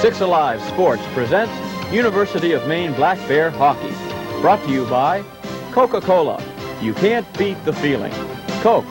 Six Alive Sports presents University of Maine Black Bear Hockey. Brought to you by Coca-Cola. You can't beat the feeling. Coke.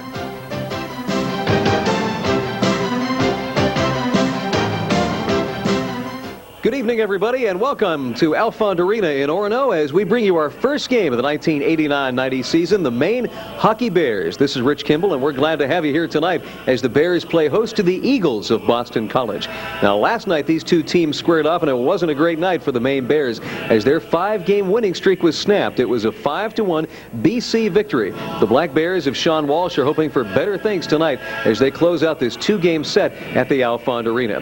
Good evening, everybody, and welcome to Alfond Arena in Orono as we bring you our first game of the 1989-90 season, the Maine Hockey Bears. This is Rich Kimball, and we're glad to have you here tonight as the Bears play host to the Eagles of Boston College. Now, last night, these two teams squared off, and it wasn't a great night for the Maine Bears as their 5-game winning streak was snapped. It was a 5-1 BC victory. The Black Bears of Sean Walsh are hoping for better things tonight as they close out this 2-game set at the Alfond Arena.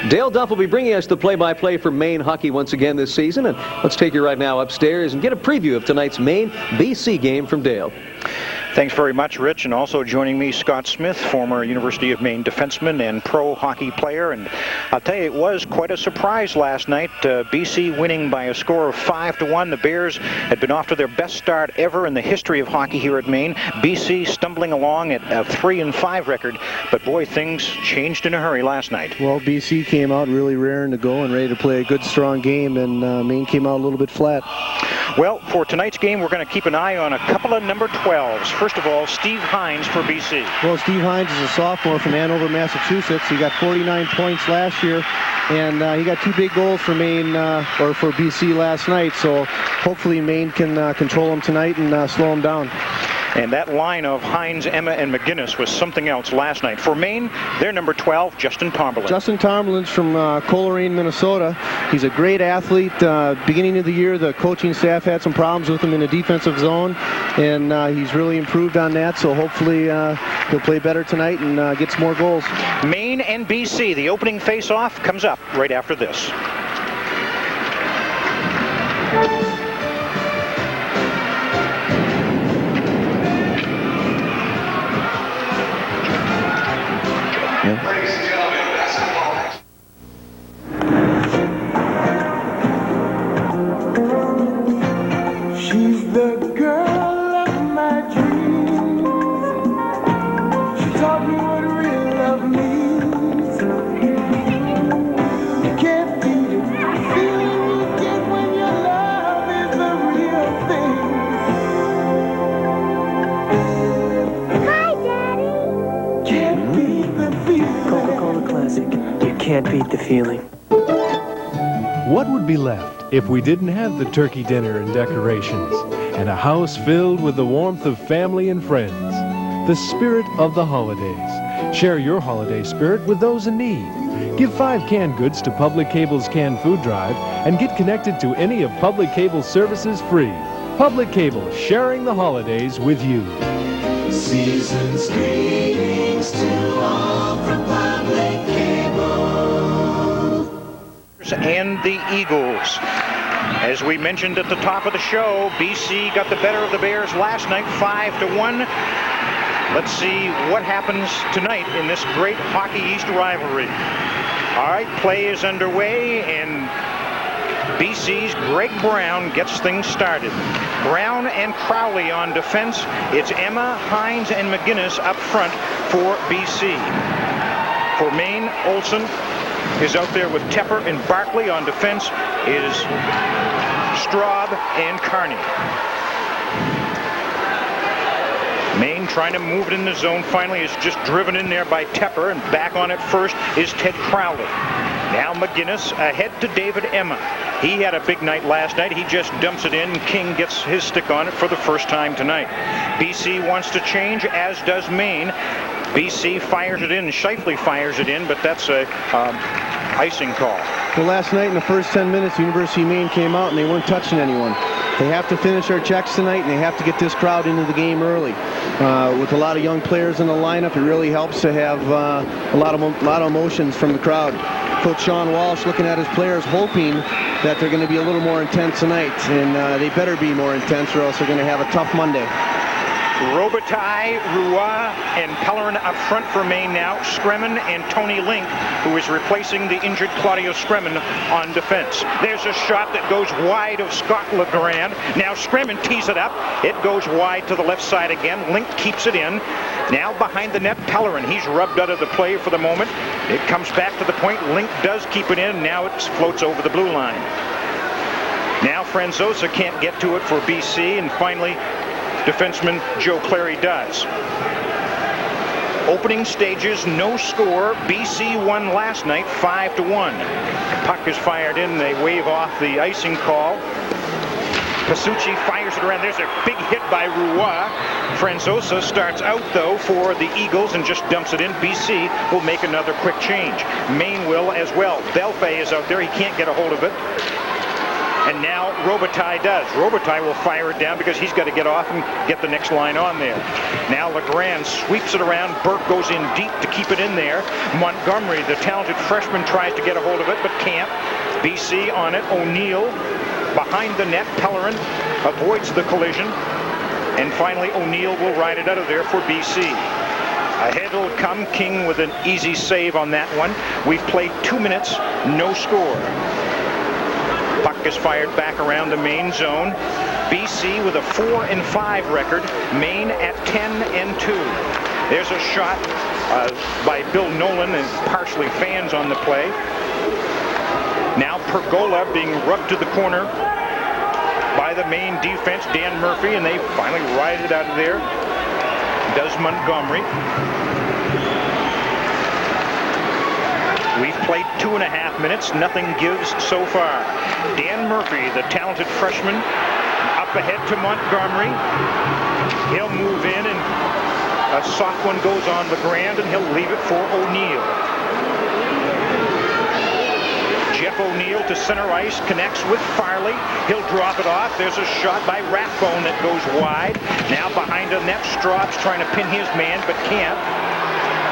Dale Duff will be bringing us the play-by-play for Maine hockey once again this season, and let's take you right now upstairs and get a preview of tonight's Maine BC game from Dale. Thanks very much, Rich, and also joining me, Scott Smith, former University of Maine defenseman and pro hockey player. And I'll tell you, it was quite a surprise last night. BC winning by a score of 5-1. The Bears had been off to their best start ever in the history of hockey here at Maine. BC stumbling along at a 3-5 record, but boy, things changed in a hurry last night. Well, BC came out really raring to go and ready to play a good, strong game, and Maine came out a little bit flat. Well, for tonight's game, we're going to keep an eye on a couple of number 12s. First of all, Steve Hines for BC. Well, Steve Hines is a sophomore from Andover, Massachusetts. He got 49 points last year, and he got 2 big goals for Maine, or for BC last night. So hopefully Maine can control him tonight and slow him down. And that line of Hines, Emma, and McGinnis was something else last night. For Maine, they're number 12, Justin Tomberlin. Justin Tomberlin's from Coleraine, Minnesota. He's a great athlete. Beginning of the year, the coaching staff had some problems with him in the defensive zone, and he's really improved on that. So hopefully he'll play better tonight and get some more goals. Maine and BC, the opening face-off comes up right after this. Ladies and gentlemen, basketball. She's the girl of my dreams. She taught me what real love means. You can't beat it. The feeling you get when your love is the real thing. Hi, Daddy. Can't beat the feeling. Coca-Cola Classic. You can't beat the feeling. What would be left if we didn't have the turkey dinner and decorations and a house filled with the warmth of family and friends? The spirit of the holidays. Share your holiday spirit with those in need. Give 5 canned goods to Public Cable's Canned Food Drive and get connected to any of Public Cable's services free. Public Cable, sharing the holidays with you. Season's greetings to all from Public Cable. And the Eagles. As we mentioned at the top of the show, BC got the better of the Bears last night, 5-1. Let's see what happens tonight in this great Hockey East rivalry. All right, play is underway, and BC's Greg Brown gets things started. Brown and Crowley on defense. It's Emma, Hines, and McGinnis up front for BC. For Maine, Olsen is out there with Tepper, and Barkley. On defense is Straub and Carney. Maine trying to move it in the zone. Finally is just driven in there by Tepper, and back on it first is Ted Crowley. Now McGinnis ahead to David Emma. He had a big night last night. He just dumps it in. King gets his stick on it for the first time tonight. BC wants to change, as does Maine. BC fires it in, Shifley fires it in, but that's a icing call. Well, last night in the first 10 minutes, University of Maine came out and they weren't touching anyone. They have to finish their checks tonight, and they have to get this crowd into the game early. With a lot of young players in the lineup, it really helps to have a lot of emotions from the crowd. Coach Sean Walsh looking at his players, hoping that they're going to be a little more intense tonight, and they better be more intense or else they're going to have a tough Monday. Robitaille, Roy, and Pellerin up front for Maine now. Scremin and Tony Link, who is replacing the injured Claudio Scremin on defense. There's a shot that goes wide of Scott LeGrand. Now Scremin tees it up. It goes wide to the left side again. Link keeps it in. Now behind the net, Pellerin. He's rubbed out of the play for the moment. It comes back to the point. Link does keep it in. Now it floats over the blue line. Now Franzosa can't get to it for BC, and finally defenseman Joe Clary does. Opening stages, no score. BC won last night 5-1. Puck is fired in. They wave off the icing call. Pasucci fires it around. There's a big hit by Roy. Franzosa starts out, though, for the Eagles and just dumps it in. BC will make another quick change. Maine will as well. Belfay is out there. He can't get a hold of it. And now Robitaille does. Robitaille will fire it down because he's got to get off and get the next line on there. Now Legrand sweeps it around. Burke goes in deep to keep it in there. Montgomery, the talented freshman, tries to get a hold of it, but can't. BC on it. O'Neill behind the net. Pellerin avoids the collision. And finally, O'Neill will ride it out of there for BC. Ahead will come King with an easy save on that one. We've played 2 minutes, no score. Puck is fired back around the Maine zone. BC with a 4-5 record. Maine at 10-2. There's a shot by Bill Nolan and partially fans on the play. Now Pergola being rubbed to the corner by the Maine defense, Dan Murphy, and they finally ride it out of there. Does Montgomery. We've played 2.5 minutes. Nothing gives so far. Dan Murphy, the talented freshman, up ahead to Montgomery. He'll move in, and a soft one goes on Legrand, and he'll leave it for O'Neill. Jeff O'Neill to center ice, connects with Farley. He'll drop it off. There's a shot by Rathbone that goes wide. Now behind the net, Straub's trying to pin his man, but can't.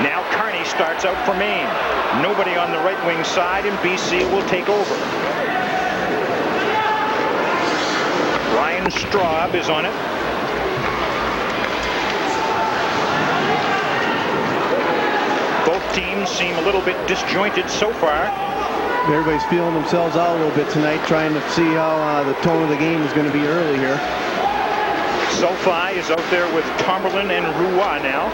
Now Carney starts out for Maine. Nobody on the right wing side, and BC will take over. Ryan Straub is on it. Both teams seem a little bit disjointed so far. Everybody's feeling themselves out a little bit tonight, trying to see how the tone of the game is going to be early here. Sulfi is out there with Tomberlin and Roy now.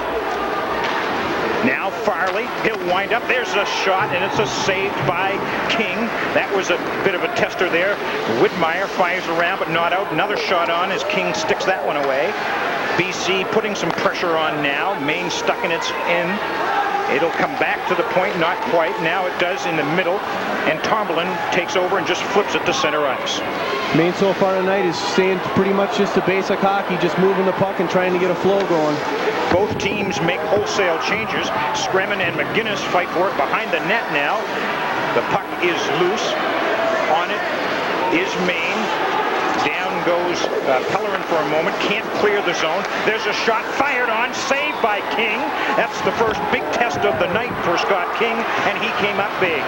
Now Farley, he'll wind up. There's a shot, and it's a saved by King. That was a bit of a tester there. Whitmire fires around, but not out. Another shot on as King sticks that one away. BC putting some pressure on now. Maine stuck in its end. It'll come back to the point, not quite. Now it does in the middle, and Tomberlin takes over and just flips it to center ice. Maine so far tonight is staying pretty much just a basic hockey, just moving the puck and trying to get a flow going. Both teams make wholesale changes. Scremin and McGinnis fight for it behind the net now. The puck is loose. On it is Maine. Down goes Pellerin for a moment. Can't clear the zone. There's a shot fired on. Saved by King. That's the first big test of the night for Scott King, and he came up big.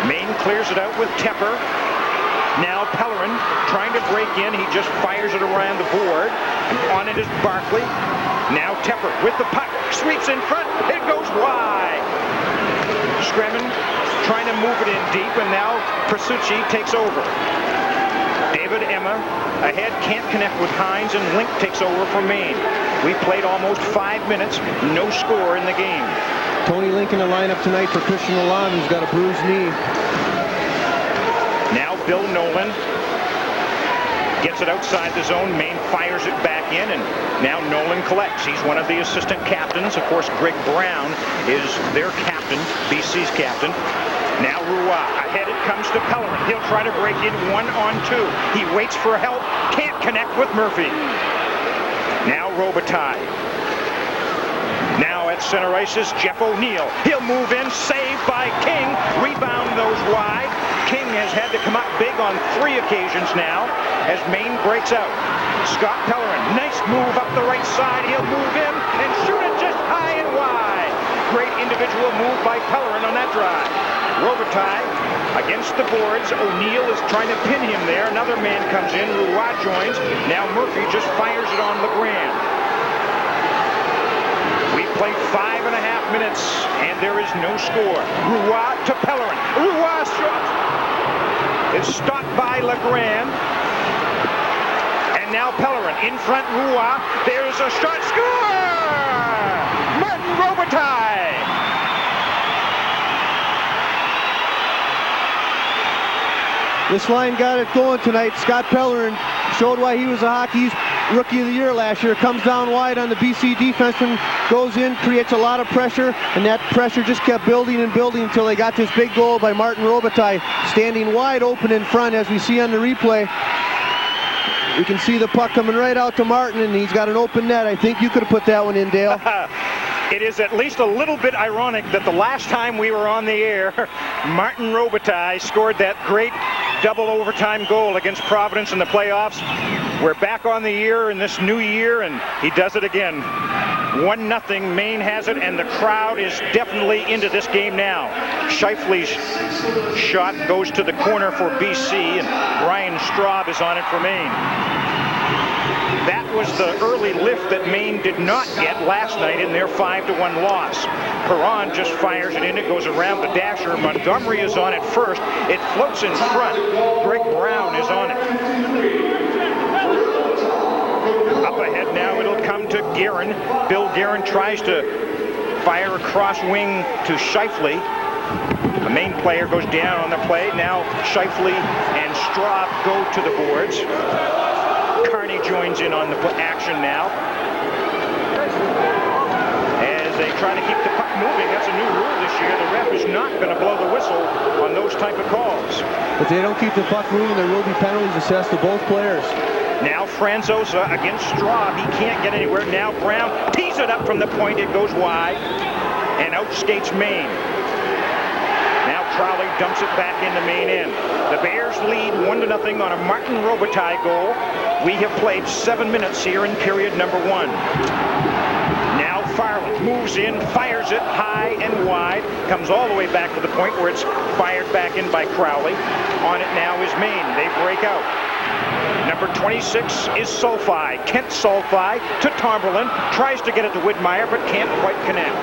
Maine clears it out with Tepper. Now Pellerin trying to break in. He just fires it around the board. On it is Barkley. Now Tepper with the puck. Sweeps in front. It goes wide. Scremin trying to move it in deep, and now Pasucci takes over. David Emma ahead, can't connect with Hines, and Link takes over for Maine. We played almost 5 minutes, no score in the game. Tony Link in the lineup tonight for Christian Lalonde, who's got a bruised knee. Now Bill Nolan gets it outside the zone. Maine fires it back in, and now Nolan collects. He's one of the assistant captains. Of course, Greg Brown is their captain, BC's captain. Now Roy, ahead it comes to Pellerin. He'll try to break in 1-on-2. He waits for help, can't connect with Murphy. Now Robitaille. Now at center ice is Jeff O'Neill. He'll move in, saved by King. Rebound goes wide. King has had to come up big on 3 occasions now as Maine breaks out. Scott Pellerin, nice move up the right side. He'll move in and shoot it just high and wide. Great individual move by Pellerin on that drive. Robitaille against the boards. O'Neill is trying to pin him there. Another man comes in. Roy joins. Now Murphy just fires it on Legrand. We played 5.5 minutes, and there is no score. Roy to Pellerin. Roy shot. It's stopped by Legrand. And now Pellerin in front. Roy. There's a shot. Score! Robitaille! This line got it going tonight. Scott Pellerin showed why he was a Hockey's Rookie of the Year last year. Comes down wide on the BC defenseman, goes in, creates a lot of pressure, and that pressure just kept building and building until they got this big goal by Martin Robitaille, standing wide open in front, as we see on the replay. We can see the puck coming right out to Martin, and he's got an open net. I think you could have put that one in, Dale. It is at least a little bit ironic that the last time we were on the air, Martin Robitaille scored that great double overtime goal against Providence in the playoffs. We're back on the air in this new year, and he does it again. 1-0, Maine has it, and the crowd is definitely into this game now. Scheifele's shot goes to the corner for BC, and Brian Straub is on it for Maine. That was the early lift that Maine did not get last night in their 5-1 loss. Perron just fires it in. It goes around the dasher. Montgomery is on it first. It floats in front. Greg Brown is on it. Up ahead now, it'll come to Guerin. Bill Guerin tries to fire across wing to Scheifele. The Maine player goes down on the play. Now Scheifele and Straub go to the boards. Carney joins in on the action now. As they try to keep the puck moving. That's a new rule this year. The ref is not going to blow the whistle on those type of calls. If they don't keep the puck moving, there will be penalties assessed to both players. Now Franzosa against Straub. He can't get anywhere. Now Brown tees it up from the point. It goes wide. And out skates Maine. Now Crowley dumps it back into Maine end. The Bears lead 1-0 on a Martin Robitaille goal. We have played 7 minutes here in period number 1. Now Farland moves in, fires it high and wide, comes all the way back to the point where it's fired back in by Crowley. On it now is Maine. They break out. Number 26 is Sulfi. Kent Sulfi to Tomberlin. Tries to get it to Widmeyer, but can't quite connect.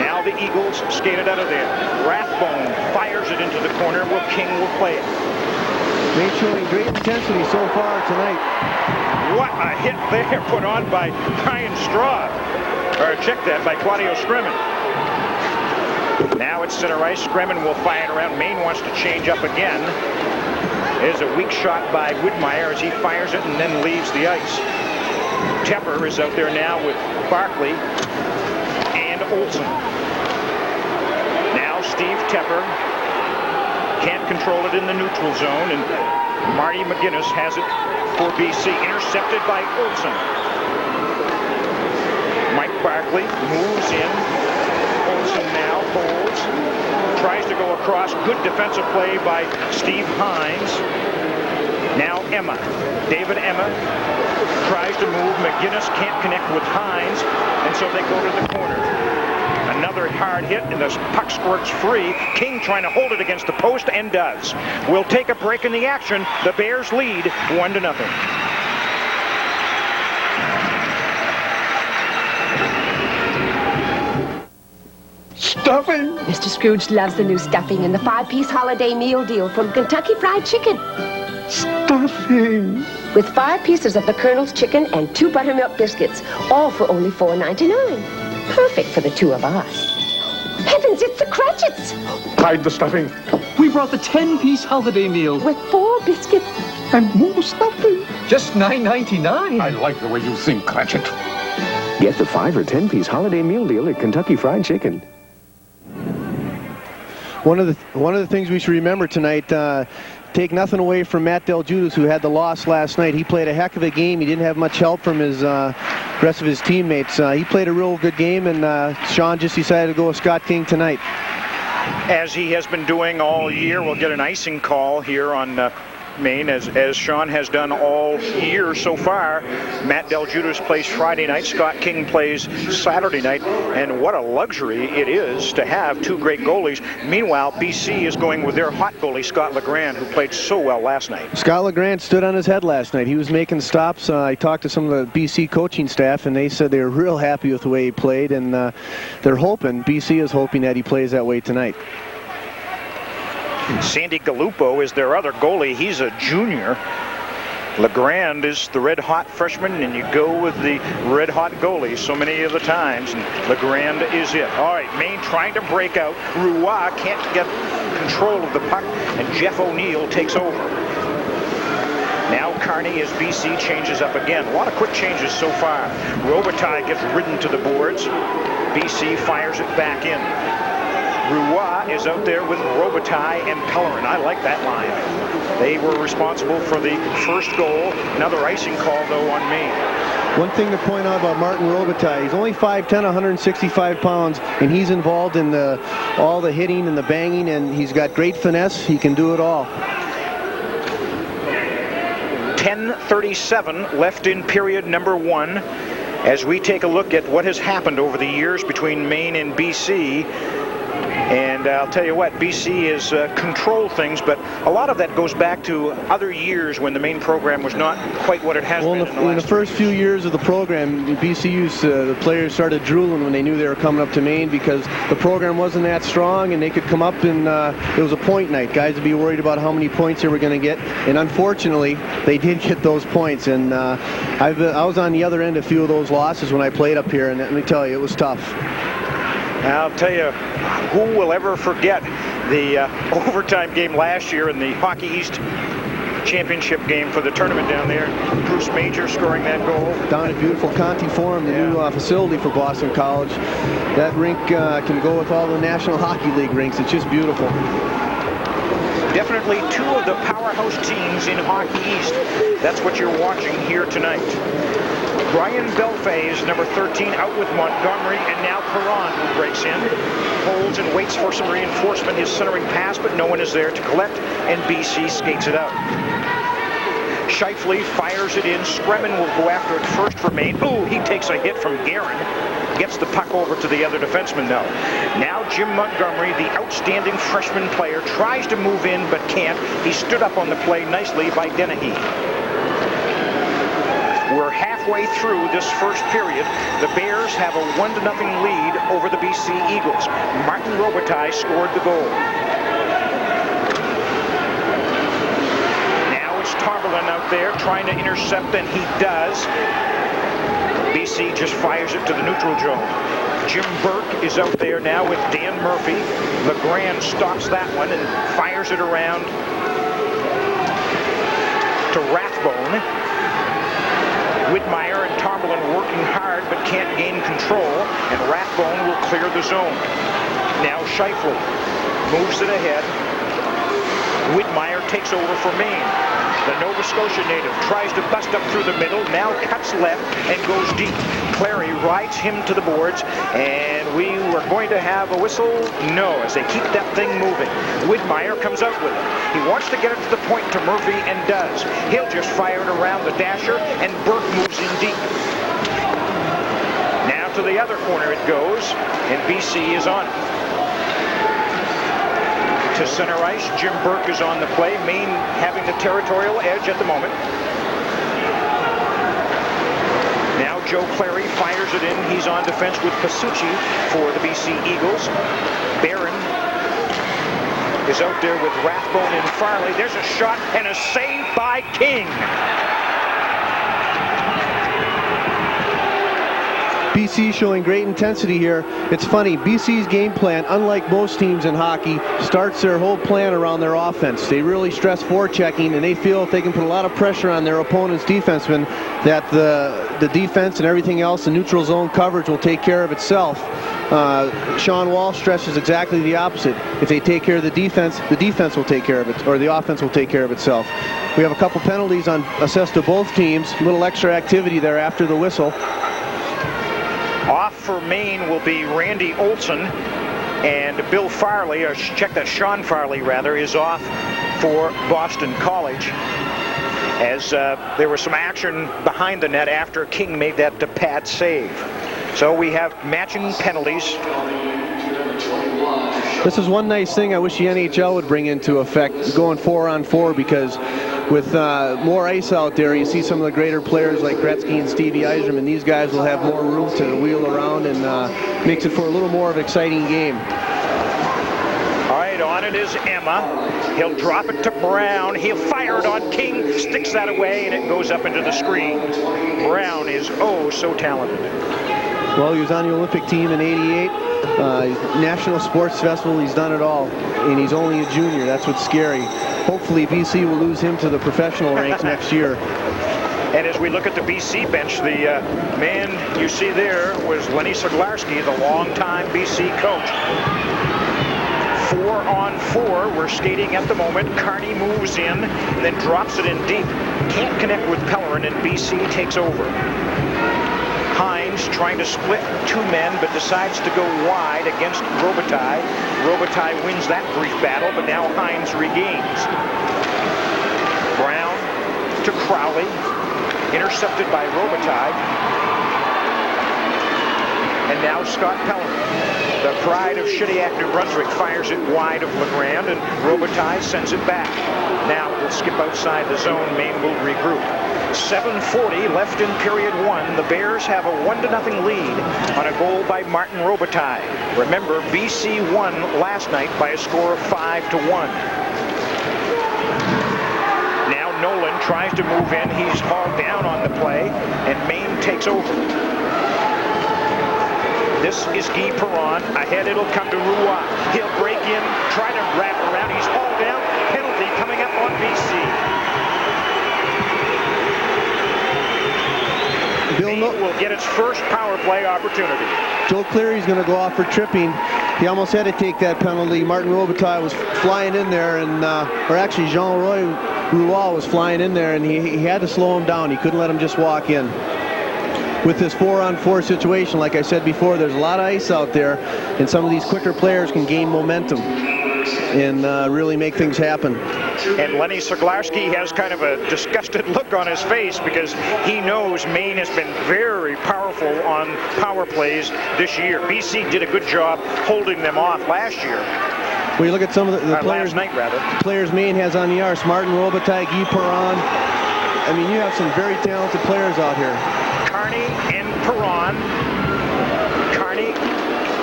Now the Eagles skated out of there. Rathbone fires it into the corner where King will play it. Maine showing great intensity so far tonight. What a hit there put on by Brian Straub. Or check that, by Claudio Scremin. Now it's center ice. Scremin will fire it around. Maine wants to change up again. There's a weak shot by Widmeyer as he fires it and then leaves the ice. Tepper is out there now with Barkley and Olsen. Now Steve Tepper can't control it in the neutral zone, and Marty McGinnis has it for BC. Intercepted by Olsen. Mike Barkley moves in. Olsen now holds. Tries to go across. Good defensive play by Steve Hines. Now Emma. David Emma tries to move. McGinnis can't connect with Hines, and so they go to the corner. Another hard hit, and the puck squirts free. King trying to hold it against the post, and does. We'll take a break in the action. The Bears lead 1-0. Stuffing? Mr. Scrooge loves the new stuffing in the 5-piece holiday meal deal from Kentucky Fried Chicken. Stuffing. With 5 pieces of the Colonel's chicken and 2 buttermilk biscuits, all for only $4.99. Perfect for the 2 of us. Heavens, it's the Cratchits! Hide the stuffing. We brought the 10-piece holiday meal. With 4 biscuits. And more stuffing. Just $9.99. I like the way you think, Cratchit. Get the 5 or 10-piece holiday meal deal at Kentucky Fried Chicken. One of the things we should remember tonight, take nothing away from Matt Del Giudice, who had the loss last night. He played a heck of a game. He didn't have much help from his rest of his teammates. He played a real good game, and Sean just decided to go with Scott King tonight. As he has been doing all year, we'll get an icing call here on Maine, as Sean has done all year so far. Matt Del Giudice plays Friday night. Scott King plays Saturday night. And what a luxury it is to have 2 great goalies. Meanwhile, BC is going with their hot goalie, Scott LeGrand, who played so well last night. Scott LeGrand stood on his head last night. He was making stops. I talked to some of the BC coaching staff, and they said they were real happy with the way he played, and they're hoping, BC is hoping, that he plays that way tonight. Sandy Gallupo is their other goalie. He's a junior. LeGrand is the red-hot freshman, and you go with the red-hot goalie so many of the times, and LeGrand is it. All right, Maine trying to break out. Roy can't get control of the puck, and Jeff O'Neill takes over. Now Kearney as BC changes up again. A lot of quick changes so far. Robitaille gets ridden to the boards. BC fires it back in. Roy is out there with Robitaille and Pellerin. I like that line. They were responsible for the first goal. Another icing call, though, on Maine. One thing to point out about Martin Robitaille, he's only 5'10", 165 pounds, and he's involved in all the hitting and the banging, and he's got great finesse. He can do it all. 10:37 left in period number 1 as we take a look at what has happened over the years between Maine and BC. And I'll tell you what, BC has controlled things, but a lot of that goes back to other years when the Maine program was not quite what it has been in the first few years of the program, BCU's the players started drooling when they knew they were coming up to Maine because the program wasn't that strong and they could come up and it was a point night. Guys would be worried about how many points they were going to get, and unfortunately, they did get those points. And I was on the other end of a few of those losses when I played up here, and let me tell you, it was tough. I'll tell you, who will ever forget the overtime game last year in the Hockey East championship game for the tournament down there. Bruce Major scoring that goal. Down at beautiful Conti Forum, the new facility for Boston College. That rink can go with all the National Hockey League rinks. It's just beautiful. Definitely two of the powerhouse teams in Hockey East. That's what you're watching here tonight. Brian Belfay is number 13 out with Montgomery, and now Perron who breaks in. Holds and waits for some reinforcement. His centering pass, but no one is there to collect, and BC skates it out. Shifley fires it in. Scremin will go after it first for Maine. Oh, he takes a hit from Guerin. Gets the puck over to the other defenseman, though. Now Jim Montgomery, the outstanding freshman player, tries to move in but can't. He stood up on the play nicely by Dennehy. We're halfway through this first period. The Bears have a 1-0 lead over the BC Eagles. Martin Robitaille scored the goal. Now it's Tomberlin out there trying to intercept, and he does. BC just fires it to the neutral zone. Jim Burke is out there now with Dan Murphy. LeGrand stops that one and fires it around to Rathbone. Whitmire and Tomberlin working hard but can't gain control, and Rathbone will clear the zone. Now Shifley moves it ahead. Whitmire takes over for Maine. The Nova Scotia native tries to bust up through the middle, now cuts left and goes deep. Clary rides him to the boards, and we were going to have a whistle. No, as they keep that thing moving. Whitmire comes out with it. He wants to get it to the point to Murphy and does. He'll just fire it around the dasher, and Burke moves in deep. Now to the other corner it goes, and BC is on it. To center ice, Jim Burke is on the play. Maine having the territorial edge at the moment. Now Joe Clary fires it in. He's on defense with Pasucci for the BC Eagles. Barron is out there with Rathbone and Farley. There's a shot and a save by King. BC showing great intensity here. It's funny, BC's game plan, unlike most teams in hockey, starts their whole plan around their offense. They really stress forechecking, and they feel if they can put a lot of pressure on their opponent's defensemen, that the defense and everything else, the neutral zone coverage, will take care of itself. Sean Walsh stresses exactly the opposite. If they take care of the defense will take care of it, or the offense will take care of itself. We have a couple penalties assessed to both teams. A little extra activity there after the whistle. Off for Maine will be Randy Olson, and Bill Farley, or check that, Sean Farley rather, is off for Boston College, as there was some action behind the net after King made that pad save. So we have matching penalties. This is one nice thing I wish the NHL would bring into effect, going 4-on-4, because with more ice out there, you see some of the greater players like Gretzky and Stevie Yzerman. These guys will have more room to wheel around, and makes it for a little more of an exciting game. All right, on On it is Emma. He'll drop it to Brown. He'll fire it on King. Sticks that away, and it goes up into the screen. Brown is oh so talented. Well, he was on the Olympic team in '88. National Sports Festival, he's done it all. And he's only a junior. That's what's scary. Hopefully, BC will lose him to the professional ranks next year. And as we look at the BC bench, the man you see there was Lenny Saglarski, the longtime BC coach. 4-on-4. We're skating at the moment. Carney moves in and then drops it in deep. Can't connect with Pellerin, and BC takes over. Hines trying to split two men, but decides to go wide against Robitaille. Robitaille wins that brief battle, but now Hines regains. Brown to Crowley. Intercepted by Robitaille. And now Scott Pellerin. The pride of Shediac, New Brunswick, fires it wide of LeGrand, and Robitaille sends it back. Now it will skip outside the zone. Maine will regroup. 7:40 left in period one. The Bears have a 1-0 lead on a goal by Martin Robitaille. Remember, BC won last night by a score of 5-1. Now Nolan tries to move in. He's hauled down on the play, and Maine takes over. This is Guy Perron. Ahead it'll come to Roy. He'll break in, try to wrap around. He's hauled down. Penalty coming up on BC. Maine will get its first power play opportunity. Joe Cleary's going to go off for tripping. He almost had to take that penalty. Martin Robitaille was flying in there, and or actually Jean-Roy Roy was flying in there, and he had to slow him down. He couldn't let him just walk in. With this 4-on-4 situation, like I said before, there's a lot of ice out there, and some of these quicker players can gain momentum and really make things happen. And Lenny Saglarski has kind of a disgusted look on his face because he knows Maine has been very powerful on power plays this year. BC did a good job holding them off last year. Well, you look at some of the players, last night, rather. Players Maine has on the ice: Martin Robitaille, Guy Perron. I mean, you have some very talented players out here. Carney and Perron. Carney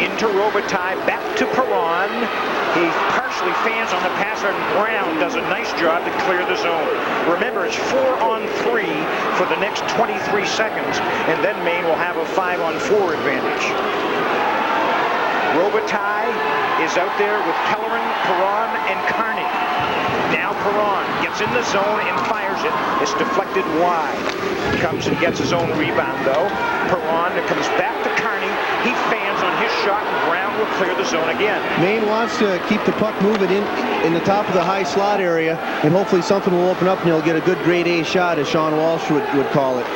into Robitaille, back to Perron. He partially fans on the passer, and Brown does a nice job to clear the zone. Remember, it's 4-on-3 for the next 23 seconds, and then Maine will have a 5-on-4 advantage. Robitaille is out there with Pellerin, Perron, and Carney. Now Perron gets in the zone and fires it. It's deflected wide. Comes and gets his own rebound, though. Perron comes back to Carney. He fans on his shot, and Brown will clear the zone again. Maine wants to keep the puck moving in the top of the high slot area, and hopefully something will open up and they'll get a good grade A shot, as Sean Walsh would call it,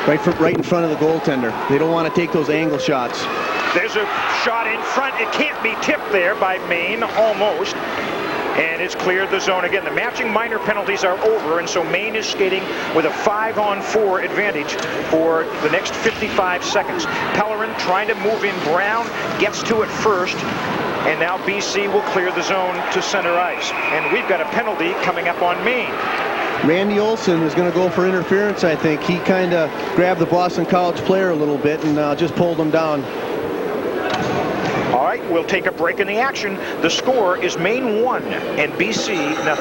right in front of the goaltender. They don't want to take those angle shots. There's a shot in front. It can't be tipped there by Maine, almost. And it's cleared the zone again. The matching minor penalties are over, and so Maine is skating with a 5-on-4 advantage for the next 55 seconds. Pellerin trying to move in. Brown gets to it first, and now BC will clear the zone to center ice. And we've got a penalty coming up on Maine. Randy Olson is going to go for interference, I think. He kind of grabbed the Boston College player a little bit and just pulled him down. All right, we'll take a break in the action. The score is Maine 1 and BC 0.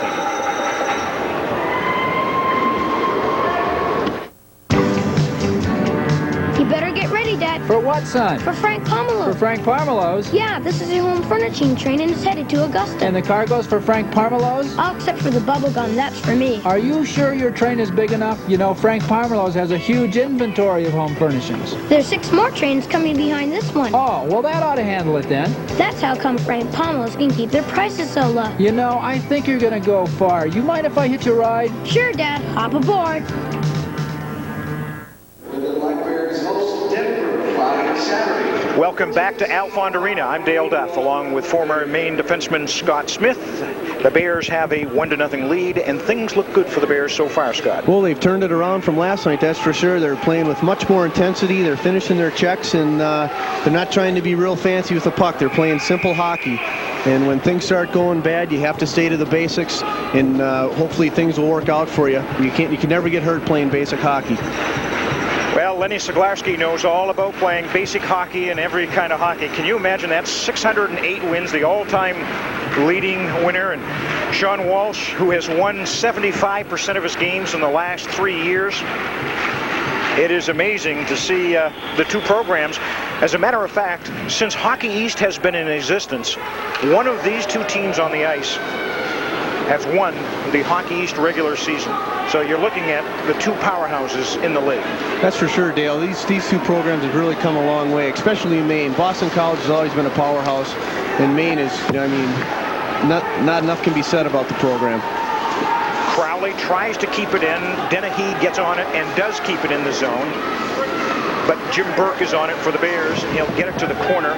You better get ready, Dad. For what, son? For Frank Pomelos. For Frank Parmelos? Yeah, this is a home furnishing train and it's headed to Augusta. And the cargo's for Frank Parmelos? All except for the bubble gum, that's for me. Are you sure your train is big enough? You know, Frank Parmelos has a huge inventory of home furnishings. There's 6 more trains coming behind this one. Oh, well that ought to handle it then. That's how come Frank Pomelos can keep their prices so low. You know, I think you're gonna go far. You mind if I hitch a ride? Sure, Dad. Hop aboard. Welcome back to Alfond Arena. I'm Dale Duff, along with former Maine defenseman Scott Smith. The Bears have a 1-0 lead, and things look good for the Bears so far, Scott. Well, they've turned it around from last night, that's for sure. They're playing with much more intensity. They're finishing their checks, and they're not trying to be real fancy with the puck. They're playing simple hockey. And when things start going bad, you have to stay to the basics, and hopefully things will work out for you. You can never get hurt playing basic hockey. Well, Lenny Saglarski knows all about playing basic hockey and every kind of hockey. Can you imagine that? 608 wins, the all-time leading winner, and Sean Walsh, who has won 75% of his games in the last 3 years. It is amazing to see the two programs. As a matter of fact, since Hockey East has been in existence, one of these two teams on the ice has won the Hockey East regular season. So you're looking at the two powerhouses in the league. That's for sure, Dale. These two programs have really come a long way, especially in Maine. Boston College has always been a powerhouse, and Maine is, I mean, not enough can be said about the program. Crowley tries to keep it in. Dennehy gets on it and does keep it in the zone. But Jim Burke is on it for the Bears, and he'll get it to the corner.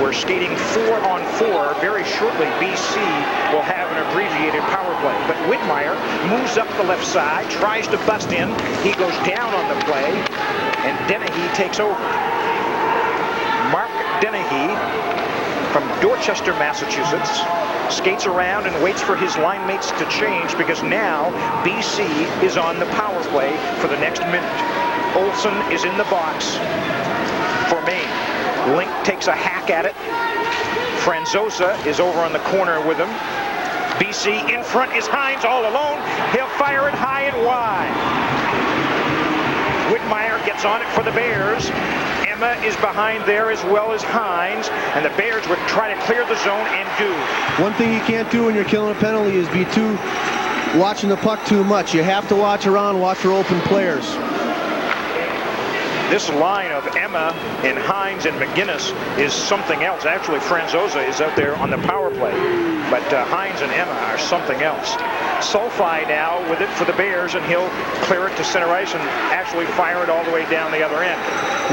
We're skating 4-on-4. Very shortly, BC will have an abbreviated power play. But Whitmire moves up the left side, tries to bust in. He goes down on the play, and Dennehy takes over. Mark Dennehy from Dorchester, Massachusetts, skates around and waits for his line mates to change, because now BC is on the power play for the next minute. Olson is in the box for Maine. Link takes a hack at it. Franzosa is over on the corner with him. BC in front is Hines all alone. He'll fire it high and wide. Whitmire gets on it for the Bears. Emma is behind there as well as Hines, and the Bears would try to clear the zone and do. One thing you can't do when you're killing a penalty is be watching the puck too much. You have to watch around, watch for open players. This line of Emma and Hines and McGinnis is something else. Actually, Franzosa is out there on the power play, but Hines and Emma are something else. Sulfi now with it for the Bears, and he'll clear it to center ice and actually fire it all the way down the other end.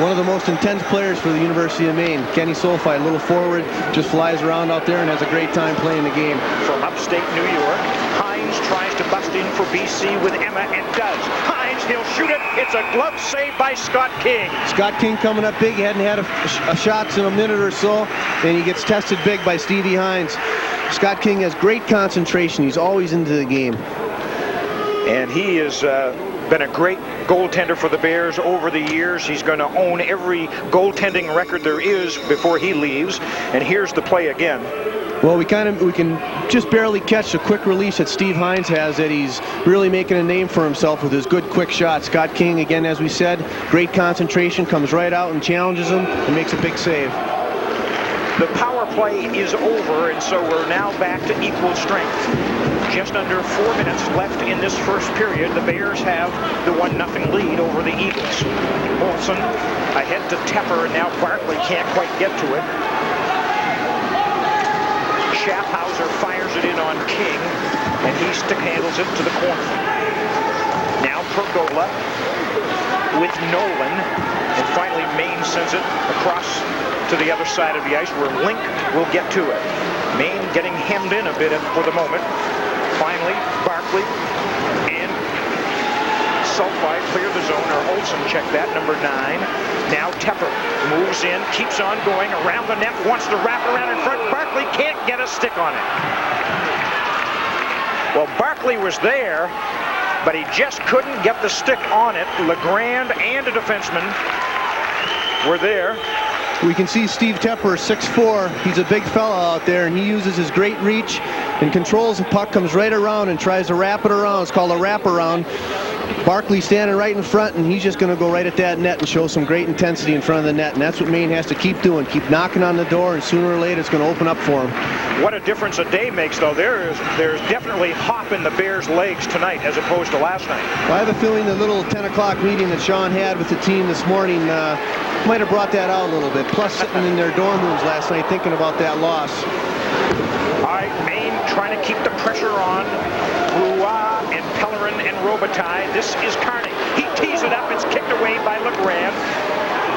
One of the most intense players for the University of Maine, Kenny Sulfi, a little forward, just flies around out there and has a great time playing the game. From upstate New York, Hines tries to bust in for BC with Emma and does. Hines, he'll shoot it. It's a glove save by Scott King. Scott King coming up big. He hadn't had a shots in a minute or so, and he gets tested big by Stevie Hines. Scott King has great concentration. He's always into the game. And he has been a great goaltender for the Bears over the years. He's going to own every goaltending record there is before he leaves. And here's the play again. Well, we can just barely catch the quick release that Steve Hines has, that he's really making a name for himself with his good quick shot. Scott King, again, as we said, great concentration, comes right out and challenges him and makes a big save. The power play is over, and so we're now back to equal strength. Just under 4 minutes left in this first period. The Bears have the 1-0 lead over the Eagles. Olson ahead to Tepper, and now Barkley can't quite get to it. Schaffhauser fires it in on King, and he stick handles it to the corner. Now Pergola with Nolan, and finally Maine sends it across to the other side of the ice where Link will get to it. Maine getting hemmed in a bit for the moment. Finally, Barkley and Sulfi clear the zone, or Olson check that, number 9. Now Tepper moves in, keeps on going around the net, wants to wrap around in front. Barkley can't get a stick on it. Well, Barkley was there, but he just couldn't get the stick on it. LeGrand and a defenseman were there. We can see Steve Tepper, 6'4". He's a big fella out there, and he uses his great reach and controls the puck, comes right around and tries to wrap it around. It's called a wraparound. Barkley standing right in front, and he's just going to go right at that net and show some great intensity in front of the net, and that's what Maine has to keep doing. Keep knocking on the door, and sooner or later it's going to open up for him. What a difference a day makes, though. There's definitely hop in the Bears' legs tonight as opposed to last night. Well, I have a feeling the little 10 o'clock meeting that Sean had with the team this morning might have brought that out a little bit. Plus, sitting in their dorm rooms last night thinking about that loss. All right, Maine trying to keep the pressure on. Roy and Pellerin and Robitaille. This is Carney. He tees it up. It's kicked away by LeGrand.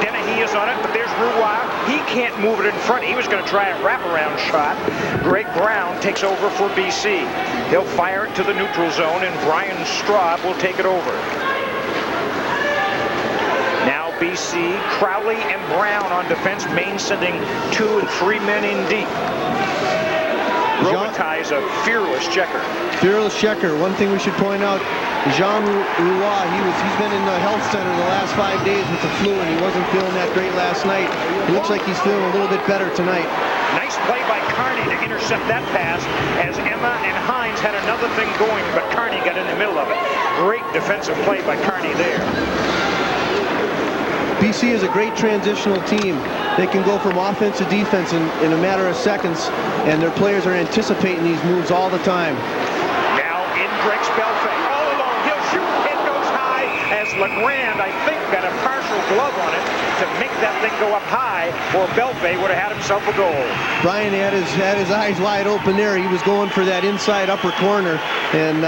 Dennehy is on it, but there's Roy. He can't move it in front. He was going to try a wraparound shot. Greg Brown takes over for BC. He'll fire it to the neutral zone, and Brian Straub will take it over. Now BC, Crowley and Brown on defense. Maine sending 2 and 3 men in deep. Robitaille is a fearless checker. Fearless checker. One thing we should point out, Jean Roy, he's been in the health center the last 5 days with the flu, and he wasn't feeling that great last night. It looks like he's feeling a little bit better tonight. Nice play by Carney to intercept that pass as Emma and Hines had another thing going, but Carney got in the middle of it. Great defensive play by Carney there. BC is a great transitional team. They can go from offense to defense in a matter of seconds, and their players are anticipating these moves all the time. Now in breaks Belfay. All alone. He'll shoot. It goes high as LeGrand, I think, got a partial glove on it to make that thing go up high, or Belfay would have had himself a goal. Brian had his eyes wide open there. He was going for that inside upper corner, and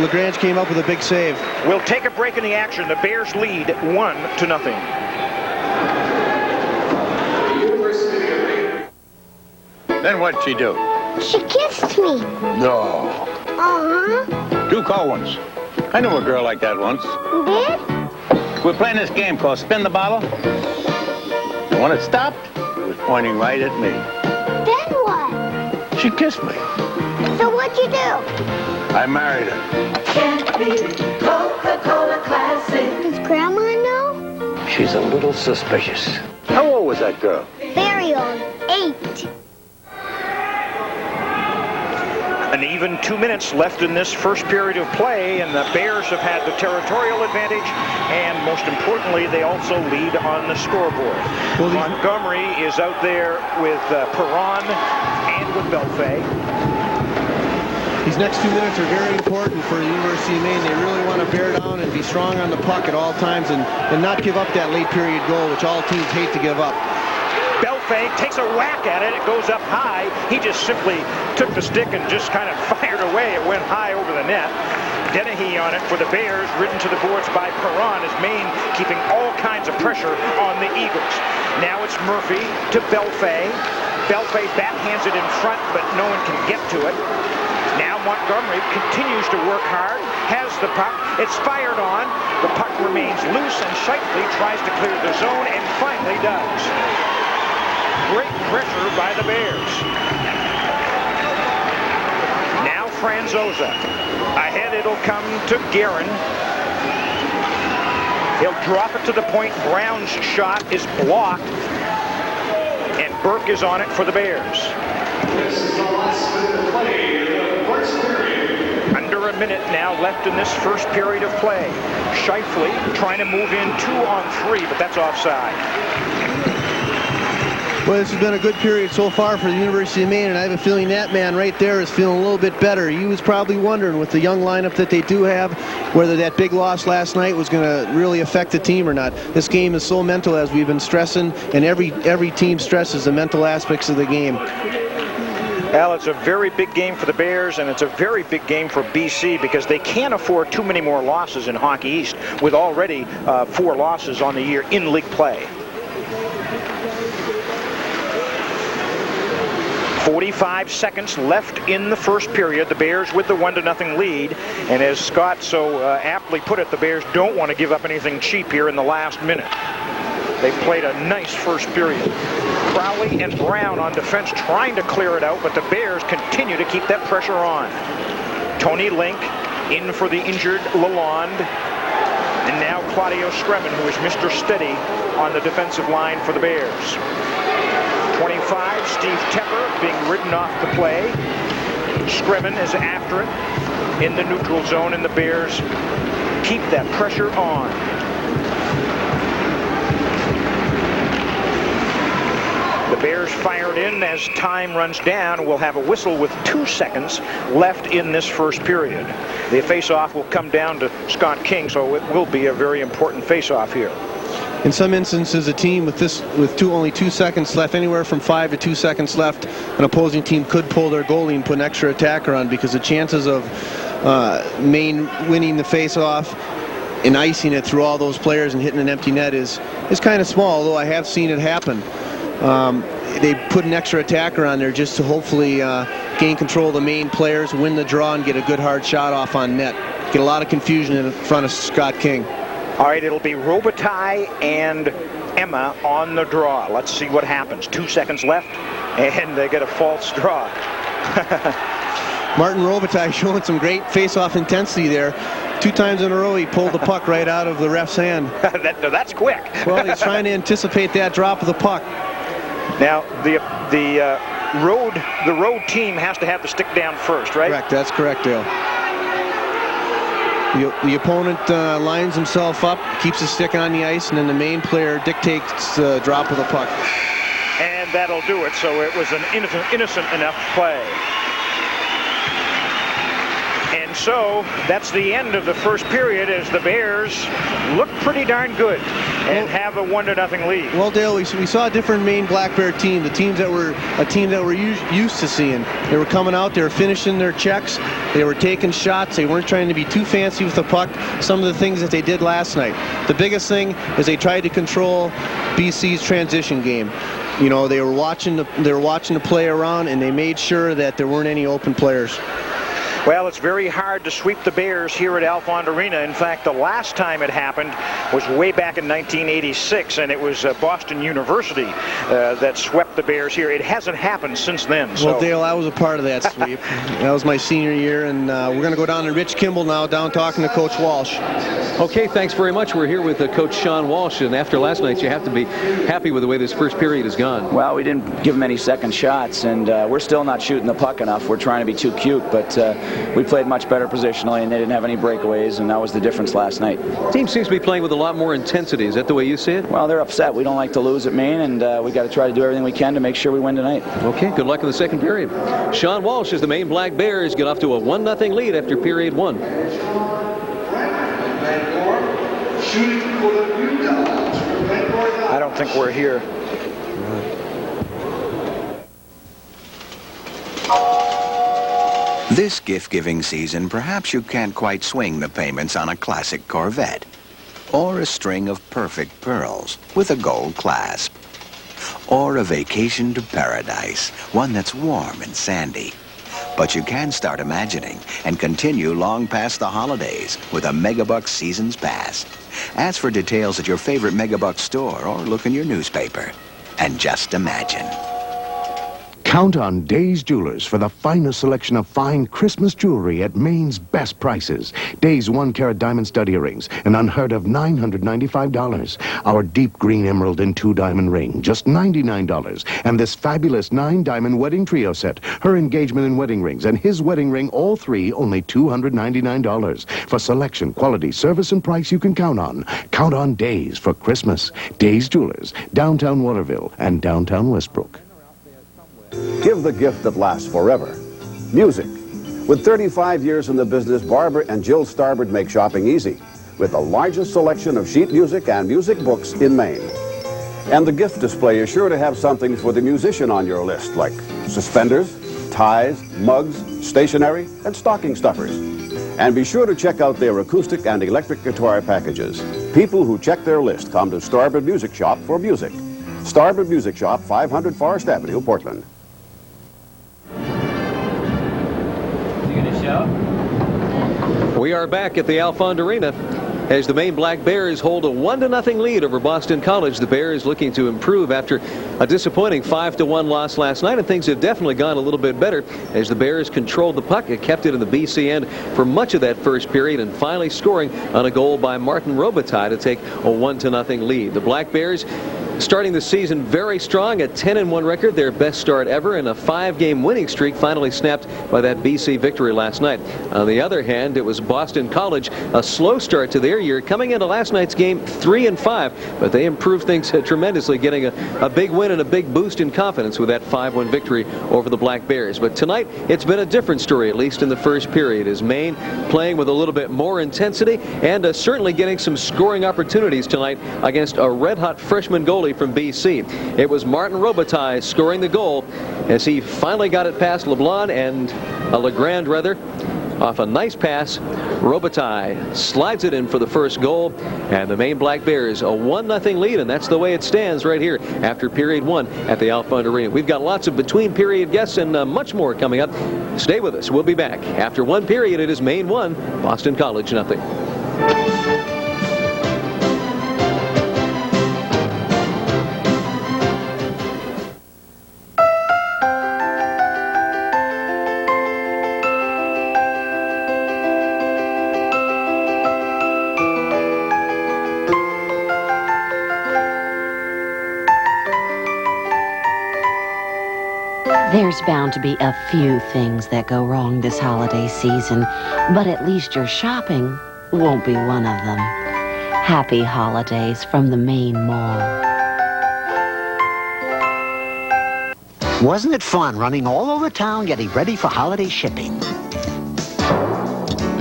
LeGrand came up with a big save. We'll take a break in the action. The Bears lead 1-0. Then what'd she do? She kissed me. No. Uh-huh. 2 cold ones. I knew a girl like that once. You did? We're playing this game called Spin the Bottle. And when it stopped, it was pointing right at me. Then what? She kissed me. So what'd you do? I married her. Can't beat Coca-Cola Classic. Does Grandma know? She's a little suspicious. How old was that girl? Very old. 8. An even 2 minutes left in this first period of play, and the Bears have had the territorial advantage, and most importantly, they also lead on the scoreboard. Well, Montgomery is out there with Perron and with Belfay. These next 2 minutes are very important for the University of Maine. They really want to bear down and be strong on the puck at all times and not give up that late period goal, which all teams hate to give up. Belfay takes a whack at it. It goes up high. He just simply took the stick and just kind of fired away. It went high over the net. Dennehy on it for the Bears, ridden to the boards by Perron, as Maine keeping all kinds of pressure on the Eagles. Now it's Murphy to Belfay. Belfay backhands it in front, but no one can get to it. Now Montgomery continues to work hard, has the puck. It's fired on. The puck remains loose, and Shifley tries to clear the zone and finally does. Great pressure by the Bears. Now Franzosa. Ahead it'll come to Guerin. He'll drop it to the point. Brown's shot is blocked. And Burke is on it for the Bears. This is the last minute of play in the first period. Under a minute now left in this first period of play. Shifley trying to move in 2-on-3, but that's offside. Well, this has been a good period so far for the University of Maine, and I have a feeling that man right there is feeling a little bit better. He was probably wondering, with the young lineup that they do have, whether that big loss last night was going to really affect the team or not. This game is so mental, as we've been stressing, and every team stresses the mental aspects of the game. Well, it's a very big game for the Bears, and it's a very big game for BC because they can't afford too many more losses in Hockey East with already 4 losses on the year in league play. 45 seconds left in the first period. The Bears with the 1-0 lead. And as Scott so aptly put it, the Bears don't want to give up anything cheap here in the last minute. They've played a nice first period. Crowley and Brown on defense trying to clear it out, but the Bears continue to keep that pressure on. Tony Link in for the injured Lalonde. And now Claudio Scremin, who is Mr. Steady on the defensive line for the Bears. 25, Steve Tepper being ridden off the play. Scremin is after it in the neutral zone, and the Bears keep that pressure on. The Bears fired in as time runs down. We'll have a whistle with 2 seconds left in this first period. The face-off will come down to Scott King, so it will be a very important face-off here. In some instances, a team with only 2 seconds left, anywhere from 5 to 2 seconds left, an opposing team could pull their goalie and put an extra attacker on, because the chances of Maine winning the face-off and icing it through all those players and hitting an empty net is kind of small, although I have seen it happen. They put an extra attacker on there just to hopefully gain control of the Maine players, win the draw, and get a good hard shot off on net. Get a lot of confusion in front of Scott King. All right, it'll be Robitaille and Emma on the draw. Let's see what happens. 2 seconds left, and they get a false draw. Martin Robitaille showing some great face-off intensity there. 2 times in a row, he pulled the puck right out of the ref's hand. That's quick. Well, he's trying to anticipate that drop of the puck. Now, the road team has to have the stick down first, right? Correct. That's correct, Dale. The opponent lines himself up, keeps his stick on the ice, and then the Maine player dictates the drop of the puck. And that'll do it. So it was an innocent enough play. And so that's the end of the first period as the Bears look pretty darn good and have a 1-0 lead. Well, Dale, we saw a different Maine Black Bear team, the team that we're used to seeing. They were coming out, they were finishing their checks, they were taking shots, they weren't trying to be too fancy with the puck. Some of the things that they did last night. The biggest thing is they tried to control BC's transition game. You know, they were watching the play around, and they made sure that there weren't any open players. Well, it's very hard to sweep the Bears here at Alfond Arena. In fact, the last time it happened was way back in 1986, and it was Boston University that swept the Bears here. It hasn't happened since then. So. Well, Dale, I was a part of that sweep. That was my senior year, and we're going to go down to Rich Kimball now, down talking to Coach Walsh. Okay, thanks very much. We're here with Coach Sean Walsh, and after last night, you have to be happy with the way this first period has gone. Well, we didn't give them any second shots, and we're still not shooting the puck enough. We're trying to be too cute, but we played much better positionally, and they didn't have any breakaways, and that was the difference last night. The team seems to be playing with a lot more intensity. Is that the way you see it? Well, they're upset. We don't like to lose at Maine, and we got to try to do everything we can to make sure we win tonight. Okay, good luck in the second period. Sean Walsh as the Maine Black Bears get off to a 1-0 lead after period 1. I don't think we're here. This gift-giving season, perhaps you can't quite swing the payments on a classic Corvette or a string of perfect pearls with a gold clasp or a vacation to paradise, one that's warm and sandy. But you can start imagining and continue long past the holidays with a Megabucks Seasons Pass. Ask for details at your favorite Megabucks store or look in your newspaper. And just imagine. Count on Days Jewelers for the finest selection of fine Christmas jewelry at Maine's best prices. Days 1-carat diamond stud earrings, an unheard of $995. Our deep green emerald and 2-diamond ring, just $99. And this fabulous 9-diamond wedding trio set, her engagement and wedding rings, and his wedding ring, all three, only $299. For selection, quality, service, and price you can count on. Count on Days for Christmas. Days Jewelers, downtown Waterville and downtown Westbrook. Give the gift that lasts forever. Music. With 35 years in the business, Barbara and Jill Starbird make shopping easy with the largest selection of sheet music and music books in Maine. And the gift display is sure to have something for the musician on your list, like suspenders, ties, mugs, stationery, and stocking stuffers. And be sure to check out their acoustic and electric guitar packages. People who check their list come to Starbird Music Shop for music. Starbird Music Shop, 500 Forest Avenue, Portland. We are back at the Alfond Arena as the Maine Black Bears hold a 1-0 lead over Boston College. The Bears looking to improve after a disappointing 5-1 loss last night, and things have definitely gone a little bit better as the Bears controlled the puck and kept it in the BC end for much of that first period, and finally scoring on a goal by Martin Robitaille to take a 1-0 lead. The Black Bears starting the season very strong, a 10-1 record, their best start ever, and a 5-game winning streak finally snapped by that BC victory last night. On the other hand, it was Boston College, a slow start to their year, coming into last night's game 3-5, but they improved things tremendously, getting a big win and a big boost in confidence with that 5-1 victory over the Black Bears. But tonight, it's been a different story, at least in the first period, as Maine playing with a little bit more intensity and certainly getting some scoring opportunities tonight against a red-hot freshman goalie from BC. It was Martin Robitaille scoring the goal as he finally got it past LeBlanc and Legrand rather. Off a nice pass, Robitaille slides it in for the first goal, and the Maine Black Bears a 1-0 lead, and that's the way it stands right here after period 1 at the Alfond Arena. We've got lots of between period guests and much more coming up. Stay with us. We'll be back. After one period, it is Maine 1, Boston College 0. There's bound to be a few things that go wrong this holiday season, but at least your shopping won't be one of them. Happy holidays from the Maine Mall. Wasn't it fun running all over town getting ready for holiday shipping?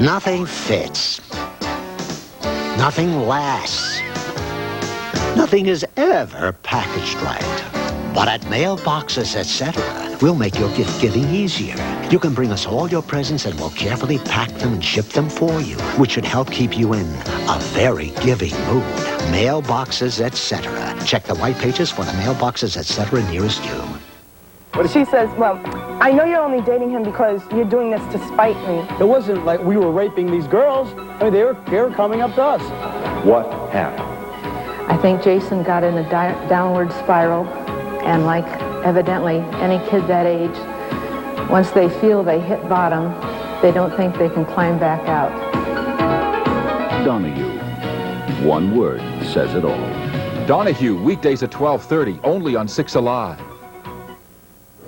Nothing fits. Nothing lasts. Nothing is ever packaged right. But at Mailboxes, etc., we'll make your gift giving easier. You can bring us all your presents and we'll carefully pack them and ship them for you, which should help keep you in a very giving mood. Mailboxes, etc. Check the white pages for the Mailboxes, etc. nearest you. She says, well, I know you're only dating him because you're doing this to spite me. It wasn't like we were raping these girls. I mean, they were coming up to us. What happened? I think Jason got in a downward spiral, and like evidently any kid that age, once they feel they hit bottom, they don't think they can climb back out. Donahue. One word says it all. Donahue, weekdays at 12:30, only on 6 Alive.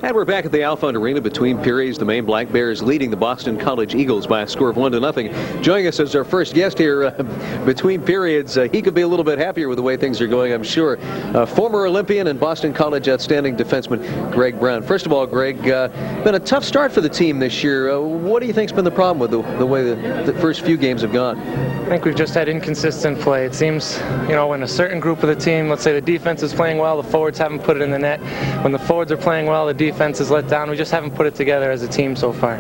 And we're back at the Alfond Arena. Between periods, the Maine Black Bears leading the Boston College Eagles by a score of 1-0. Joining us as our first guest here, between periods, he could be a little bit happier with the way things are going, I'm sure. Former Olympian and Boston College outstanding defenseman Greg Brown. First of all, Greg, been a tough start for the team this year. What do you think's been the problem with the way the first few games have gone? I think we've just had inconsistent play. It seems, when a certain group of the team, let's say the defense is playing well, the forwards haven't put it in the net. When the forwards are playing well, the defense is let down. We just haven't put it together as a team so far.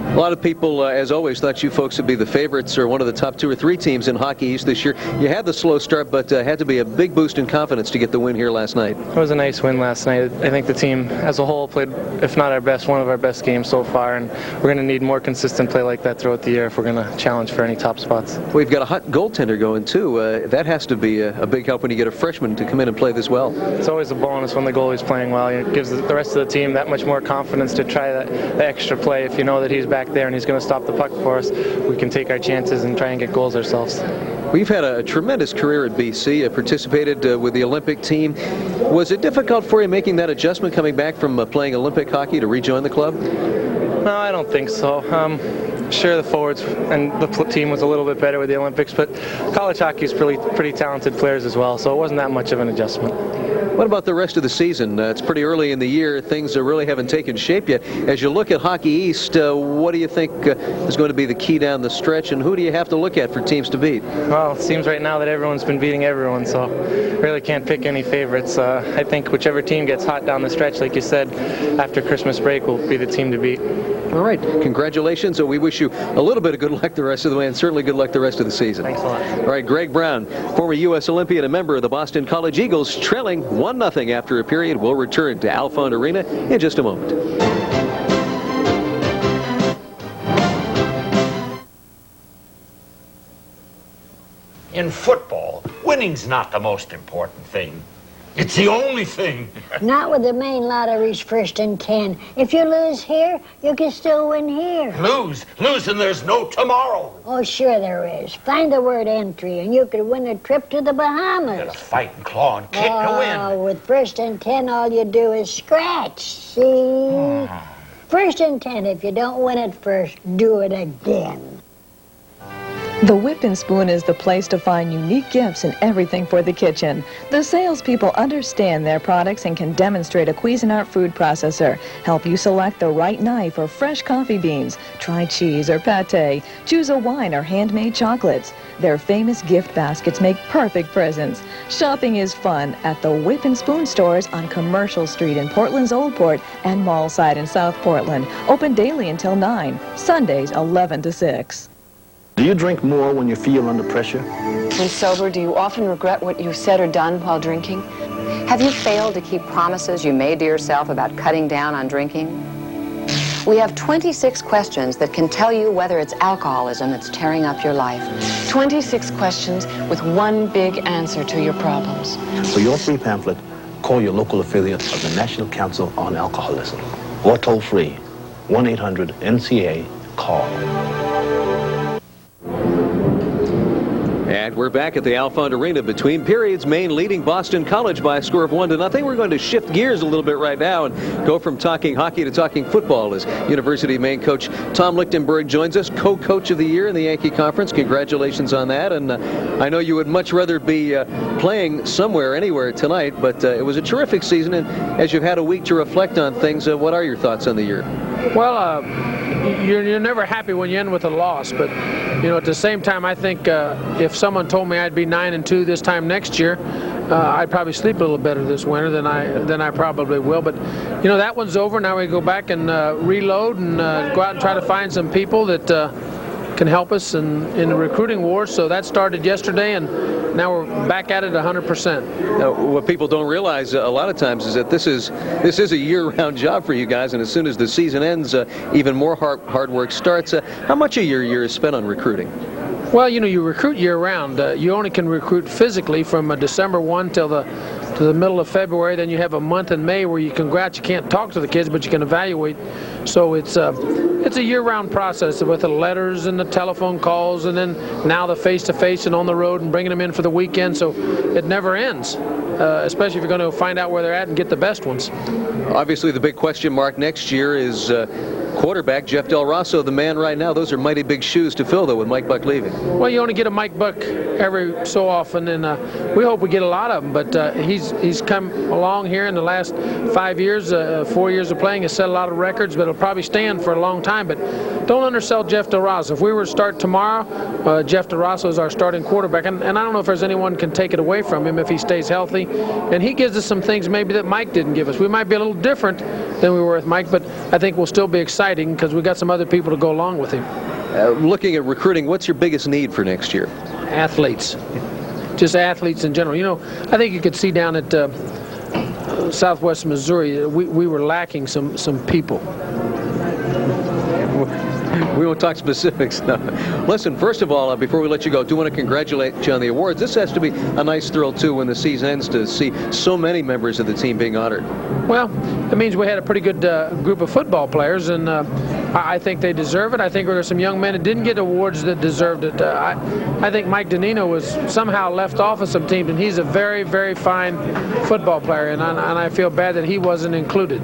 A lot of people, as always, thought you folks would be the favorites or one of the top 2 or 3 teams in Hockey East this year. You had the slow start, but had to be a big boost in confidence to get the win here last night. It was a nice win last night. I think the team as a whole played, if not our best, one of our best games so far, and we're going to need more consistent play like that throughout the year if we're going to challenge for any top spots. We've got a hot goaltender going, too. That has to be a big help when you get a freshman to come in and play this well. It's always a bonus when the goalie's playing well. It gives the rest of the team that much more confidence to try that extra play. If you know that he's back there and he's going to stop the puck for us, we can take our chances and try and get goals ourselves. We've had a tremendous career at BC, participated with the Olympic team. Was it difficult for you making that adjustment coming back from playing Olympic hockey to rejoin the club? No, I don't think so. Sure, the forwards and the team was a little bit better with the Olympics, but college hockey is pretty talented players as well, so it wasn't that much of an adjustment. What about the rest of the season? It's pretty early in the year. Things really haven't taken shape yet. As you look at Hockey East, what do you think is going to be the key down the stretch, and who do you have to look at for teams to beat? Well, it seems right now that everyone's been beating everyone, so really can't pick any favorites. I think whichever team gets hot down the stretch, like you said, after Christmas break will be the team to beat. All right. Congratulations. So we wish you a little bit of good luck the rest of the way, and certainly good luck the rest of the season. Thanks a lot. All right, Greg Brown, former U.S. Olympian and member of the Boston College Eagles, trailing 1-0 after a period. We'll return to Alfond Arena in just a moment. In football, winning's not the most important thing. It's the only thing. Not with the Maine Lottery's 1st and 10. If you lose here, you can still win here. Lose and there's no tomorrow. Oh, sure there is. Find the word entry, and you could win a trip to the Bahamas. Gotta fight and claw and kick to win. With 1st and 10, all you do is scratch. See? 1st and 10. If you don't win it first, do it again. The Whip and Spoon is the place to find unique gifts and everything for the kitchen. The salespeople understand their products and can demonstrate a Cuisinart food processor, help you select the right knife or fresh coffee beans, try cheese or pate, choose a wine or handmade chocolates. Their famous gift baskets make perfect presents. Shopping is fun at the Whip and Spoon stores on Commercial Street in Portland's Old Port and Mallside in South Portland. Open daily until 9, Sundays 11 to 6. Do you drink more when you feel under pressure? When sober, do you often regret what you said or done while drinking? Have you failed to keep promises you made to yourself about cutting down on drinking? We have 26 questions that can tell you whether it's alcoholism that's tearing up your life. 26 questions with one big answer to your problems. For your free pamphlet, call your local affiliate of the National Council on Alcoholism. Or toll free, 1-800-NCAA-CALL. And we're back at the Alfond Arena. Between periods, Maine leading Boston College by a score of 1-0. We're going to shift gears a little bit right now and go from talking hockey to talking football as University of Maine coach Tom Lichtenberg joins us, co-coach of the year in the Yankee Conference. Congratulations on that. And I know you would much rather be playing somewhere, anywhere tonight, but it was a terrific season. And as you've had a week to reflect on things, what are your thoughts on the year? Well, you're never happy when you end with a loss, but at the same time, I think if someone told me I'd be 9-2 this time next year, I'd probably sleep a little better this winter than I probably will. But that one's over. Now we go back and reload and go out and try to find some people that can help us in the recruiting war. So that started yesterday, and now we're back at it 100%. Now, what people don't realize a lot of times is that this is a year-round job for you guys, and as soon as the season ends, even more hard work starts. How much of your year is spent on recruiting? Well, you recruit year-round. You only can recruit physically from December 1 till the middle of February. Then you have a month in May where you can't talk to the kids, but you can evaluate. So it's a year-round process with the letters and the telephone calls, and then now the face-to-face and on the road and bringing them in for the weekend. So it never ends, especially if you're going to find out where they're at and get the best ones. Obviously, the big question mark next year is quarterback Jeff Del Rosso, the man right now. Those are mighty big shoes to fill, though, with Mike Buck leaving. Well, you only get a Mike Buck every so often, and we hope we get a lot of them. But he's come along here in the last 5 years, 4 years of playing, has set a lot of records, but it'll probably stand for a long time. But don't undersell Jeff Del Rosso. If we were to start tomorrow, Jeff Del Rosso is our starting quarterback, and I don't know if there's anyone can take it away from him if he stays healthy. And he gives us some things maybe that Mike didn't give us. We might be a little different than we were with Mike, but I think we'll still be exciting because we got some other people to go along with him. Looking at recruiting, what's your biggest need for next year? Athletes. Just athletes in general. I think you could see down at Southwest Missouri, we were lacking some people. We won't talk specifics. No. Listen, first of all, before we let you go, I do want to congratulate you on the awards. This has to be a nice thrill, too, when the season ends, to see so many members of the team being honored. Well, it means we had a pretty good group of football players, and I think they deserve it. I think there are some young men that didn't get awards that deserved it. I think Mike Danino was somehow left off of some teams, and he's a very, very fine football player, and I feel bad that he wasn't included.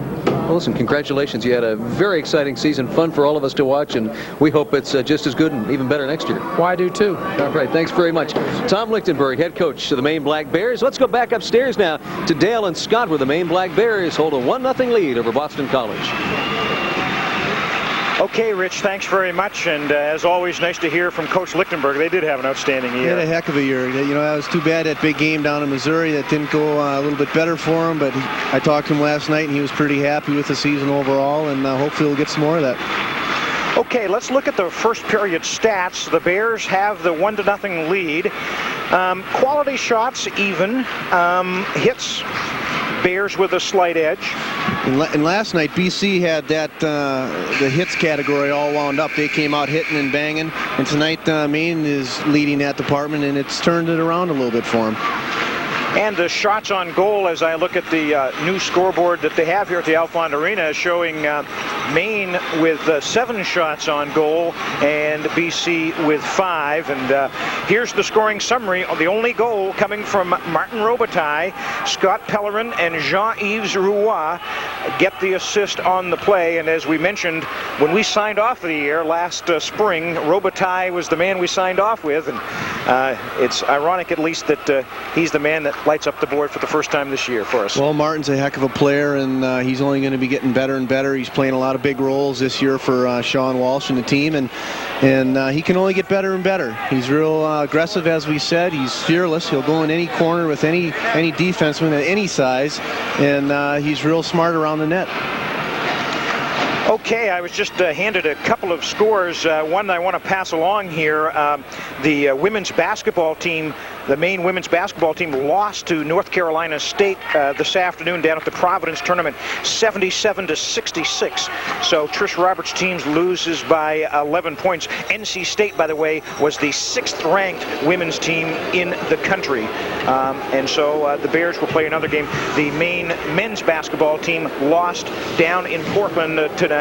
Well, listen, congratulations. You had a very exciting season, fun for all of us to watch, and we hope it's just as good and even better next year. Well, I do, too. All right, thanks very much. Tom Lichtenberg, head coach of the Maine Black Bears. Let's go back upstairs now to Dale and Scott, where the Maine Black Bears hold a 1-0 lead over Boston College. Okay, Rich, thanks very much. And as always, nice to hear from Coach Lichtenberg. They did have an outstanding year. He had a heck of a year. That was too bad, that big game down in Missouri. That didn't go a little bit better for him. But I talked to him last night, and he was pretty happy with the season overall. And hopefully we'll get some more of that. Okay, let's look at the first period stats. The Bears have the 1-0 lead. Quality shots, even. Hits, Bears with a slight edge. And last night, BC had that the hits category all wound up. They came out hitting and banging. And tonight, Maine is leading that department, and it's turned it around a little bit for them. And the shots on goal, as I look at the new scoreboard that they have here at the Alfond Arena, showing Maine with 7 shots on goal and BC with 5. And here's the scoring summary. The only goal coming from Martin Robitaille, Scott Pellerin, and Jean-Yves Roy get the assist on the play. And as we mentioned, when we signed off the year last spring, Robitaille was the man we signed off with. And it's ironic, at least, that he's the man that lights up the board for the first time this year for us. Well, Martin's a heck of a player, and he's only going to be getting better and better. He's playing a lot of big roles this year for Sean Walsh and the team, and he can only get better and better. He's real aggressive, as we said. He's fearless. He'll go in any corner with any defenseman at any size, and he's real smart around the net. Okay, I was just handed a couple of scores. One I want to pass along here. The women's basketball team, the Maine women's basketball team, lost to North Carolina State this afternoon down at the Providence tournament, 77-66. So Trish Roberts' team loses by 11 points. NC State, by the way, was the 6th-ranked women's team in the country. And so the Bears will play another game. The Maine men's basketball team lost down in Portland today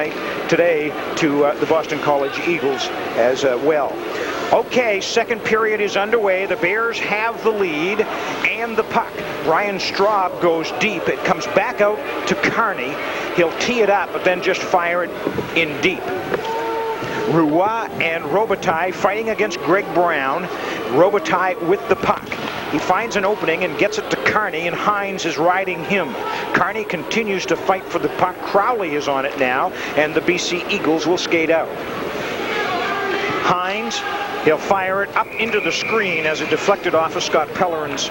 to the Boston College Eagles as well. Okay, second period is underway. The Bears have the lead and the puck. Ryan Straub goes deep. It comes back out to Carney. He'll tee it up, but then just fire it in deep. Roy and Robitaille fighting against Greg Brown. Robitaille with the puck. He finds an opening and gets it to Carney, and Hines is riding him. Carney continues to fight for the puck. Crowley is on it now, and the BC Eagles will skate out. Hines, he'll fire it up into the screen as it deflected off of Scott Pellerin's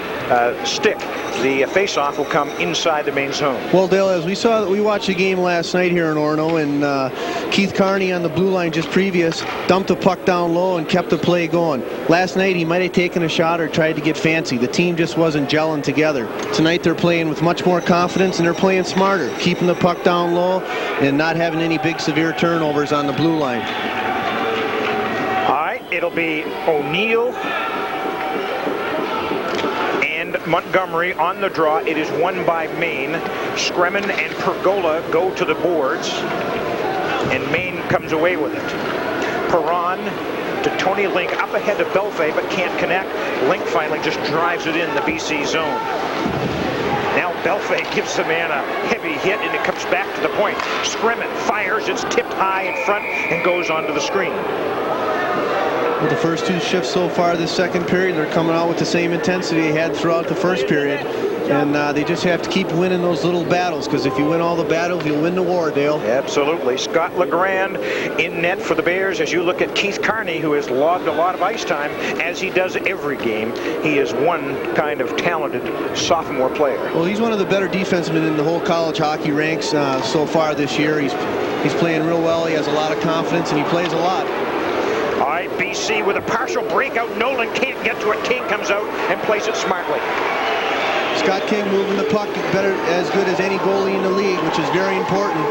stick. The face-off will come inside the main zone. Well, Dale, as we watched the game last night here in Orono, and Keith Carney on the blue line just previous dumped the puck down low and kept the play going. Last night he might have taken a shot or tried to get fancy. The team just wasn't gelling together. Tonight they're playing with much more confidence and they're playing smarter, keeping the puck down low and not having any big severe turnovers on the blue line. It'll be O'Neill and Montgomery on the draw. It is won by Maine. Scremin and Pergola go to the boards, and Maine comes away with it. Perron to Tony Link, up ahead to Belfay, but can't connect. Link finally just drives it in the BC zone. Now Belfay gives the man a heavy hit, and it comes back to the point. Scremin fires, it's tipped high in front and goes onto the screen. With the first two shifts so far this second period, they're coming out with the same intensity they had throughout the first period. And they just have to keep winning those little battles, because if you win all the battles, you'll win the war, Dale. Absolutely. Scott LeGrand in net for the Bears. As you look at Keith Carney, who has logged a lot of ice time, as he does every game, he is one kind of talented sophomore player. Well, he's one of the better defensemen in the whole college hockey ranks so far this year. He's playing real well. He has a lot of confidence, and he plays a lot. All right, BC with a partial breakout. Nolan can't get to it. King comes out and plays it smartly. Scott King moving the puck better, as good as any goalie in the league, which is very important.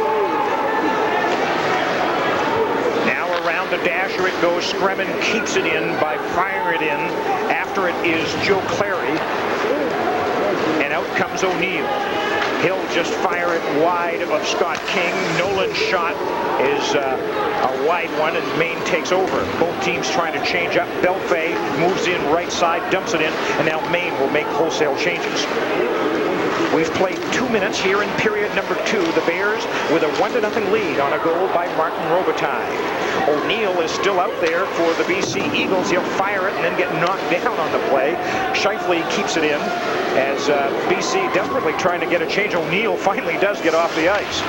Now around the dasher it goes. Scremin keeps it in by firing it in. After it is Joe Clary. And out comes O'Neill. He'll just fire it wide of Scott King. Nolan's shot is a wide one, and Maine takes over. Both teams trying to change up. Belfay moves in right side, dumps it in, and now Maine will make wholesale changes. We've played 2 minutes here in period number 2. The Bears with a 1-0 lead on a goal by Martin Robitaille. O'Neill is still out there for the BC Eagles. He'll fire it and then get knocked down on the play. Scheifele keeps it in as BC desperately trying to get a change. O'Neill finally does get off the ice.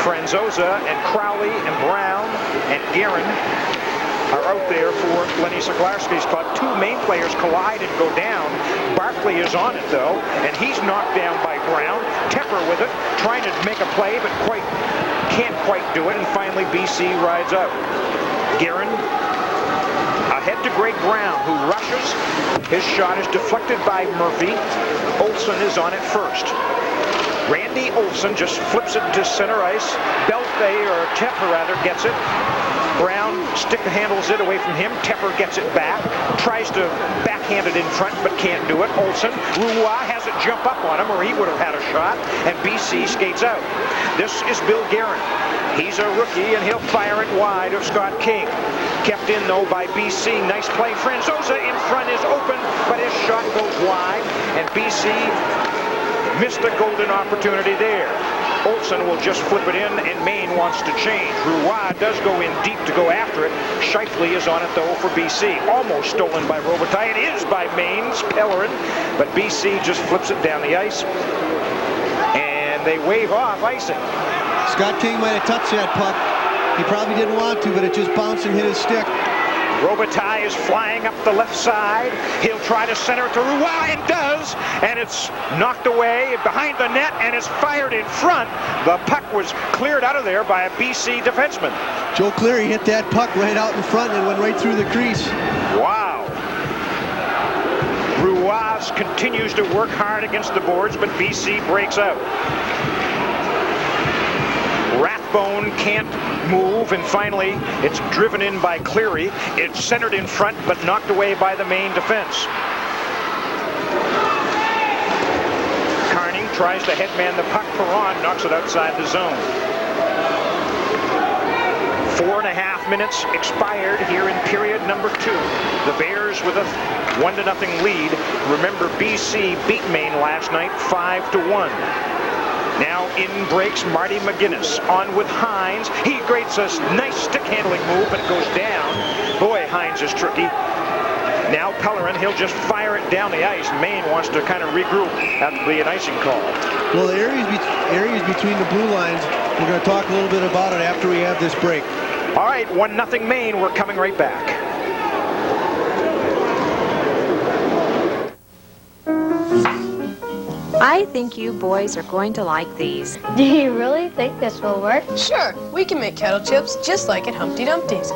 Franzosa and Crowley and Brown and Guerin are out there for Lenny Siglarski's puck. Two Maine players collide and go down. Barkley is on it, though, and he's knocked down by Brown. Tepper with it, trying to make a play, but can't quite do it, and finally BC rides out. Guerin ahead to Greg Brown, who rushes. His shot is deflected by Murphy. Olsen is on it first. Randy Olsen just flips it to center ice. Belfay, or Tepper rather, gets it. Brown stick handles it away from him. Tepper gets it back. Tries to backhand it in front, but can't do it. Olsen. Roy has it jump up on him, or he would have had a shot. And BC skates out. This is Bill Guerin. He's a rookie, and he'll fire it wide of Scott King. Kept in, though, by BC. Nice play. Franzosa in front is open, but his shot goes wide. And BC missed a golden opportunity there. Olsen will just flip it in, and Maine wants to change. Roy does go in deep to go after it. Scheifele is on it, though, for BC. Almost stolen by Robitaille. It is by Maine's Pellerin, but BC just flips it down the ice, and they wave off icing. Scott King might have touched that puck. He probably didn't want to, but it just bounced and hit his stick. Robitaille is flying up the left side. He'll try to center it to Roy, and does, and it's knocked away behind the net, and it's fired in front. The puck was cleared out of there by a BC defenseman. Joe Cleary hit that puck right out in front and went right through the crease. Wow. Ruiz continues to work hard against the boards, but BC breaks out. Rathbone can't move, and finally it's driven in by Cleary. It's centered in front, but knocked away by the Maine defense. Carney tries to headman the puck. Perron knocks it outside the zone. 4.5 minutes expired here in period number 2. The Bears with a 1-0 lead. Remember, BC beat Maine last night 5-1. Now in breaks Marty McGinnis. On with Hines. He creates a nice stick handling move, but it goes down. Boy, Hines is tricky. Now Pellerin, he'll just fire it down the ice. Maine wants to kind of regroup after the icing call. Well, the areas between the blue lines, we're going to talk a little bit about it after we have this break. All right, 1-0 Maine. We're coming right back. I think you boys are going to like these. Do you really think this will work? Sure, we can make kettle chips just like at Humpty Dumpty's.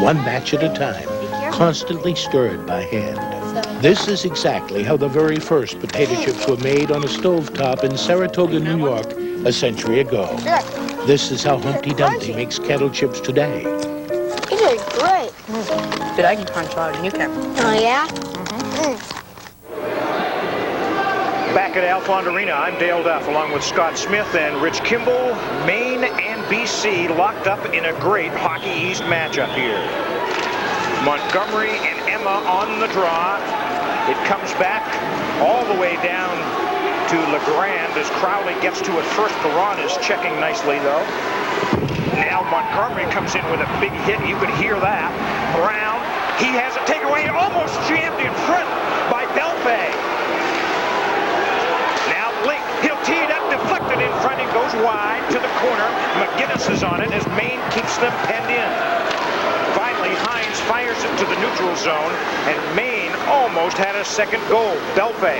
One batch at a time, constantly stirred by hand. This is exactly how the very first potato chips were made on a stovetop in Saratoga, New York, a century ago. This is how Humpty Dumpty makes kettle chips today. These are great. But I can crunch louder than you can. Oh, yeah? Back at Alfond Arena, I'm Dale Duff along with Scott Smith and Rich Kimball. Maine and BC locked up in a great Hockey East matchup here. Montgomery and Emma on the draw. It comes back all the way down to LeGrand as Crowley gets to it first. Perron is checking nicely, though. Now Montgomery comes in with a big hit. You could hear that. Brown, he has a takeaway, almost jammed in front by Belfay. Now Blake, he'll tee it up, deflected in front, and goes wide to the corner. McGinnis is on it as Maine keeps them penned in. Finally, Hines fires it to the neutral zone, and Maine almost had a second goal. Belfay.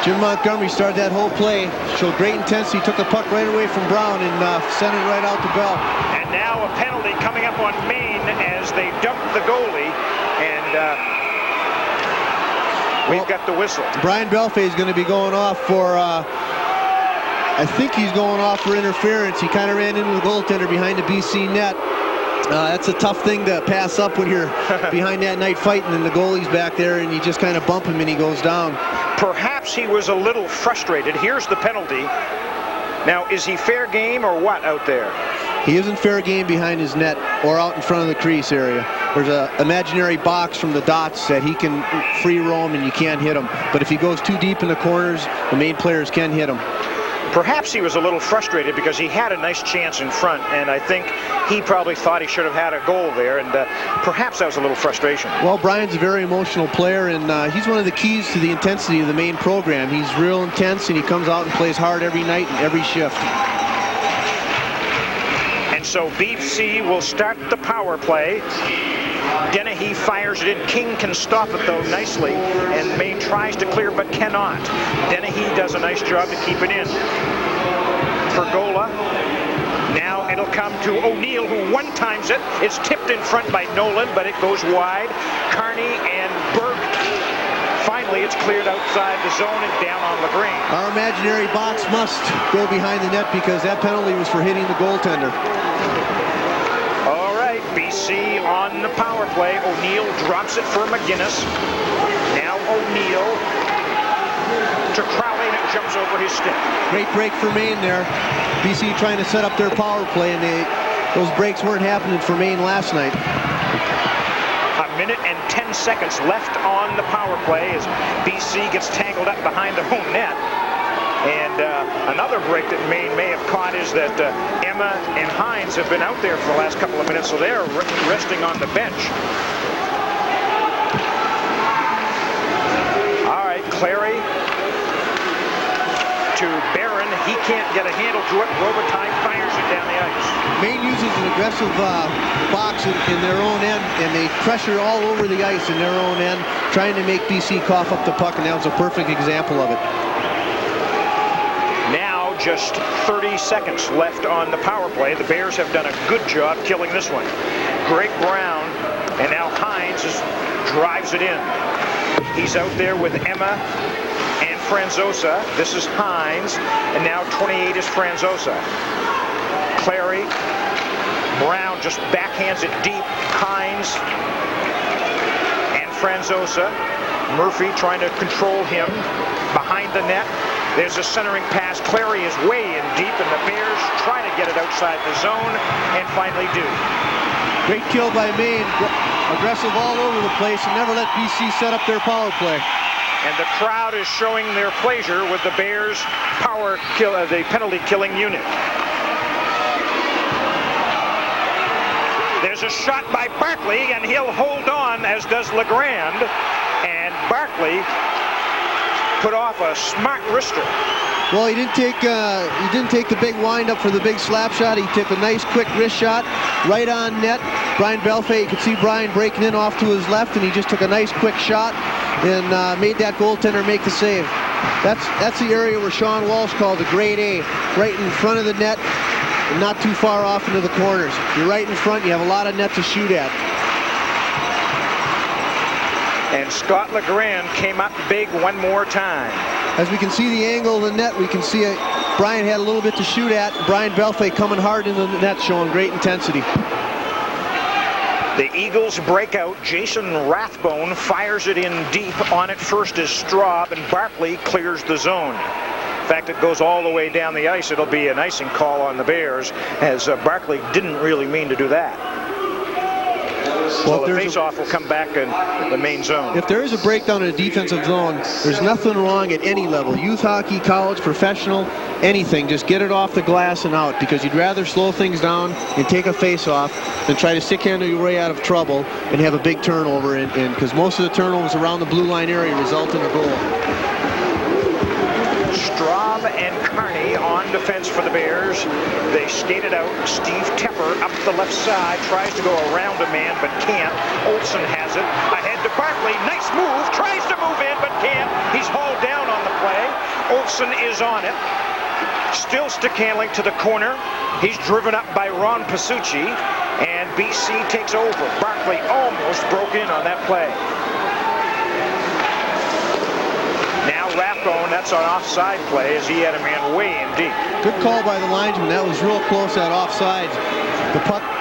Jim Montgomery started that whole play, showed great intensity, took the puck right away from Brown and sent it right out to Bell. And now a penalty coming up on Maine as they dump the goalie, and we've got the whistle. Brian Belfay is going to be going off for, I think he's going off for interference. He kind of ran into the goaltender behind the BC net. That's a tough thing to pass up when you're behind that night fighting and the goalie's back there and you just kind of bump him and he goes down. Perhaps he was a little frustrated. Here's the penalty. Now, is he fair game or what out there? He isn't fair game behind his net or out in front of the crease area. There's an imaginary box from the dots that he can free roam and you can't hit him. But if he goes too deep in the corners, the main players can hit him. Perhaps he was a little frustrated because he had a nice chance in front, and I think he probably thought he should have had a goal there, and perhaps that was a little frustration. Well, Brian's a very emotional player, and he's one of the keys to the intensity of the Maine program. He's real intense, and he comes out and plays hard every night and every shift. And so BC will start the power play. Dennehy fires it in. King can stop it, though, nicely. And Maine tries to clear, but cannot. Dennehy does a nice job to keep it in. Pergola. Now it'll come to O'Neill, who one-times it. It's tipped in front by Nolan, but it goes wide. Carney and Burke. Finally, it's cleared outside the zone and down on LaGrange. Our imaginary box must go behind the net because that penalty was for hitting the goaltender. BC on the power play. O'Neill drops it for McGinnis. Now O'Neill to Crowley, and it jumps over his stick. Great break for Maine there. BC trying to set up their power play, and those breaks weren't happening for Maine last night. A minute and 10 seconds left on the power play as BC gets tangled up behind the home net. And another break that Maine may have caught is that Emma and Hines have been out there for the last couple of minutes, so they're resting on the bench. All right, Clary to Barron. He can't get a handle to it. Robitaille fires it down the ice. Maine uses an aggressive box in their own end, and they pressure all over the ice in their own end, trying to make BC cough up the puck, and that was a perfect example of it. Now just 30 seconds left on the power play. The Bears have done a good job killing this one. Greg Brown, and now Hines drives it in. He's out there with Emma and Franzosa. This is Hines, and now 28 is Franzosa. Clary, Brown just backhands it deep. Hines and Franzosa. Murphy trying to control him behind the net. There's a centering pass. Clary is way in deep, and the Bears try to get it outside the zone and finally do. Great kill by Maine. Aggressive all over the place and never let BC set up their power play. And the crowd is showing their pleasure with the Bears' the penalty-killing unit. There's a shot by Barkley, and he'll hold on, as does LeGrand. And Barkley put off a smart wrister. Well, he didn't take the big wind-up for the big slap shot. He took a nice, quick wrist shot right on net. Brian Belfay, you could see Brian breaking in off to his left, and he just took a nice, quick shot and made that goaltender make the save. That's the area where Sean Walsh called a grade A, right in front of the net and not too far off into the corners. You're right in front. You have a lot of net to shoot at. And Scott LeGrand came up big one more time. As we can see the angle of the net, we can see Brian had a little bit to shoot at. Brian Belfay coming hard into the net, showing great intensity. The Eagles break out. Jason Rathbone fires it in deep. On it first is Straub, and Barkley clears the zone. In fact, it goes all the way down the ice. It'll be an icing call on the Bears, as Barkley didn't really mean to do that. Well, so the face-off will come back in the main zone. If there is a breakdown in a defensive zone, there's nothing wrong at any level. Youth hockey, college, professional, anything. Just get it off the glass and out, because you'd rather slow things down and take a face-off than try to stick-handle your way out of trouble and have a big turnover. Because most of the turnovers around the blue line area result in a goal. Straub and Carney on defense for the Bears. They skated out. Steve Tepper up the left side, tries to go around a man but can't. Olsen has it. Ahead to Barkley. Nice move. Tries to move in but can't. He's hauled down on the play. Olsen is on it. Still stick handling to the corner. He's driven up by Ron Pasucci, and BC takes over. Barkley almost broke in on that play. Now Rathbone, that's an offside play, as he had a man way in deep. Good call by the linesman. That was real close at offsides.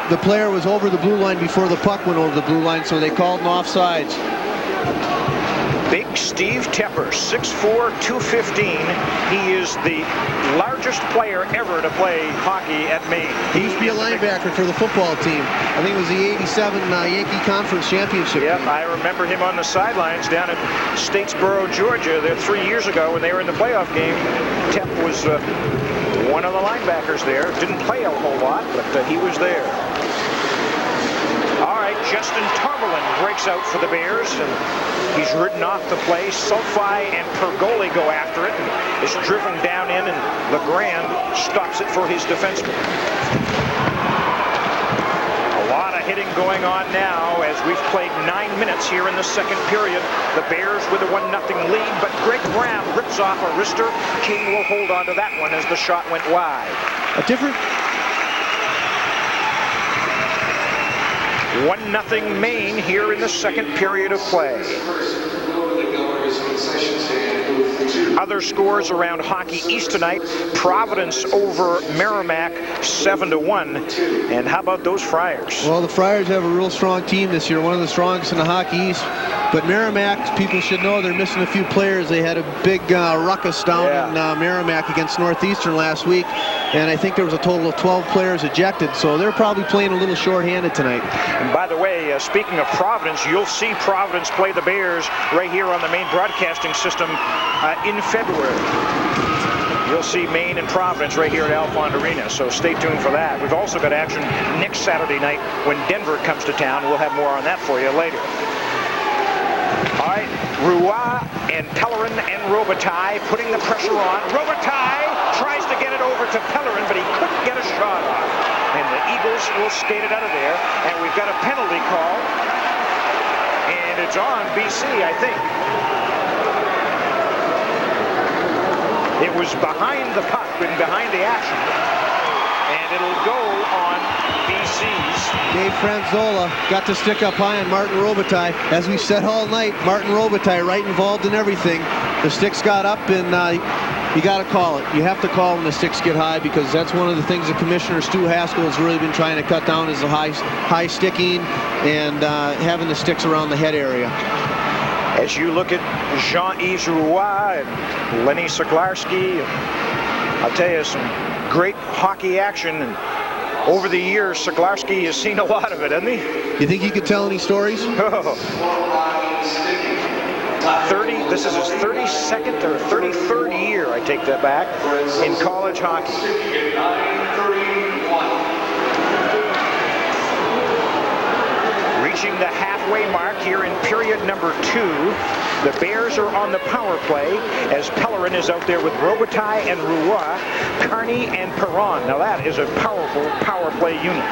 The player was over the blue line before the puck went over the blue line, so they called an offsides. Big Steve Tepper, 6'4", 215. He is the largest player ever to play hockey at Maine. He used to be a linebacker for the football team. I think it was the '87 Yankee Conference Championship. Yep, I remember him on the sidelines down at Statesboro, Georgia, there 3 years ago when they were in the playoff game. Tep was one of the linebackers there. Didn't play a whole lot, but he was there. All right, Justin Tomerlin breaks out for the Bears, and he's ridden off the play. Sulfai and Pergoli go after it, and is driven down in, and LeGrand stops it for his defenseman. A lot of hitting going on now as we've played 9 minutes here in the second period. The Bears with a 1-0 lead, but Greg Brown rips off a wrister. King will hold on to that one as the shot went wide. A different... 1-0 Maine here in the second period of play. Other scores around Hockey East tonight. Providence over Merrimack 7-1. And how about those Friars? Well, the Friars have a real strong team this year, one of the strongest in the Hockey East. But Merrimack, people should know they're missing a few players. They had a big ruckus down in Merrimack against Northeastern last week. And I think there was a total of 12 players ejected. So they're probably playing a little short-handed tonight. And by the way, speaking of Providence, you'll see Providence play the Bears right here on the Maine Broadcasting System in February. You'll see Maine and Providence right here at Alfond Arena, so stay tuned for that. We've also got action next Saturday night when Denver comes to town. We'll have more on that for you later. All right, Roy and Pellerin and Robitaille putting the pressure on. Robitaille tries to get it over to Pellerin, but he couldn't get a shot off. And the Eagles will skate it out of there, and we've got a penalty call. And it's on BC, I think. It was behind the puck and behind the action. And it'll go on BC's. Dave Franzola got to stick up high on Martin Robitaille. As we said all night, Martin Robitaille right involved in everything. The sticks got up, and you got to call it. You have to call when the sticks get high, because that's one of the things that Commissioner Stu Haskell has really been trying to cut down, is the high sticking and having the sticks around the head area. As you look at Jean-Yves Roy and Lenny Saglarski, I'll tell you, some great hockey action. And over the years, Saglarski has seen a lot of it, hasn't he? You think he could tell any stories? Oh. 30, this is his 32nd or 33rd year, I take that back, in college hockey. Reaching the halfway mark here in period number 2. The Bears are on the power play as Pellerin is out there with Robitaille and Roy, Carney and Perron. Now that is a powerful power play unit.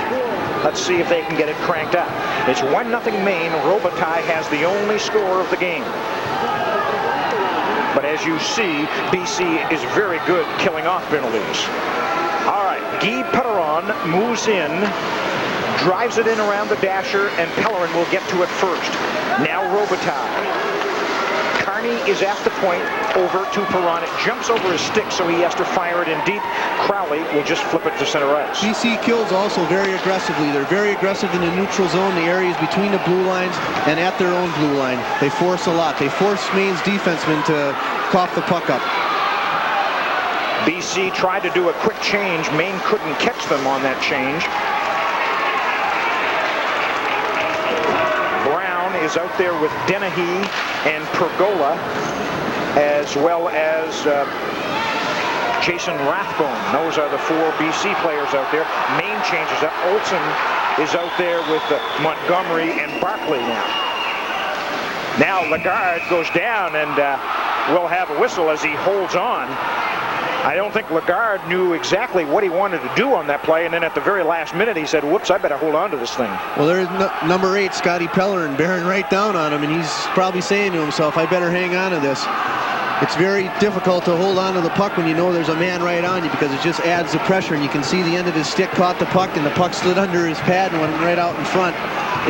Let's see if they can get it cranked up. It's 1-0 Maine. Robitaille has the only score of the game. But as you see, BC is very good killing off penalties. All right, Guy Perron moves in, drives it in around the dasher, and Pellerin will get to it first. Now Robitaille. Carney is at the point, over to Perron. It jumps over his stick, so he has to fire it in deep. Crowley will just flip it to center ice. BC kills also very aggressively. They're very aggressive in the neutral zone, the areas between the blue lines and at their own blue line. They force a lot. They force Maine's defensemen to cough the puck up. BC tried to do a quick change. Maine couldn't catch them on that change. Brown is out there with Dennehy and Pergola, as well as Jason Rathbone. Those are the 4 BC players out there. Maine changes up. Olsen is out there with Montgomery and Barkley now. Now Lagarde goes down and will have a whistle as he holds on. I don't think Lagarde knew exactly what he wanted to do on that play, and then at the very last minute he said, whoops, I better hold on to this thing. Well, there's number 8, Scotty Pellerin, bearing right down on him, and he's probably saying to himself, I better hang on to this. It's very difficult to hold on to the puck when you know there's a man right on you, because it just adds the pressure, and you can see the end of his stick caught the puck, and the puck slid under his pad and went right out in front.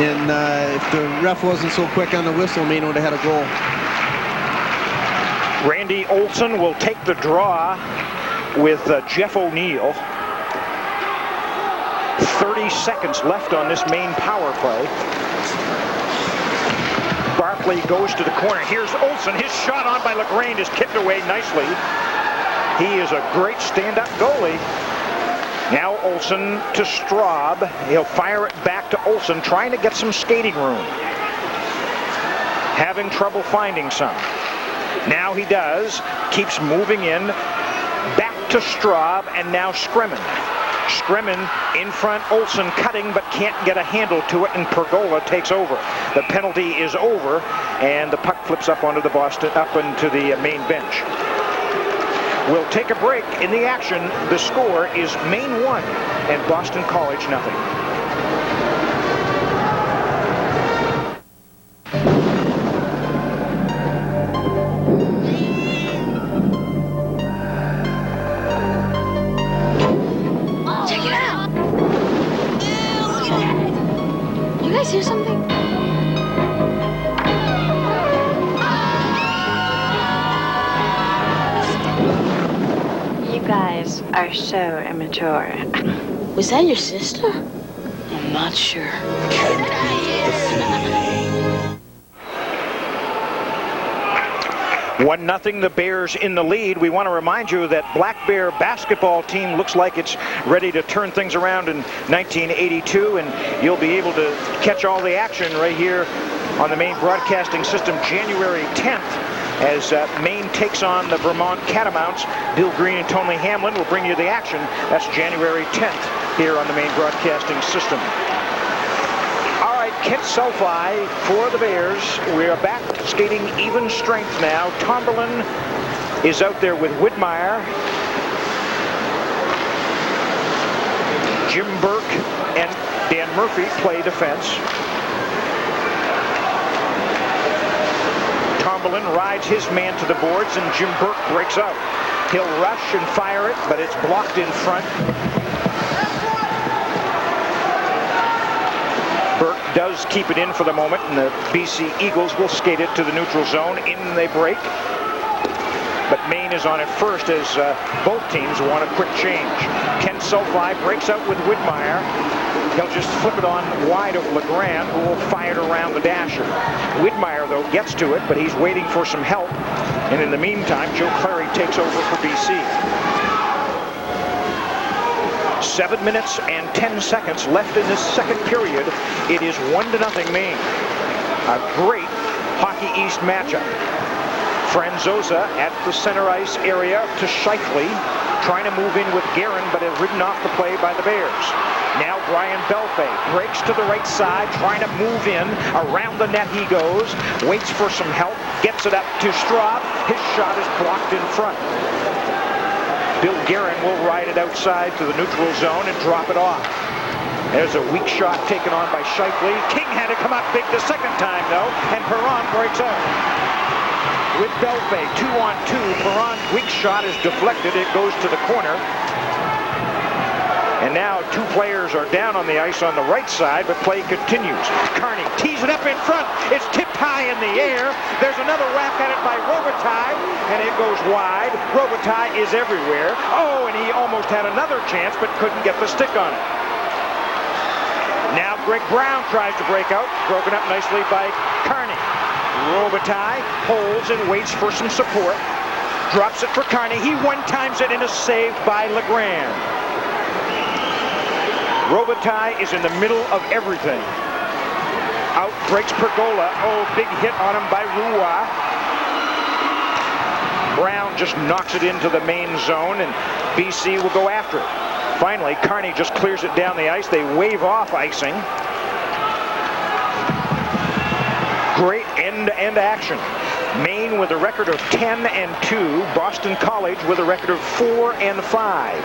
And if the ref wasn't so quick on the whistle, Maine would have had a goal. Randy Olsen will take the draw with Jeff O'Neill. 30 seconds left on this Maine power play. Barkley goes to the corner. Here's Olsen. His shot on by LaGrange is kicked away nicely. He is a great stand-up goalie. Now Olsen to Straub. He'll fire it back to Olsen, trying to get some skating room. Having trouble finding some. Now he does. Keeps moving in. Back to Straub, and now Scremin. Scremin in front, Olsen cutting, but can't get a handle to it, and Pergola takes over. The penalty is over, and the puck flips up onto the Boston, up into the Maine bench. We'll take a break in the action. The score is Maine 1 and Boston College 0. See something? You guys are so immature. Was that your sister? I'm not sure. 1-0, the Bears in the lead. We want to remind you that Black Bear basketball team looks like it's ready to turn things around in 1982, and you'll be able to catch all the action right here on the Maine Broadcasting System January 10th as Maine takes on the Vermont Catamounts. Bill Green and Tony Hamlin will bring you the action. That's January 10th here on the Maine Broadcasting System. Kent Sulfy for the Bears. We are back skating even strength now. Tomberlin is out there with Whitmire. Jim Burke and Dan Murphy play defense. Tomberlin rides his man to the boards, and Jim Burke breaks out. He'll rush and fire it, but it's blocked in front. Burke does keep it in for the moment, and the BC Eagles will skate it to the neutral zone. In they break. But Maine is on it first as both teams want a quick change. Ken Sulfy breaks out with Whitmire. He'll just flip it on wide of LeGrand, who will fire it around the dasher. Whitmire, though, gets to it, but he's waiting for some help. And in the meantime, Joe Clary takes over for BC. 7 minutes and 10 seconds left in this second period. It is 1-0 Maine. A great Hockey East matchup. Franzosa at the center ice area to Shifley, trying to move in with Guerin, but is ridden off the play by the Bears. Now Brian Belfay breaks to the right side, trying to move in. Around the net he goes, waits for some help, gets it up to Straub. His shot is blocked in front. Bill Guerin will ride it outside to the neutral zone and drop it off. There's a weak shot taken on by Shifley. King had to come up big the second time, though, and Perron breaks out. With Belfay, 2-on-2, Perron's weak shot is deflected. It goes to the corner. And now 2 players are down on the ice on the right side, but play continues. Carney tees it up in front. It's tipped high in the air. There's another whack at it by Robitaille, and it goes wide. Robitaille is everywhere. Oh, and he almost had another chance, but couldn't get the stick on it. Now Greg Brown tries to break out, broken up nicely by Carney. Robitaille holds and waits for some support. Drops it for Carney. He one-times it and is saved by LeGrand. Robitaille is in the middle of everything. Out breaks Pergola. Oh, big hit on him by Roy. Brown just knocks it into the Maine zone, and BC will go after it. Finally, Carney just clears it down the ice. They wave off icing. Great end-to-end action. Maine with a record of 10-2. Boston College with a record of 4-5.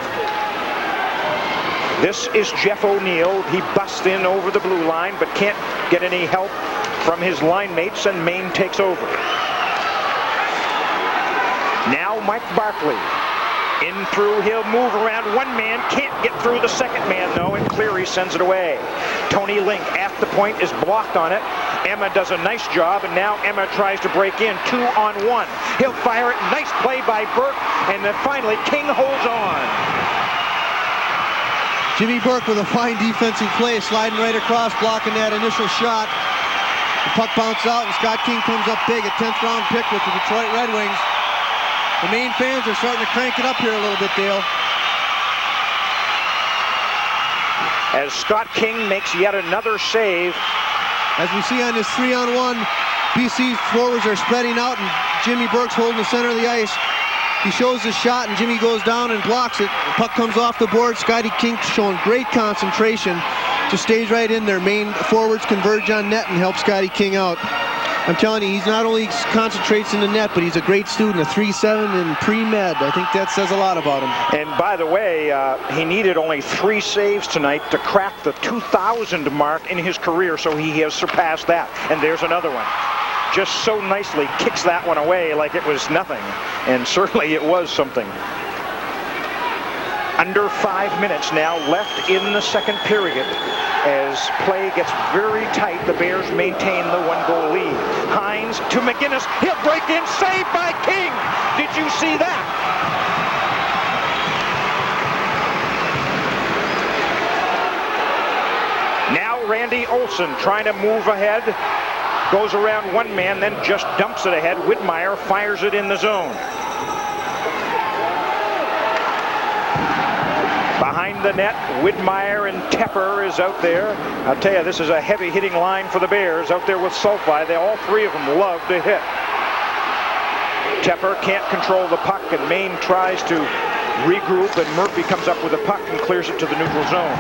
This is Jeff O'Neill. He busts in over the blue line, but can't get any help from his line mates, and Maine takes over. Now Mike Barkley. In through, he'll move around one man, can't get through the second man though, and Cleary sends it away. Tony Link at the point is blocked on it. Emma does a nice job, and now Emma tries to break in 2-on-1. He'll fire it, nice play by Burke, and then finally King holds on. Jimmy Burke with a fine defensive play, sliding right across, blocking that initial shot. The puck bounced out, and Scott King comes up big, a 10th round pick with the Detroit Red Wings. The Maine fans are starting to crank it up here a little bit, Dale. As Scott King makes yet another save. As we see on this 3-on-1, BC's forwards are spreading out, and Jimmy Burke's holding the center of the ice. He shows his shot, and Jimmy goes down and blocks it. The puck comes off the board. Scotty King showing great concentration. Just stays right in there. Maine forwards converge on net and help Scotty King out. I'm telling you, he's not only concentrates in the net, but he's a great student, a 3.7 in pre-med. I think that says a lot about him. And by the way, he needed only 3 saves tonight to crack the 2,000 mark in his career, so he has surpassed that. And there's another one. Just so nicely kicks that one away like it was nothing. And certainly it was something. Under 5 minutes now left in the second period. As play gets very tight, the Bears maintain the 1-goal lead. Hines to McGinnis. He'll break in. Saved by King. Did you see that? Now Randy Olson trying to move ahead. Goes around one man, then just dumps it ahead. Whitmire fires it in the zone. Behind the net, Whitmire and Tepper is out there. I'll tell you, this is a heavy hitting line for the Bears out there with Sulfy. All 3 of them love to hit. Tepper can't control the puck, and Maine tries to regroup, and Murphy comes up with the puck and clears it to the neutral zone.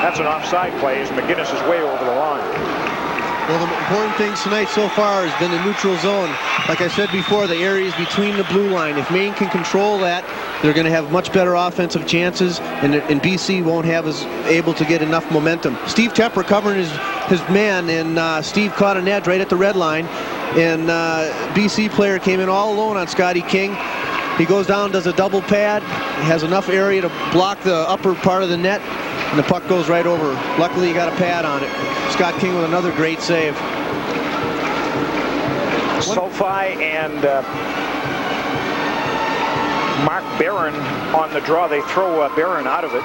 That's an offside play as McGinnis is way over the line. Well, the important things tonight so far has been the neutral zone. Like I said before, the areas between the blue line. If Maine can control that, they're going to have much better offensive chances, and BC won't have as able to get enough momentum. Steve Tepper covering his man, and Steve caught an edge right at the red line, and BC player came in all alone on Scotty King. He goes down, does a double pad. He has enough area to block the upper part of the net, and the puck goes right over. Luckily, he got a pad on it. Scott King with another great save. Sulfy and Mark Barron on the draw. They throw Barron out of it.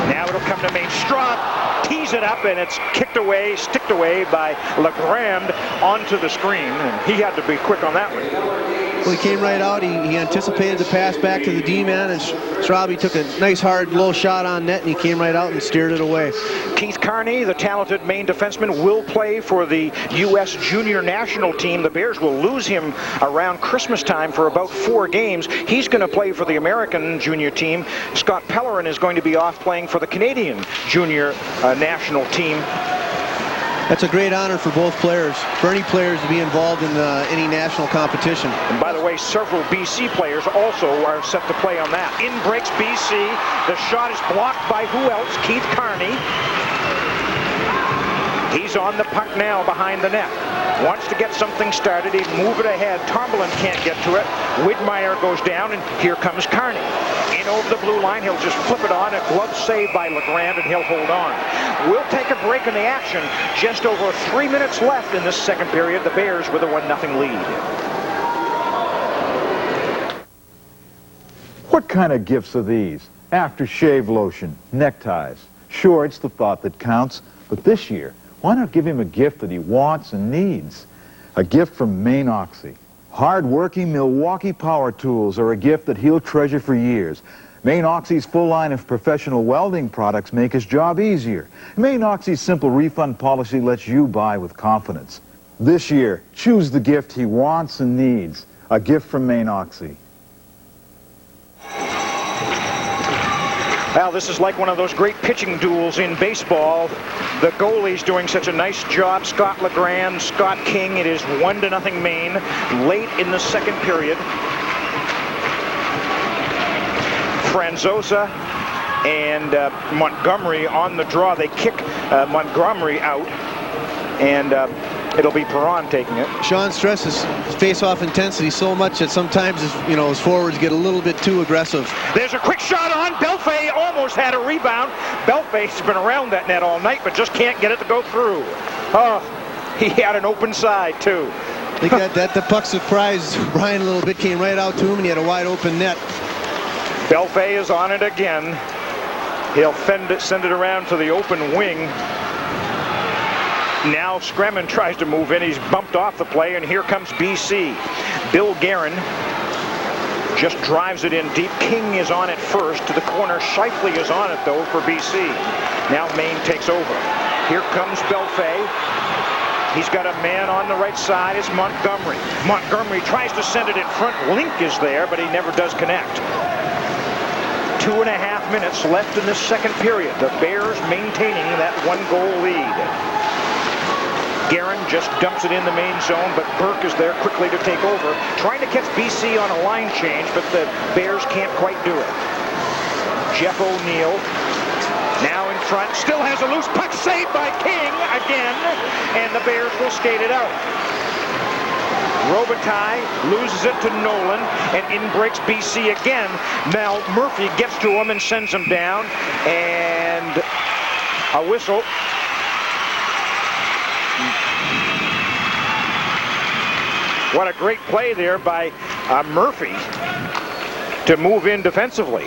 Now it'll come to Maine. Straub tees it up, and it's kicked away, sticked away by LeGrand onto the screen. And he had to be quick on that one. Well, he came right out. He anticipated the pass back to the D-man, and Straub took a nice, hard, low shot on net, and he came right out and steered it away. Keith Carney, the talented Maine defenseman, will play for the U.S. junior national team. The Bears will lose him around Christmas time for about 4 games. He's going to play for the American junior team. Scott Pellerin is going to be off playing for the Canadian junior national team. That's a great honor for both players, for any players to be involved in any national competition. And by the way, several BC players also are set to play on that. In breaks BC. The shot is blocked by who else? Keith Carney. He's on the puck now behind the net. Wants to get something started. He'd move it ahead. Tomberlin can't get to it. Widmeyer goes down, and here comes Carney. In over the blue line. He'll just flip it on. A glove save by LeGrand, and he'll hold on. We'll take a break in the action. Just over 3 minutes left in this second period. The Bears with a 1-0 lead. What kind of gifts are these? Aftershave lotion, neckties. Sure, it's the thought that counts, but this year, why not give him a gift that he wants and needs? A gift from Maine Oxy. Hard-working Milwaukee power tools are a gift that he'll treasure for years. Maine Oxy's full line of professional welding products make his job easier. Maine Oxy's simple refund policy lets you buy with confidence. This year, choose the gift he wants and needs. A gift from Maine Oxy. Well, this is like one of those great pitching duels in baseball. The goalie's doing such a nice job. Scott LeGrand, Scott King. It is 1-0 Maine late in the second period. Franzosa and Montgomery on the draw. They kick Montgomery out, and it'll be Perron taking it. Sean stresses face-off intensity so much that sometimes his forwards get a little bit too aggressive. There's a quick shot on. Belfay almost had a rebound. Belfay's been around that net all night, but just can't get it to go through. Oh, he had an open side, too. I think that the puck surprised Brian a little bit, came right out to him, and he had a wide open net. Belfay is on it again. He'll send it around to the open wing. Now Scremin tries to move in. He's bumped off the play, and here comes BC. Bill Guerin just drives it in deep. King is on it first to the corner. Shifley is on it, though, for BC. Now Maine takes over. Here comes Belfay. He's got a man on the right side. It's Montgomery. Montgomery tries to send it in front. Link is there, but he never does connect. 2.5 minutes left in this second period. The Bears maintaining that 1-goal lead. Guerin just dumps it in the Maine zone, but Burke is there quickly to take over. Trying to catch BC on a line change, but the Bears can't quite do it. Jeff O'Neill now in front, still has a loose puck, saved by King again, and the Bears will skate it out. Robitaille loses it to Nolan, and in breaks BC again. Now Murphy gets to him and sends him down, and a whistle. What a great play there by Murphy to move in defensively.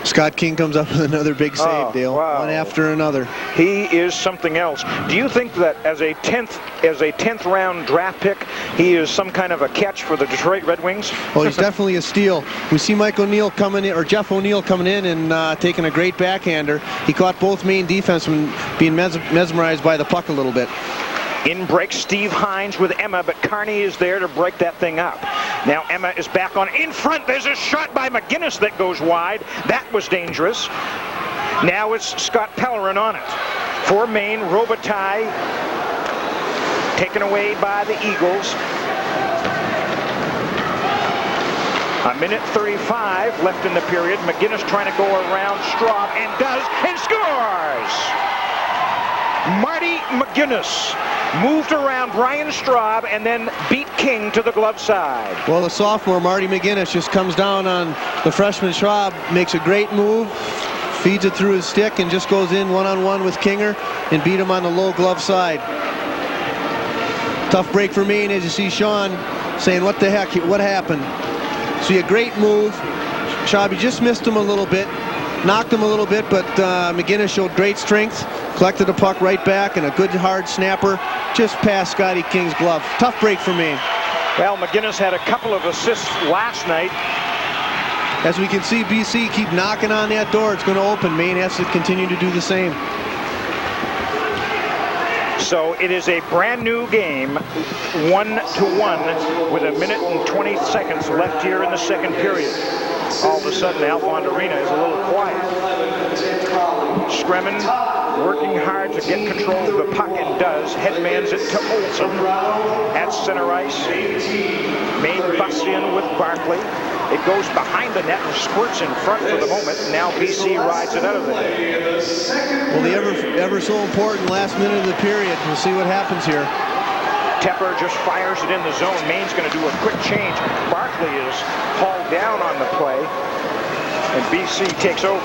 Scott King comes up with another big save, Dale. Wow. One after another. He is something else. Do you think that as a 10th round draft pick, he is some kind of a catch for the Detroit Red Wings? Well, he's definitely a steal. We see Mike O'Neill coming in, or Jeff O'Neill coming in and taking a great backhander. He caught both Maine defensemen being mesmerized by the puck a little bit. In breaks Steve Hines with Emma, but Carney is there to break that thing up. Now Emma is back on in front. There's a shot by McGinnis that goes wide. That was dangerous. Now it's Scott Pellerin on it. For Maine, Robitaille taken away by the Eagles. 1:35 left in the period. McGinnis trying to go around Straub, and does, and scores! Marty McGinnis moved around Brian Straub and then beat King to the glove side. Well, the sophomore Marty McGinnis just comes down on the freshman Straub, makes a great move, feeds it through his stick, and just goes in one-on-one with Kinger and beat him on the low glove side. Tough break for Maine, as you see Sean saying, what the heck, what happened? See a great move. Straub just missed him a little bit. knocked him a little bit, but McGinnis showed great strength, collected the puck right back, and a good hard snapper just past Scotty King's glove. Tough break for Maine. Well, McGinnis had a couple of assists last night. As we can see, BC keep knocking on that door. It's going to open. Maine has to continue to do the same. So it is a brand new game, 1-1, with 1 minute and 20 seconds left here in the second period. All of a sudden, Alfond Arena is a little quiet. Scremin working hard to get control of the puck, and does. Headmans it to Olsen at center ice. Maine busts in with Barkley. It goes behind the net and squirts in front for the moment. Now BC rides it out of there. Well, the ever so important last minute of the period. We'll see what happens here. Tepper just fires it in the zone. Maine's going to do a quick change. Barkley is hauled down on the play, and BC takes over.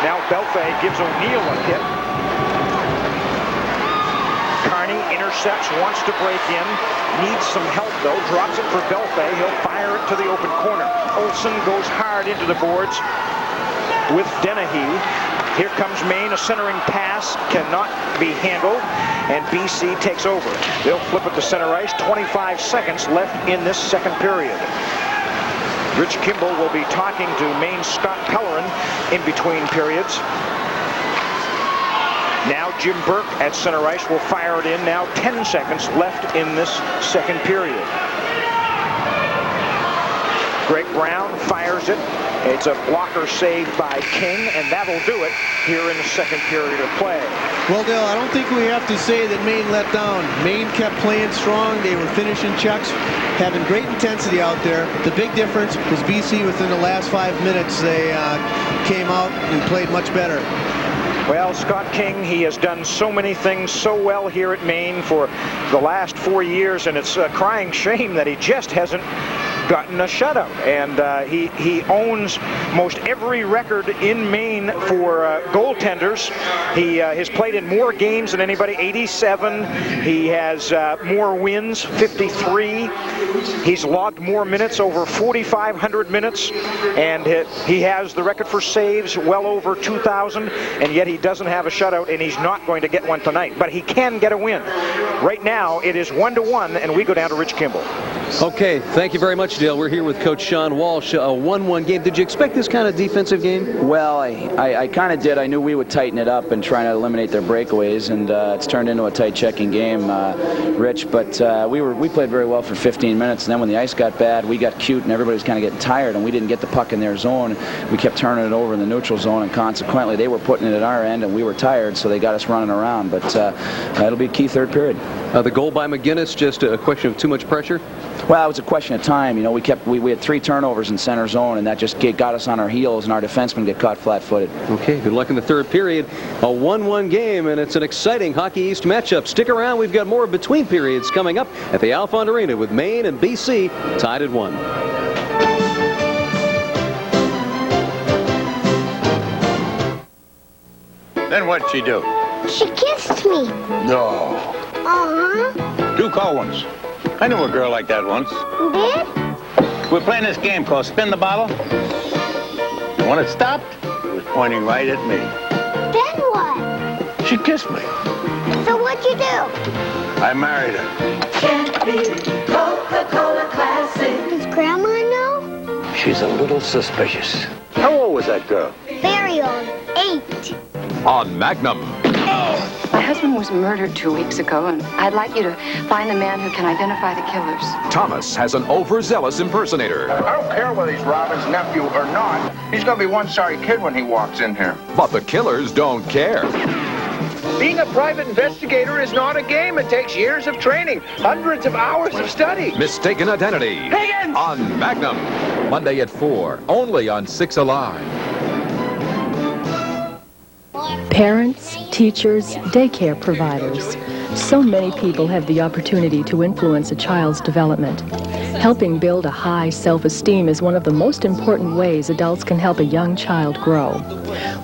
Now Belfay gives O'Neill a hit. Carney intercepts, wants to break in, needs some help though, drops it for Belfay. He'll fire it to the open corner. Olsen goes hard into the boards with Dennehy. Here comes Maine, a centering pass, cannot be handled, and BC takes over. They'll flip it to center ice, 25 seconds left in this second period. Rich Kimball will be talking to Maine's Scott Pellerin in between periods. Now Jim Burke at center ice will fire it in. Now 10 seconds left in this second period. Greg Brown fires it. It's a blocker saved by King, and that'll do it here in the second period of play. Well, Dale, I don't think we have to say that Maine let down. Maine kept playing strong. They were finishing checks, having great intensity out there. The big difference was BC within the last 5 minutes. They came out and played much better. Well, Scott King, he has done so many things so well here at Maine for the last 4 years, and it's a crying shame that he just hasn't gotten a shutout. And he owns most every record in Maine for goaltenders. He has played in more games than anybody, 87. He has more wins, 53. He's logged more minutes, over 4,500 minutes, and he has the record for saves, well over 2,000, and yet he doesn't have a shutout, and he's not going to get one tonight, but he can get a win. Right now it is 1-1, and we go down to Rich Kimball. Okay, thank you very much, Dale. We're here with Coach Sean Walsh. A 1-1 game. Did you expect this kind of defensive game? Well, I kind of did. I knew we would tighten it up and try to eliminate their breakaways, and it's turned into a tight checking game, Rich. But we played very well for 15 minutes, and then when the ice got bad, we got cute, and everybody was kind of getting tired, and we didn't get the puck in their zone. We kept turning it over in the neutral zone, and consequently, they were putting it at our end, and we were tired, so they got us running around. But it'll be a key third period. The goal by McGinnis, just a question of too much pressure? Well, it was a question of time. You know, we had 3 turnovers in center zone, and that just got us on our heels, and our defensemen get caught flat-footed. Okay, good luck in the third period. A 1-1 game, and it's an exciting Hockey East matchup. Stick around. We've got more between periods coming up at the Alfond Arena with Maine and BC tied at 1. Then what'd she do? She kissed me. No. Uh-huh. 2 cold ones. I knew a girl like that once. You did? We're playing this game called Spin the Bottle. And when it stopped, it was pointing right at me. Then what? She kissed me. So what'd you do? I married her. Can't be Coca-Cola Classic. Does Grandma know? She's a little suspicious. How old was that girl? Very old. 8. On Magnum. My husband was murdered 2 weeks ago, and I'd like you to find the man who can identify the killers. Thomas has an overzealous impersonator. I don't care whether he's Robin's nephew or not. He's going to be one sorry kid when he walks in here. But the killers don't care. Being a private investigator is not a game. It takes years of training, hundreds of hours of study. Mistaken Identity. Higgins! On Magnum. Monday at 4. Only on 6 Alive. Parents, teachers, daycare providers. So many people have the opportunity to influence a child's development. Helping build a high self-esteem is one of the most important ways adults can help a young child grow.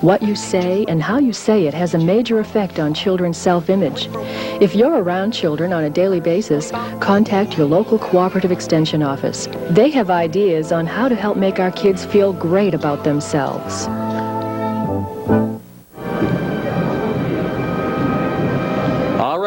What you say and how you say it has a major effect on children's self-image. If you're around children on a daily basis, contact your local cooperative extension office. They have ideas on how to help make our kids feel great about themselves.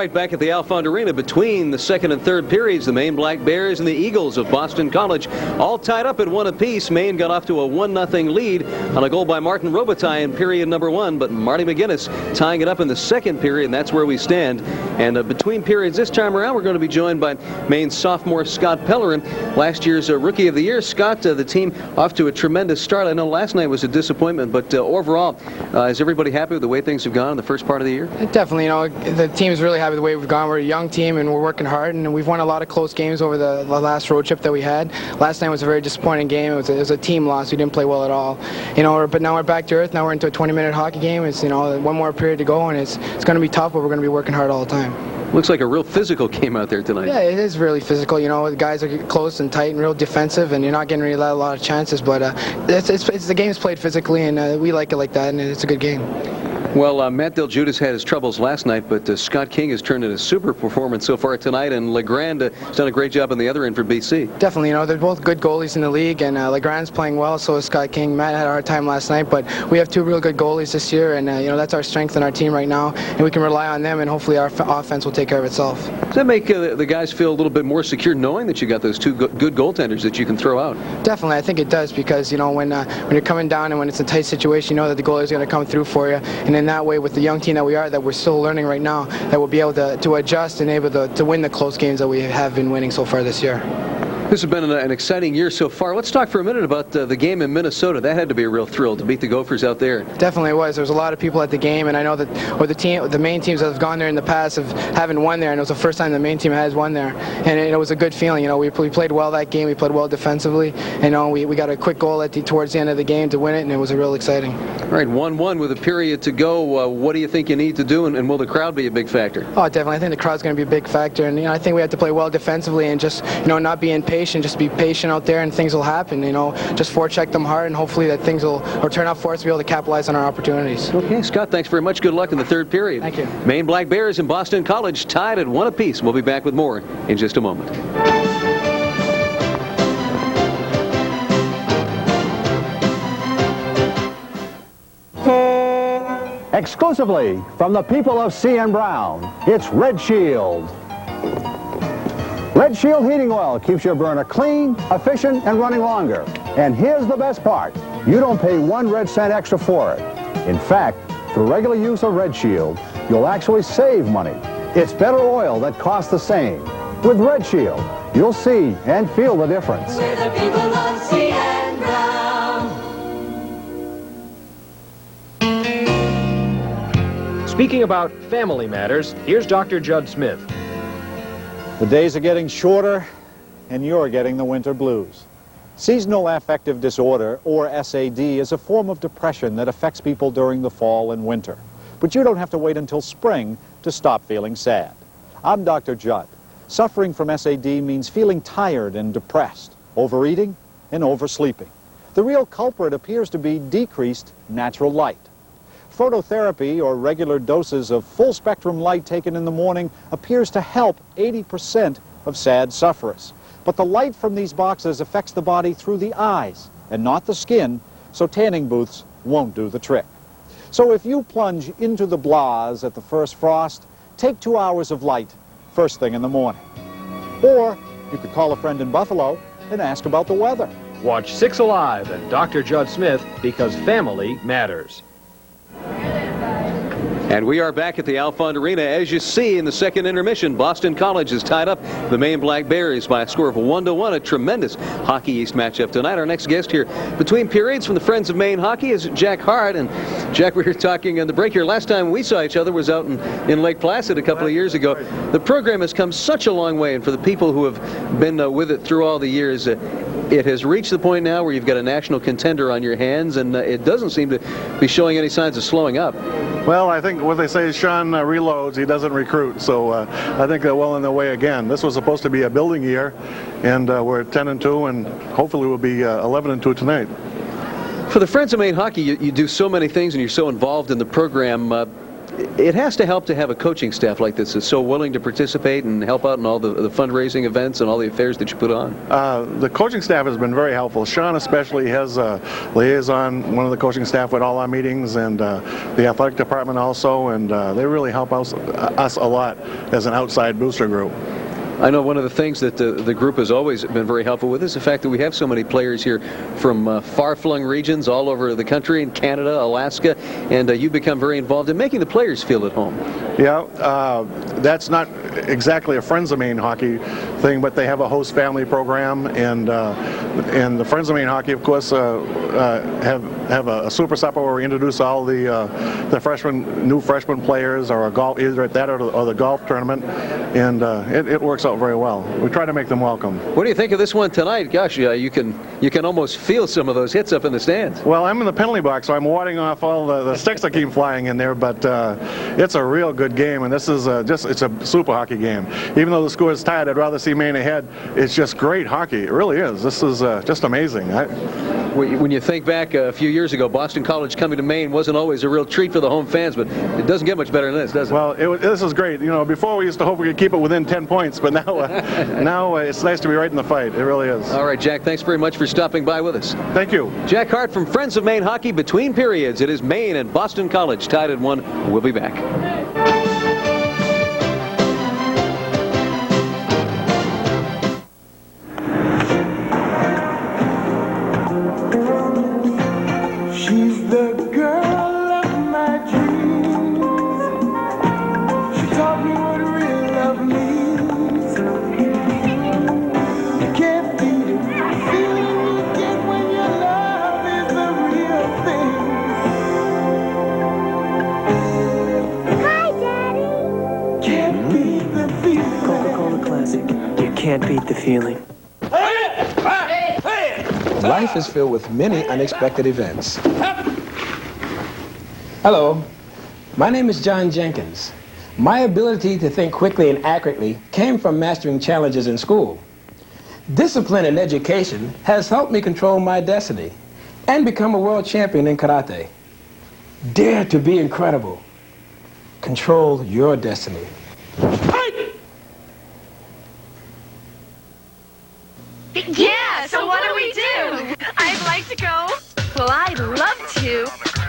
right, back at the Alfond Arena between the second and third periods, the Maine Black Bears and the Eagles of Boston College all tied up at 1 apiece. Maine got off to a 1-0 lead on a goal by Martin Robitaille in period number 1, but Marty McGinnis tying it up in the second period, and that's where we stand. And between periods this time around, we're going to be joined by Maine's sophomore Scott Pellerin, last year's Rookie of the Year. Scott, the team off to a tremendous start. I know last night was a disappointment, but overall, is everybody happy with the way things have gone in the first part of the year? Definitely. The team is really happy with the way we've gone. We're a young team and we're working hard, and we've won a lot of close games over the last road trip that we had. Last night was a very disappointing game. It was a team loss. We didn't play well at all. But now we're back to earth. Now we're into a 20-minute hockey game. It's one more period to go, and it's going to be tough, but we're going to be working hard all the time. Looks like a real physical game out there tonight. Yeah, it is really physical. The guys are close and tight and real defensive, and you're not getting really a lot of chances. But the game's played physically, and we like it like that, and it's a good game. Well, Matt Del Judas had his troubles last night, but Scott King has turned in a super performance so far tonight, and Legrand has done a great job on the other end for BC. Definitely, they're both good goalies in the league, and Legrand's playing well, so is Scott King. Matt had a hard time last night, but we have two real good goalies this year, and that's our strength in our team right now, and we can rely on them, and hopefully our offense will take care of itself. Does that make the guys feel a little bit more secure knowing that you got those two good goaltenders that you can throw out? Definitely, I think it does, because when you're coming down and when it's a tight situation, you know that the goalie is going to come through for you, and in that way, with the young team that we are, that we're still learning right now, that we'll be able to adjust and able to win the close games that we have been winning so far this year. This has been an exciting year so far. Let's talk for a minute about the game in Minnesota. That had to be a real thrill to beat the Gophers out there. Definitely was. There was a lot of people at the game, and I know that the Maine teams that have gone there in the past haven't won there, and it was the first time the Maine team has won there, and it was a good feeling. We played well that game. We played well defensively, and we got a quick goal towards the end of the game to win it, and it was real exciting. All right, 1-1 with a period to go. What do you think you need to do, and will the crowd be a big factor? Oh, definitely. I think the crowd's going to be a big factor, and I think we have to play well defensively and just not be impatient. Just be patient out there, and things will happen. Just forecheck them hard, and hopefully that things will turn out for us to be able to capitalize on our opportunities. Okay, Scott, thanks very much. Good luck in the third period. Thank you. Maine Black Bears and Boston College tied at 1 apiece. We'll be back with more in just a moment. Exclusively from the people of C.N. Brown, it's Red Shield. Red Shield heating oil keeps your burner clean, efficient, and running longer. And here's the best part. You don't pay 1 red cent extra for it. In fact, through regular use of Red Shield, you'll actually save money. It's better oil that costs the same. With Red Shield, you'll see and feel the difference. We're the people of C.N. Brown. Speaking about family matters, here's Dr. Judd Smith. The days are getting shorter, and you're getting the winter blues. Seasonal affective disorder, or SAD, is a form of depression that affects people during the fall and winter. But you don't have to wait until spring to stop feeling sad. I'm Dr. Judd. Suffering from SAD means feeling tired and depressed, overeating, and oversleeping. The real culprit appears to be decreased natural light. Phototherapy, or regular doses of full-spectrum light taken in the morning, appears to help 80% of SAD sufferers. But the light from these boxes affects the body through the eyes and not the skin, so tanning booths won't do the trick. So if you plunge into the blahs at the first frost, take 2 hours of light first thing in the morning. Or you could call a friend in Buffalo and ask about the weather. Watch 6 Alive and Dr. Judd Smith, because family matters. And we are back at the Alfond Arena. As you see in the second intermission, Boston College has tied up the Maine Black Bears by a score of 1-1. A tremendous Hockey East matchup tonight. Our next guest here between periods from the Friends of Maine Hockey is Jack Hart. And Jack, we were talking on the break here. Last time we saw each other was out in Lake Placid a couple of years ago. The program has come such a long way, and for the people who have been with it through all the years, it has reached the point now where you've got a national contender on your hands, and it doesn't seem to be showing any signs of slowing up. Well, I think what they say is Sean reloads, he doesn't recruit. So I think they're well on their way again. This was supposed to be a building year, and we're at 10-2, and hopefully we'll be 11-2 tonight. For the Friends of Maine Hockey, you do so many things, and you're so involved in the program. it has to help to have a coaching staff like this that's so willing to participate and help out in all the fundraising events and all the affairs that you put on. The coaching staff has been very helpful. Sean especially has a liaison, one of the coaching staff with all our meetings, and the athletic department also, and they really help us a lot as an outside booster group. I know one of the things that the group has always been very helpful with is the fact that we have so many players here from far-flung regions all over the country, in Canada, Alaska, and you become very involved in making the players feel at home. Yeah, that's not exactly a Friends of Maine hockey thing, but they have a host family program, and the Friends of Maine hockey, of course, have a super supper where we introduce all the new freshman players, or a golf, either at that or the golf tournament, and it works out very well. We try to make them welcome. What do you think of this one tonight? Gosh, you can almost feel some of those hits up in the stands. Well, I'm in the penalty box, so I'm warding off all the sticks that keep flying in there, but it's a real good game, and this is it's a super hockey game. Even though the score is tied, I'd rather see Maine ahead. It's just great hockey. It really is. This is just amazing. When you think back a few years ago, Boston College coming to Maine wasn't always a real treat for the home fans, but it doesn't get much better than this, does it? Well, this is great. You know, before we used to hope we could keep it within 10 points, but now it's nice to be right in the fight. It really is. All right, Jack, thanks very much for stopping by with us. Thank you. Jack Hart from Friends of Maine Hockey. Between periods, it is Maine and Boston College tied at 1. We'll be back. She's the girl of my dreams. She taught me what real love means. You can't beat it. The feeling you get when your love is the real thing. Hi, Daddy. Can't beat the feeling. Coca-Cola Classic. You can't beat the feeling. Life is filled with many unexpected events. Hello, my name is John Jenkins. My ability to think quickly and accurately came from mastering challenges in school. Discipline and education has helped me control my destiny and become a world champion in karate. Dare to be incredible. Control your destiny. Yeah, so what do we do? I'd like to go. Well, I'd love to.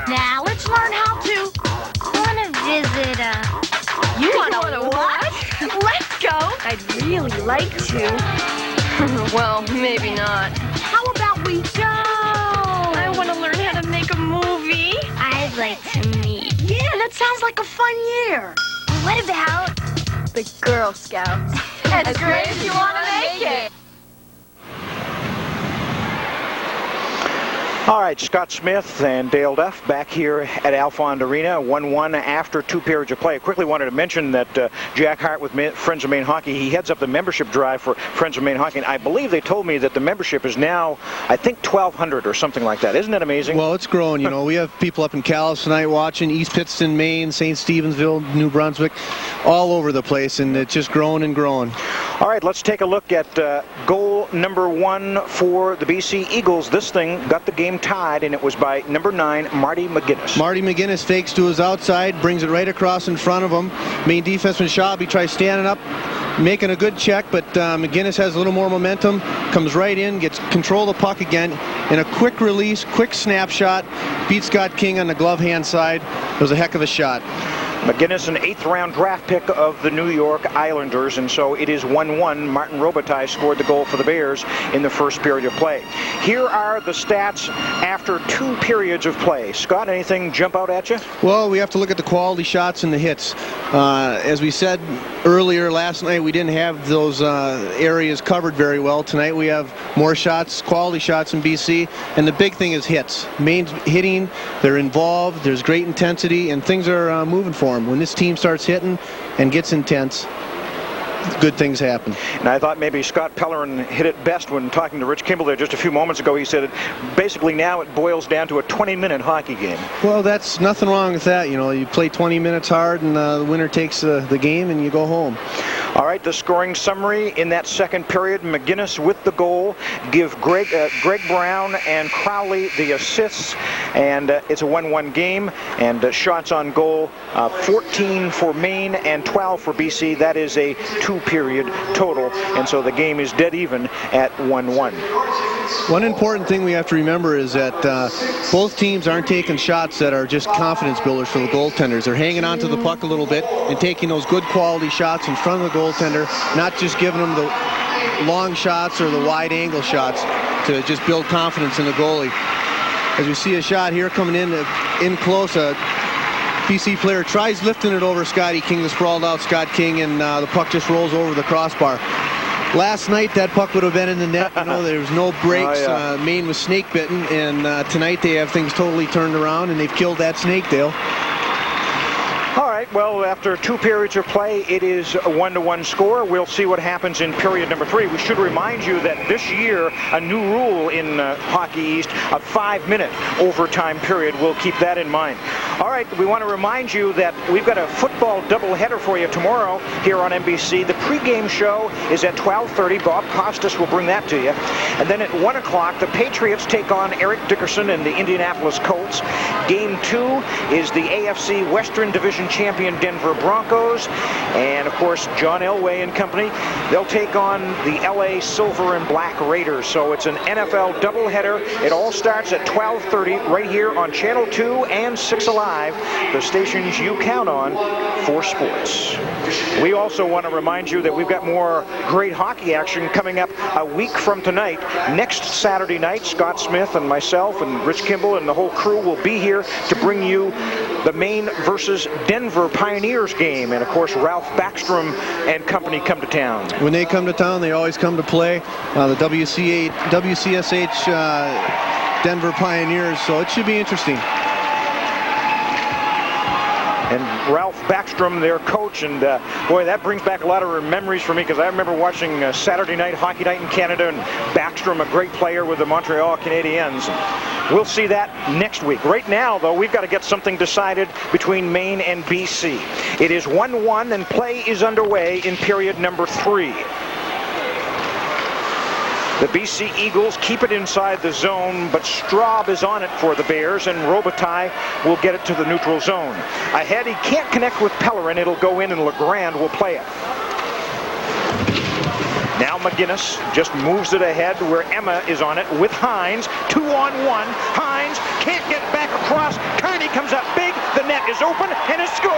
Now let's learn how to. I want to visit You want to what? Let's go. I'd really like to. Well, maybe not. How about we go? I want to learn how to make a movie. I'd like to meet. Yeah, that sounds like a fun year. What about the Girl Scouts? As great as you want to make it. All right, Scott Smith and Dale Duff back here at Alfond Arena, 1-1 after 2 periods of play. I quickly wanted to mention that Jack Hart with Friends of Maine Hockey, he heads up the membership drive for Friends of Maine Hockey, and I believe they told me that the membership is now, I think, 1,200 or something like that. Isn't that amazing? Well, it's growing. You know, we have people up in Calais tonight watching, East Pittston, Maine, St. Stevensville, New Brunswick, all over the place, and it's just growing and growing. All right, let's take a look at goal number 1 for the BC Eagles. This thing got the game tied, and it was by number 9, Marty McGinnis. Marty McGinnis fakes to his outside, brings it right across in front of him. Main defenseman Schaub, he tries standing up, making a good check, but McGinnis has a little more momentum, comes right in, gets control of the puck again, in a quick release, quick snapshot, beats Scott King on the glove hand side. It was a heck of a shot. McGinnis, an 8th-round draft pick of the New York Islanders, and so it is 1-1. Martin Robitaille scored the goal for the Bears in the first period of play. Here are the stats after 2 periods of play. Scott, anything jump out at you? Well, we have to look at the quality shots and the hits. As we said earlier last night, we didn't have those areas covered very well. Tonight we have more shots, quality shots in BC, and the big thing is hits. Maine's hitting, they're involved, there's great intensity, and things are moving for them. When this team starts hitting and gets intense, good things happen. And I thought maybe Scott Pellerin hit it best when talking to Rich Kimball there just a few moments ago. He said basically now it boils down to a 20-minute hockey game. Well, that's nothing wrong with that. You know, you play 20 minutes hard and the winner takes the game and you go home. All right, the scoring summary in that second period. McGinnis with the goal. Give Greg Brown and Crowley the assists. And it's a 1-1 game. And shots on goal, 14 for Maine and 12 for BC. That is a 2-period total. And so the game is dead even at 1-1. One important thing we have to remember is that both teams aren't taking shots that are just confidence builders for the goaltenders. They're hanging on to the puck a little bit and taking those good quality shots in front of the goaltender, not just giving them the long shots or the wide angle shots to just build confidence in the goalie. As we see a shot here coming in close, a BC player tries lifting it over Scotty King, the sprawled out Scott King, and the puck just rolls over the crossbar. Last night, that puck would have been in the net. You know, there was no breaks. Oh, yeah. Maine was snake bitten, and tonight they have things totally turned around, and they've killed that snake, Dale. All right, well, after 2 periods of play, it is a 1-1 score. We'll see what happens in period number 3. We should remind you that this year, a new rule in Hockey East, a 5-minute overtime period. We'll keep that in mind. All right, we want to remind you that we've got a football doubleheader for you tomorrow here on NBC. The pregame show is at 12:30. Bob Costas will bring that to you. And then at 1 o'clock, the Patriots take on Eric Dickerson and the Indianapolis Colts. Game 2 is the AFC Western Division champion Denver Broncos, and of course John Elway and company, they'll take on the LA Silver and Black Raiders. So it's an NFL doubleheader. It all starts at 12:30 right here on Channel 2 and 6 Alive, the stations you count on for sports. We also want to remind you that we've got more great hockey action coming up a week from tonight. Next Saturday night, Scott Smith and myself and Rich Kimball and the whole crew will be here to bring you the Maine versus Denver Pioneers game. And of course, Ralph Backstrom and company come to town. When they come to town, they always come to play the WCSH Denver Pioneers, so it should be interesting. And Ralph Backstrom, their coach, and boy, that brings back a lot of memories for me, because I remember watching Saturday night, Hockey Night in Canada, and Backstrom, a great player with the Montreal Canadiens. We'll see that next week. Right now, though, we've got to get something decided between Maine and BC. It is 1-1, and play is underway in period number 3. The BC Eagles keep it inside the zone, but Straub is on it for the Bears, and Robitaille will get it to the neutral zone. Ahead, he can't connect with Pellerin. It'll go in, and Legrand will play it. Now McGinnis just moves it ahead where Emma is on it with Hines. 2-on-1. Hines can't get back across. Kearney comes up big. The net is open, and a score!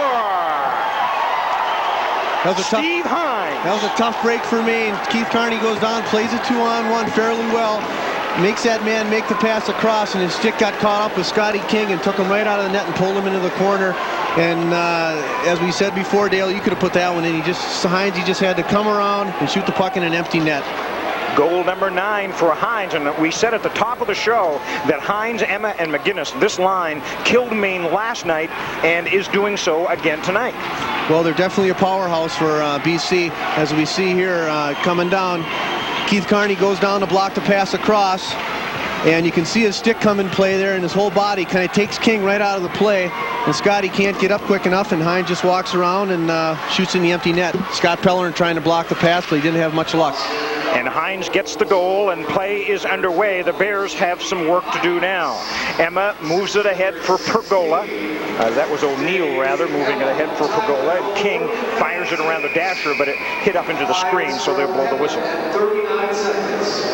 Steve Hines. That was a tough break for Maine. Keith Kearney goes down, plays a 2-on-1 fairly well, makes that man make the pass across, and his stick got caught up with Scotty King and took him right out of the net and pulled him into the corner. And as we said before, Dale, you could have put that one in. Hines just had to come around and shoot the puck in an empty net. Goal number 9 for Hines, and we said at the top of the show that Hines, Emma, and McGinnis, this line, killed Maine last night and is doing so again tonight. Well, they're definitely a powerhouse for BC, as we see here coming down. Keith Kearney goes down to block the pass across, and you can see his stick come in play there, and his whole body kind of takes King right out of the play, and Scotty can't get up quick enough, and Hines just walks around and shoots in the empty net. Scott Pellerin trying to block the pass, but he didn't have much luck. And Hines gets the goal, and play is underway. The Bears have some work to do now. Emma moves it ahead for Pergola. That was O'Neill, rather, moving it ahead for Pergola. And King fires it around the dasher, but it hit up into the screen, so they'll blow the whistle. 39 seconds.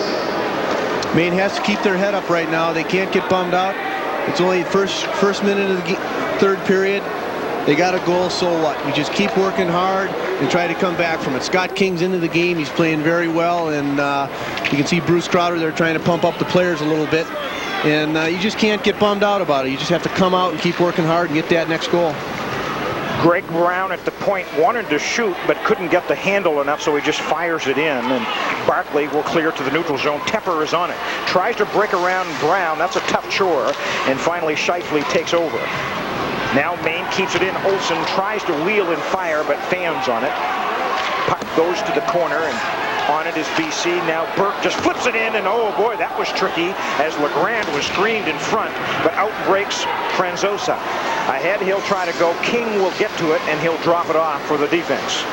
Maine has to keep their head up right now. They can't get bummed out. It's only first minute of the third period. They got a goal, so what? You just keep working hard and try to come back from it. Scott King's into the game. He's playing very well, and you can see Bruce Crowder there trying to pump up the players a little bit. And you just can't get bummed out about it. You just have to come out and keep working hard and get that next goal. Greg Brown at the point wanted to shoot, but couldn't get the handle enough, so he just fires it in. And Barkley will clear to the neutral zone. Tepper is on it. Tries to break around Brown. That's a tough chore. And finally, Scheifele takes over. Now Maine keeps it in. Olsen tries to wheel and fire, but fans on it. Puck goes to the corner, and on it is BC. Now Burke just flips it in, and oh boy, that was tricky, as Legrand was screened in front, but out breaks Franzosa. Ahead, he'll try to go. King will get to it, and he'll drop it off for the defense.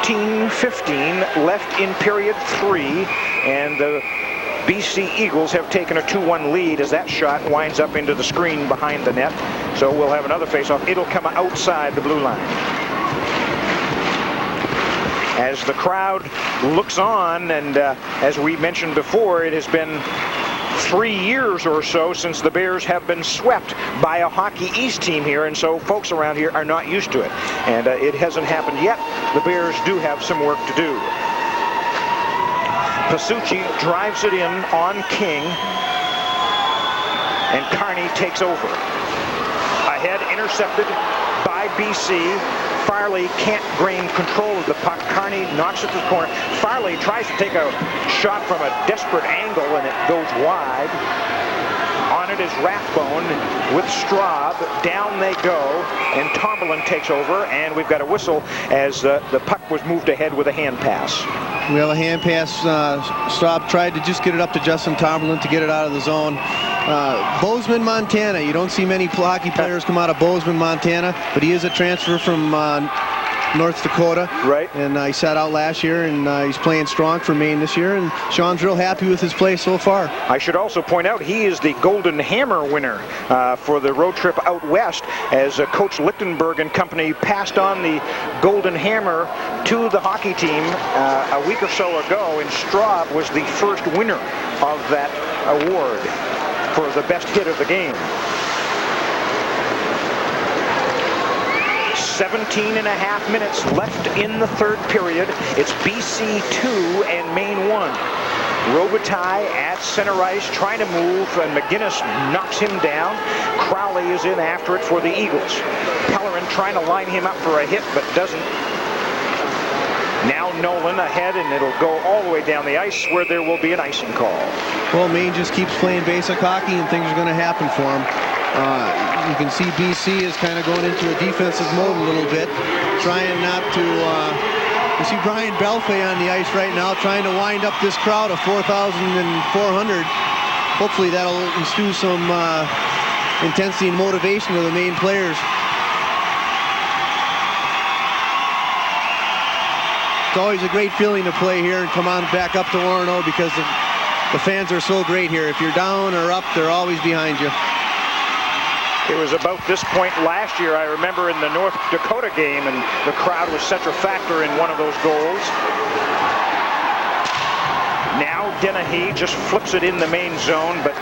13:15 left in period 3, and the BC Eagles have taken a 2-1 lead as that shot winds up into the screen behind the net. So we'll have another face-off. It'll come outside the blue line. As the crowd looks on, and as we mentioned before, it has been 3 years or so since the Bears have been swept by a Hockey East team here, and so folks around here are not used to it. And it hasn't happened yet. The Bears do have some work to do. Pasucci drives it in on King, and Carney takes over. Ahead, intercepted by BC. Farley can't gain control of the puck. Carney knocks it to the corner. Farley tries to take a shot from a desperate angle, and it goes wide. On it is Rathbone with Straub. Down they go, and Tomberlin takes over, and we've got a whistle as the puck was moved ahead with a hand pass. We have a hand pass. Straub tried to just get it up to Justin Tomberlin to get it out of the zone. Bozeman, Montana. You don't see many hockey players come out of Bozeman, Montana, but he is a transfer from North Dakota. Right. And he sat out last year, and he's playing strong for Maine this year, and Sean's real happy with his play so far. I should also point out he is the Golden Hammer winner for the road trip out west, as Coach Lichtenberg and company passed on the Golden Hammer to the hockey team a week or so ago, and Straub was the first winner of that award for the best hit of the game. 17.5 minutes left in the third period. It's BC 2 and Maine 1. Robitaille at center ice trying to move, and McGinnis knocks him down. Crowley is in after it for the Eagles. Pellerin trying to line him up for a hit, but doesn't. Now Nolan ahead, and it'll go all the way down the ice where there will be an icing call. Well, Maine just keeps playing basic hockey, and things are going to happen for them. You can see BC is kind of going into a defensive mode a little bit, trying not to. You see Brian Belfay on the ice right now, trying to wind up this crowd of 4,400. Hopefully that'll instill some intensity and motivation with the Maine players. It's always a great feeling to play here and come on back up to Orono, because the fans are so great here. If you're down or up, they're always behind you. It was about this point last year, I remember, in the North Dakota game, and the crowd was such a factor in one of those goals. Now Dennehy just flips it in the main zone, but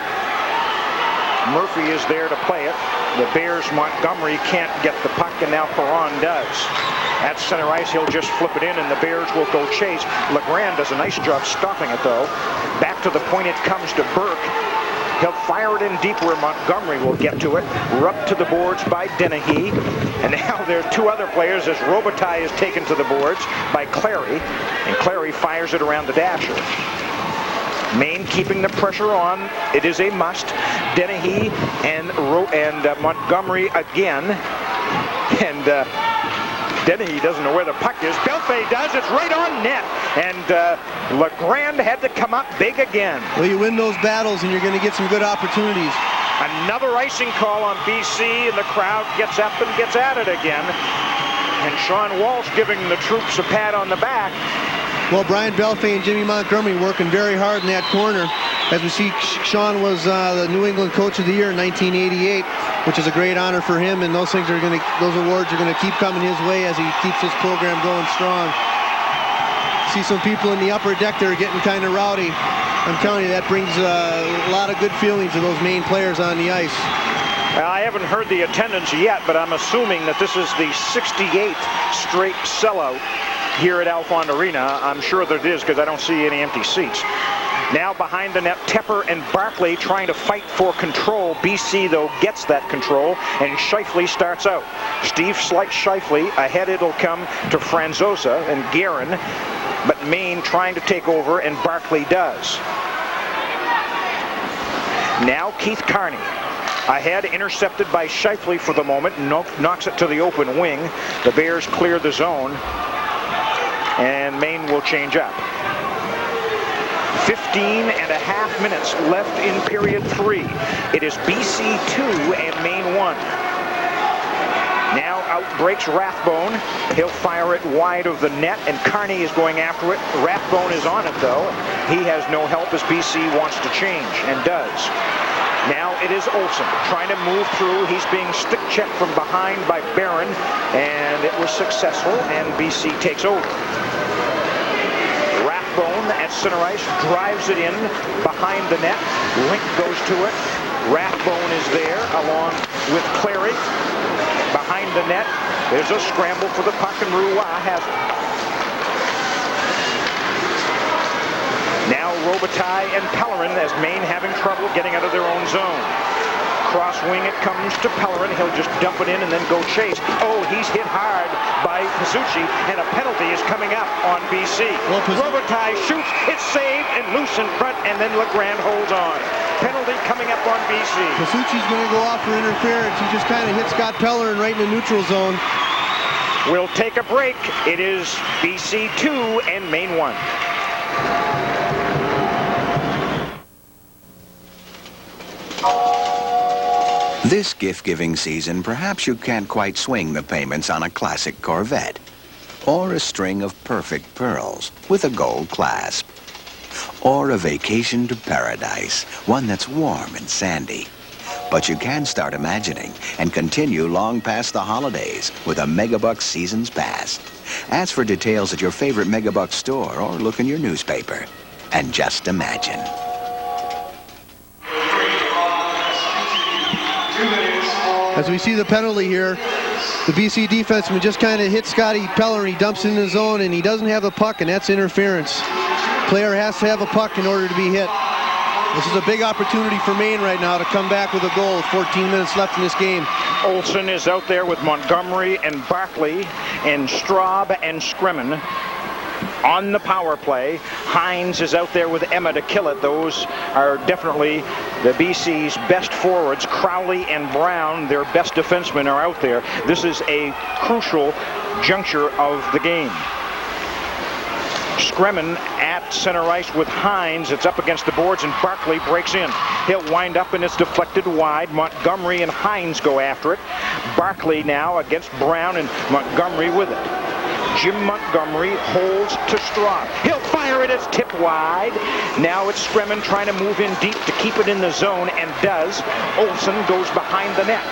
Murphy is there to play it. The Bears, Montgomery can't get the puck, and now Perron does. At center ice, he'll just flip it in, and the Bears will go chase. Legrand does a nice job stopping it, though. Back to the point it comes to Burke. He'll fire it in deep where Montgomery will get to it. Rubbed to the boards by Dennehy. And now there's two other players as Robitaille is taken to the boards by Clary. And Clary fires it around the dasher. Maine keeping the pressure on. It is a must. Dennehy and Montgomery again. And Dennehy doesn't know where the puck is. Belfay does. It's right on net. And Legrand had to come up big again. Well, you win those battles and you're going to get some good opportunities. Another icing call on BC, and the crowd gets up and gets at it again. And Sean Walsh giving the troops a pat on the back. Well, Brian Belfay and Jimmy Montgomery working very hard in that corner. As we see, Sean was the New England Coach of the Year in 1988, which is a great honor for him, and those awards are going to keep coming his way as he keeps his program going strong. See some people in the upper deck that are getting kind of rowdy. I'm telling you, that brings a lot of good feelings to those Maine players on the ice. I haven't heard the attendance yet, but I'm assuming that this is the 68th straight sellout here at Alfond Arena. I'm sure that it is, because I don't see any empty seats. Now behind the net, Tepper and Barkley trying to fight for control. BC, though, gets that control, and Scheifele starts out. Steve slights Scheifele. Ahead it'll come to Franzosa and Guerin, but Maine trying to take over, and Barkley does. Now Keith Carney. Ahead, intercepted by Scheifele for the moment, knocks it to the open wing. The Bears clear the zone, and Maine will change up. 15.5 minutes left in period 3. It is BC 2 and Maine 1. Now out breaks Rathbone. He'll fire it wide of the net, and Carney is going after it. Rathbone is on it, though. He has no help as BC wants to change, and does. Now it is Olsen trying to move through. He's being stick-checked from behind by Barron, and it was successful, and BC takes over. Rathbone at center ice drives it in behind the net. Link goes to it. Rathbone is there along with Clary behind the net. There's a scramble for the puck, and Roy has it. Now Robitaille and Pellerin as Maine having trouble getting out of their own zone. Cross wing it comes to Pellerin. He'll just dump it in and then go chase. Oh, he's hit hard by Pizzucci, and a penalty is coming up on BC. Robitaille shoots, it's saved and loose in front, and then Legrand holds on. Penalty coming up on BC. Pizzucci's going to go off for interference. He just kind of hit Scott Pellerin right in the neutral zone. We'll take a break. It is BC 2 and Maine 1. This gift-giving season, perhaps you can't quite swing the payments on a classic Corvette or a string of perfect pearls with a gold clasp or a vacation to paradise, one that's warm and sandy. But you can start imagining and continue long past the holidays with a Megabucks Seasons Pass. Ask for details at your favorite Megabucks store or look in your newspaper and just imagine. As we see the penalty here, the BC defenseman just kind of hit Scotty Pellerin. He dumps in the zone, and he doesn't have a puck, and that's interference. Player has to have a puck in order to be hit. This is a big opportunity for Maine right now to come back with a goal. 14 minutes left in this game. Olsen is out there with Montgomery and Barkley and Straub and Scremin on the power play. Hines is out there with Emma to kill it. Those are definitely the BC's best forwards. Crowley and Brown, their best defensemen, are out there. This is a crucial juncture of the game. Scremin at center ice with Hines. It's up against the boards, and Barkley breaks in. He'll wind up, and it's deflected wide. Montgomery and Hines go after it. Barkley now against Brown, and Montgomery with it. Jim Montgomery holds to Straub. He'll fire it. It's tipped wide. Now it's Scremin trying to move in deep to keep it in the zone, and does. Olsen goes behind the net.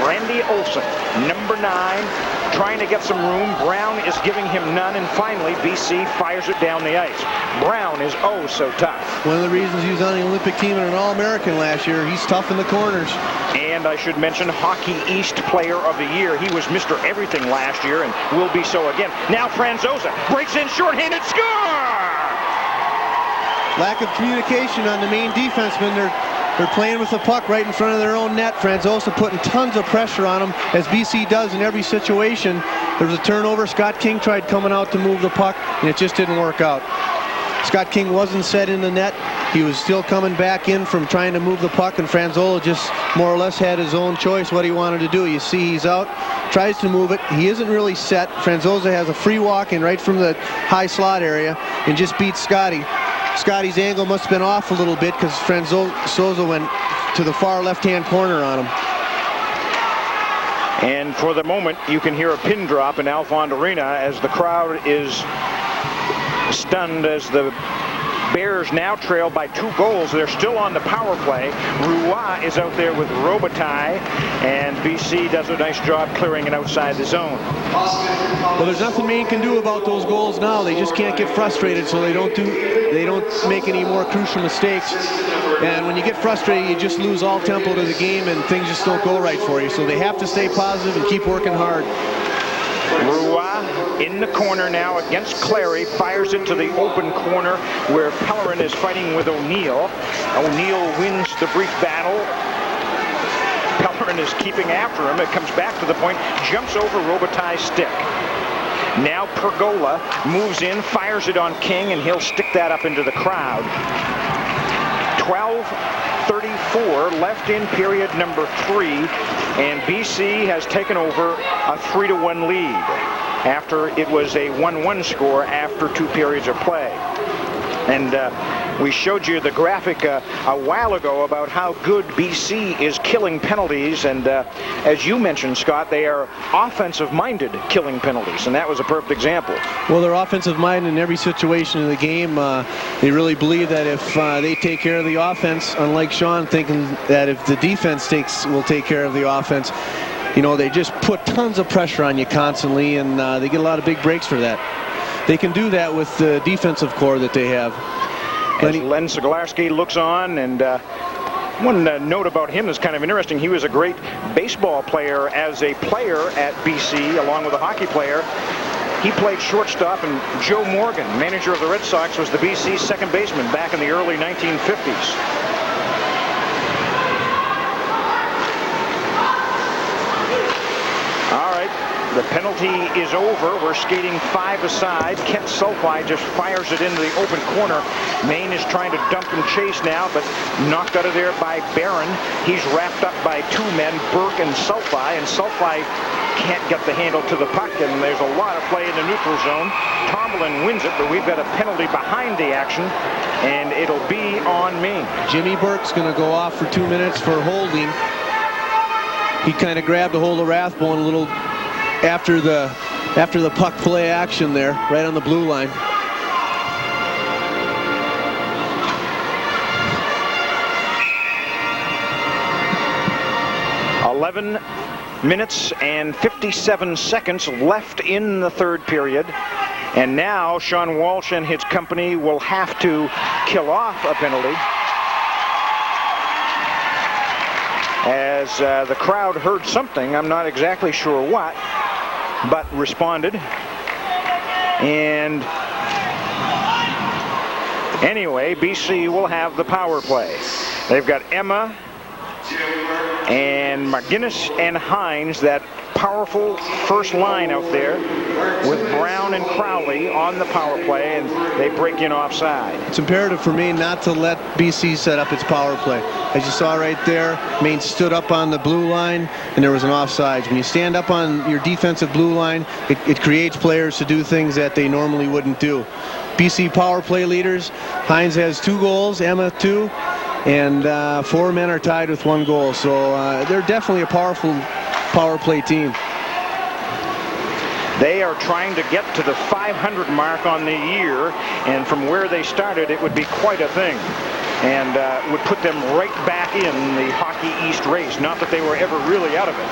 Randy Olsen, number 9, trying to get some room. Brown is giving him none, and finally BC fires it down the ice. Brown is oh so tough. One of the reasons he was on the Olympic team and an All-American last year. He's tough in the corners. And I should mention Hockey East Player of the Year. He was Mr. Everything last year and will be so again. Now Franzosa breaks in shorthanded, score! Lack of communication on the Maine defensemen. They're playing with the puck right in front of their own net. Franzosa putting tons of pressure on them, as BC does in every situation. There was a turnover. Scott King tried coming out to move the puck, and it just didn't work out. Scott King wasn't set in the net. He was still coming back in from trying to move the puck, and Franzola just more or less had his own choice what he wanted to do. You see he's out, tries to move it. He isn't really set. Franzosa has a free walk in right from the high slot area and just beats Scotty. Scotty's angle must have been off a little bit because Franzosa went to the far left-hand corner on him. And for the moment, you can hear a pin drop in Alfond Arena as the crowd is stunned as the Bears now trail by 2 goals. They're still on the power play. Roy is out there with Robitaille, and BC does a nice job clearing it outside the zone. Well, there's nothing Maine can do about those goals now. They just can't get frustrated, so they don't make any more crucial mistakes. And when you get frustrated, you just lose all tempo to the game, and things just don't go right for you. So they have to stay positive and keep working hard. Roy in the corner now against Clary, fires it to the open corner where Pellerin is fighting with O'Neill. O'Neill wins the brief battle. Pellerin is keeping after him. It comes back to the point, jumps over Robitaille's stick. Now Pergola moves in, fires it on King, and he'll stick that up into the crowd. 12:34 left in period number 3, and BC has taken over a 3-1 lead after it was a 1-1 score after 2 periods of play. And we showed you the graphic a while ago about how good BC is killing penalties, and as you mentioned, Scott, they are offensive-minded killing penalties, and that was a perfect example. Well, they're offensive-minded in every situation in the game. They really believe that if they take care of the offense, unlike Sean thinking that if the defense will take care of the offense, you know, they just put tons of pressure on you constantly, and they get a lot of big breaks for that. They can do that with the defensive core that they have. As Len Siglarski looks on, and one note about him is kind of interesting. He was a great baseball player as a player at BC, along with a hockey player. He played shortstop, and Joe Morgan, manager of the Red Sox, was the BC second baseman back in the early 1950s. All right, the penalty is over. We're skating 5 aside. Kent Sulfi just fires it into the open corner. Maine is trying to dump and chase now, but knocked out of there by Barron. He's wrapped up by 2 men, Burke and Sulfi can't get the handle to the puck, and there's a lot of play in the neutral zone. Tomlin wins it, but we've got a penalty behind the action, and it'll be on Maine. Jimmy Burke's going to go off for 2 minutes for holding. He kind of grabbed a hold of Rathbone a little after the puck play action there, right on the blue line. "11 minutes and 57 seconds left in the third period. And now Sean Walsh and his company will have to kill off a penalty, as the crowd heard something, I'm not exactly sure what, but responded. And anyway, BC will have the power play. They've got Emma and McGinnis and Hines, that powerful first line out there, with Brown and Crowley on the power play, and they break in offside. It's imperative for Maine not to let BC set up its power play. As you saw right there, Maine stood up on the blue line, and there was an offside. When you stand up on your defensive blue line, it creates players to do things that they normally wouldn't do. BC power play leaders, Hines has 2 goals, Emma 2, and 4 men are tied with 1 goal. So they're definitely a powerful power play team. They are trying to get to the 500 mark on the year, and from where they started, it would be quite a thing, and would put them right back in the Hockey East race. Not that they were ever really out of it.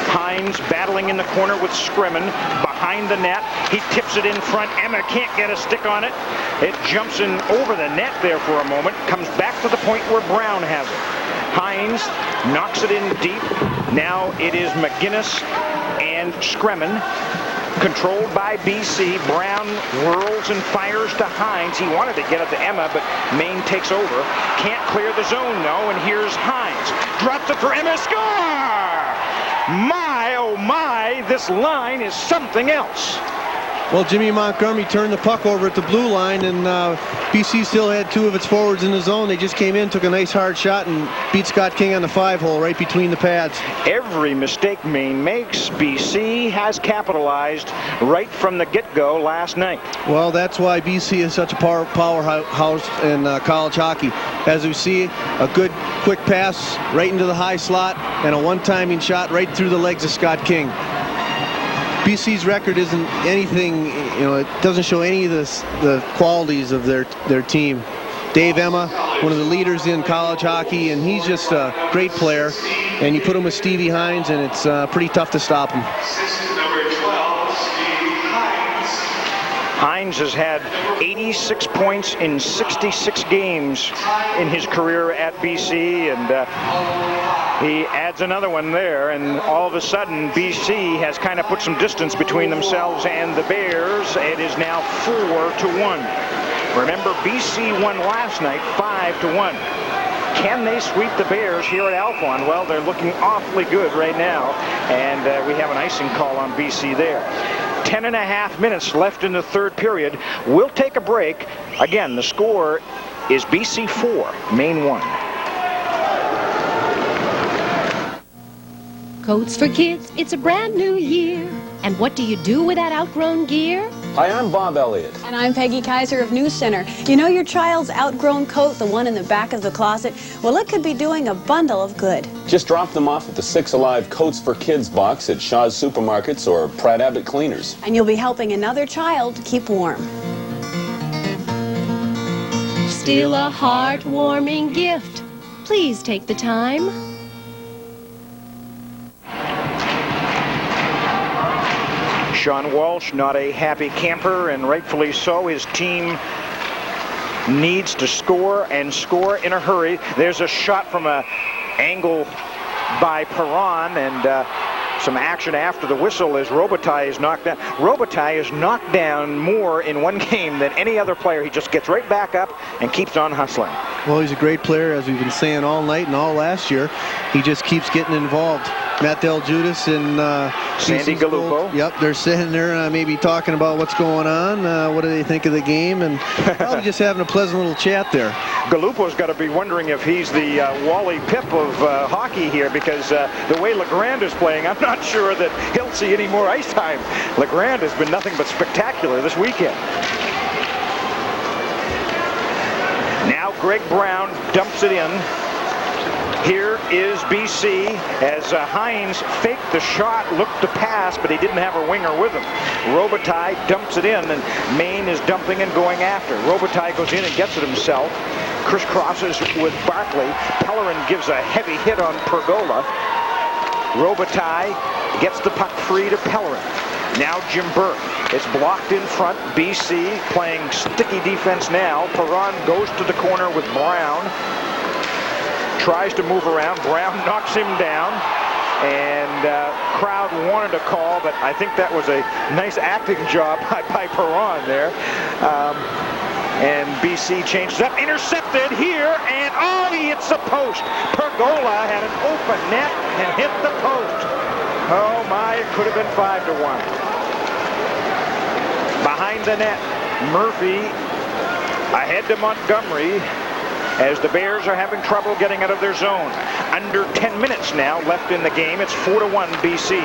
Hines battling in the corner with Scremin behind the net. He tips it in front. Emma can't get a stick on it. It jumps in over the net there for a moment. Comes back to the point where Brown has it. Hines knocks it in deep. Now it is McGinnis and Scremin, controlled by BC. Brown whirls and fires to Hines. He wanted to get it to Emma, but Maine takes over. Can't clear the zone, though, and here's Hines. Drops it for Emma. Score! My, oh my, this line is something else. Well, Jimmy Montgomery turned the puck over at the blue line, and BC still had 2 of its forwards in the zone. They just came in, took a nice hard shot, and beat Scott King on the 5-hole right between the pads. Every mistake Maine makes, BC has capitalized right from the get-go last night. Well, that's why BC is such a powerhouse in college hockey. As we see, a good quick pass right into the high slot, and a one-timing shot right through the legs of Scott King. BC's record isn't anything, you know, it doesn't show any of the qualities of their team. Dave Emma, one of the leaders in college hockey, and he's just a great player. And you put him with Stevie Hines, and it's pretty tough to stop him. Hines has had 86 points in 66 games in his career at BC, and he adds another one there, and all of a sudden BC has kind of put some distance between themselves and the Bears. It is now 4-1. Remember, BC won last night 5-1. Can they sweep the Bears here at Alphon? Well, they're looking awfully good right now, and we have an icing call on BC there. 10.5 minutes left in the third period. We'll take a break. Again, the score is BC 4, Maine 1. Coats for kids, it's a brand new year. And what do you do with that outgrown gear? Hi, I'm Bob Elliott. And I'm Peggy Kaiser of News Center. You know your child's outgrown coat, the one in the back of the closet? Well, it could be doing a bundle of good. Just drop them off at the 6 Alive Coats for Kids box at Shaw's Supermarkets or Pratt Abbott Cleaners. And you'll be helping another child keep warm. Still a heartwarming gift. Please take the time. Sean Walsh, not a happy camper, and rightfully so. His team needs to score and score in a hurry. There's a shot from an angle by Perron, and some action after the whistle as Robitaille is knocked down. Robitaille is knocked down more in one game than any other player. He just gets right back up and keeps on hustling. Well, he's a great player, as we've been saying all night and all last year. He just keeps getting involved. Matt Del Judas and Sandy Gallupo. Yep, they're sitting there maybe talking about what's going on, what do they think of the game, and probably just having a pleasant little chat there. Gallupo's got to be wondering if he's the Wally Pipp of hockey here, because the way Legrand is playing, I'm not sure that he'll see any more ice time. Legrand has been nothing but spectacular this weekend. Now Greg Brown dumps it in. Here is BC as Hines faked the shot, looked to pass, but he didn't have a winger with him. Robitaille dumps it in, and Maine is dumping and going after. Robitaille goes in and gets it himself. Crisscrosses with Barkley. Pellerin gives a heavy hit on Pergola. Robitaille gets the puck free to Pellerin. Now Jim Burke. It's blocked in front. BC playing sticky defense now. Perron goes to the corner with Brown. Tries to move around. Brown knocks him down, and crowd wanted a call, but I think that was a nice acting job by Perron there. And BC changes up, intercepted here, and he hits the post. Pergola had an open net and hit the post. Oh my, it could have been 5-1. Behind the net, Murphy ahead to Montgomery, as the Bears are having trouble getting out of their zone. Under 10 minutes now left in the game. It's 4-1 BC.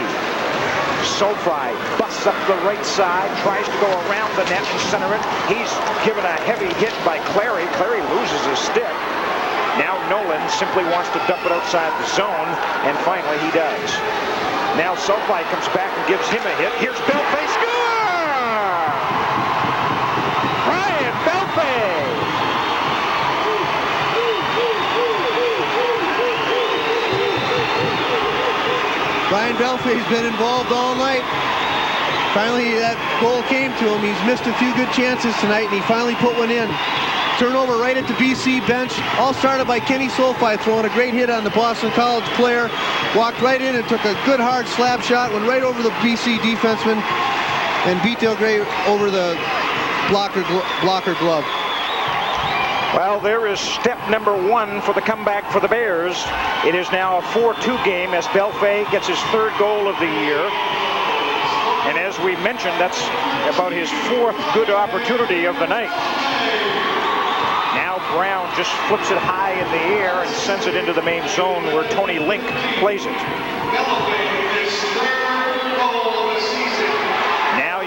Sophie busts up the right side, tries to go around the net and center it. He's given a heavy hit by Clary. Clary loses his stick. Now Nolan simply wants to dump it outside the zone, and finally he does. Now Sophie comes back and gives him a hit. Here's Belfay. Score! Brian Belfay! Brian Belfay's been involved all night. Finally, that goal came to him. He's missed a few good chances tonight, and he finally put one in. Turnover right at the BC bench. All started by Kenny Sophie throwing a great hit on the Boston College player. Walked right in and took a good hard slap shot. Went right over the BC defenseman and beat Del Gray over the blocker glove. Well, there is step number 1 for the comeback for the Bears. It is now a 4-2 game as Belfay gets his 3rd goal of the year. And as we mentioned, that's about his 4th good opportunity of the night. Now Brown just flips it high in the air and sends it into the main zone where Tony Link plays it.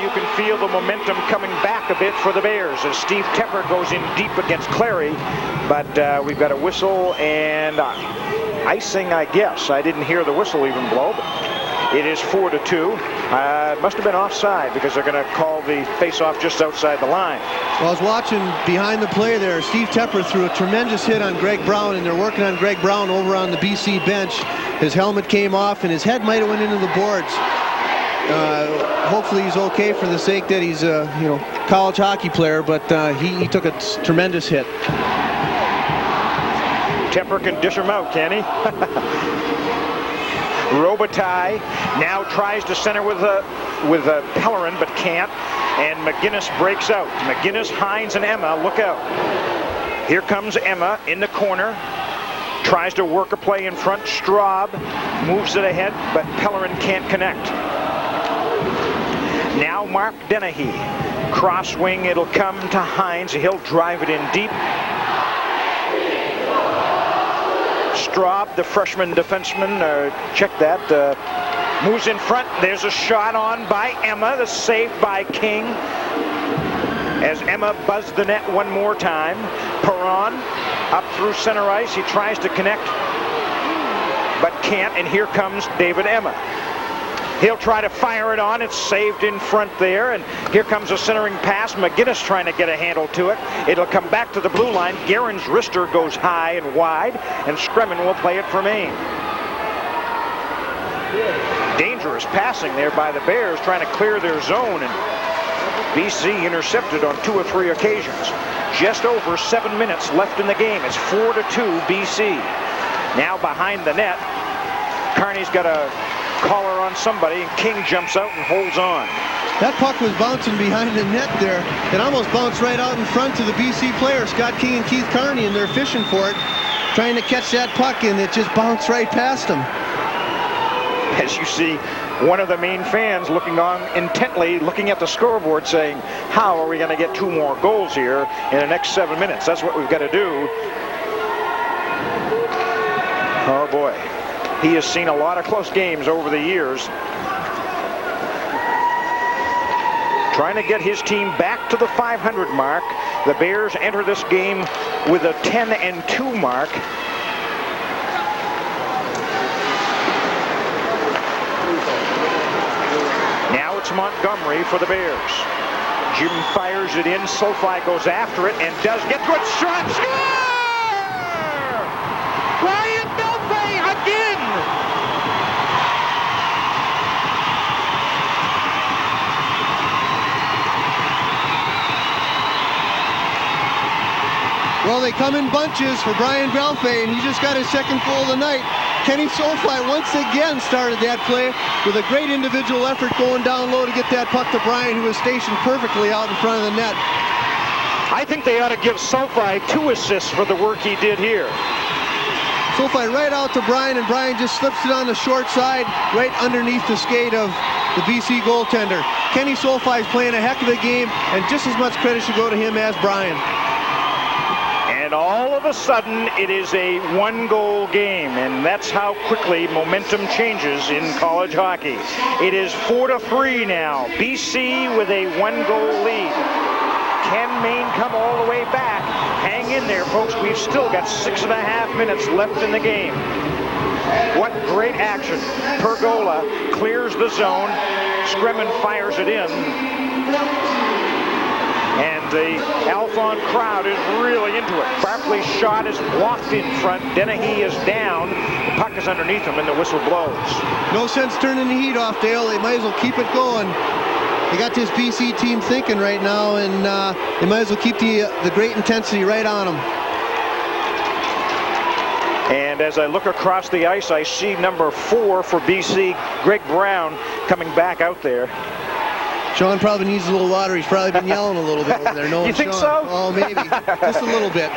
You can feel the momentum coming back a bit for the Bears as Steve Tepper goes in deep against Clary, but we've got a whistle and icing, I guess. I didn't hear the whistle even blow, but it is 4-2. It must have been offside because they're going to call the face-off just outside the line. Well, I was watching behind the play there. Steve Tepper threw a tremendous hit on Greg Brown, and they're working on Greg Brown over on the BC bench. His helmet came off, and his head might have went into the boards. Hopefully he's okay for the sake that he's a college hockey player, but he took a tremendous hit. Tepper can dish him out, can he? Robitaille now tries to center with Pellerin, but can't, and McGinnis breaks out. McGinnis, Hines, and Emma look out. Here comes Emma in the corner. Tries to work a play in front. Straub moves it ahead, but Pellerin can't connect. Now Mark Dennehy. Cross wing, it'll come to Hines. He'll drive it in deep. Straub, the freshman defenseman, check that, moves in front. There's a shot on by Emma. The save by King. as Emma buzzed the net one more time. Perron up through center ice. He tries to connect, but can't, and here comes David Emma. He'll try to fire it on. It's saved in front there, and here comes a centering pass. McGinnis trying to get a handle to it. It'll come back to the blue line. Guerin's wrister goes high and wide, and Scremin will play it for Maine. Dangerous passing there by the Bears, trying to clear their zone, and BC intercepted on 2 or 3 occasions. Just over 7 minutes left in the game. It's 4-2 BC. Now behind the net, Kearney's got a collar on somebody, and King jumps out and holds on. That puck was bouncing behind the net there. It almost bounced right out in front to the BC players, Scott King and Keith Kearney, and they're fishing for it, trying to catch that puck, and it just bounced right past them. As you see, one of the Maine fans looking on intently, looking at the scoreboard, saying, how are we going to get 2 more goals here in the next 7 minutes? That's what we've got to do. Oh boy, he has seen a lot of close games over the years. Trying to get his team back to the 500 mark. The Bears enter this game with a 10-2 mark. Now it's Montgomery for the Bears. Jim fires it in. SoFi goes after it and does get good shot. Score! Brian Belfay again! Well, they come in bunches for Brian Belfay, and he just got his 2nd goal of the night. Kenny SoFi once again started that play with a great individual effort going down low to get that puck to Brian, who was stationed perfectly out in front of the net. I think they ought to give SoFi 2 assists for the work he did here. SoFi right out to Brian, and Brian just slips it on the short side, right underneath the skate of the BC goaltender. Kenny SoFi is playing a heck of a game, and just as much credit should go to him as Brian. And all of a sudden, it is a 1-goal game, and that's how quickly momentum changes in college hockey. It is 4-3 now. BC with a 1-goal lead. Can Maine come all the way back? Hang in there, folks. We've still got 6.5 minutes left in the game. What great action. Pergola clears the zone. Scremin fires it in. And the Alphon crowd is really into it. Barkley's shot is blocked in front. Dennehy is down. The puck is underneath him, and the whistle blows. No sense turning the heat off, Dale. They might as well keep it going. They got this BC team thinking right now, and they might as well keep the great intensity right on them. And as I look across the ice, I see number 4 for BC, Greg Brown, coming back out there. Sean probably needs a little water. He's probably been yelling a little bit over there. No, you think Sean. so? Oh, maybe. Just a little bit.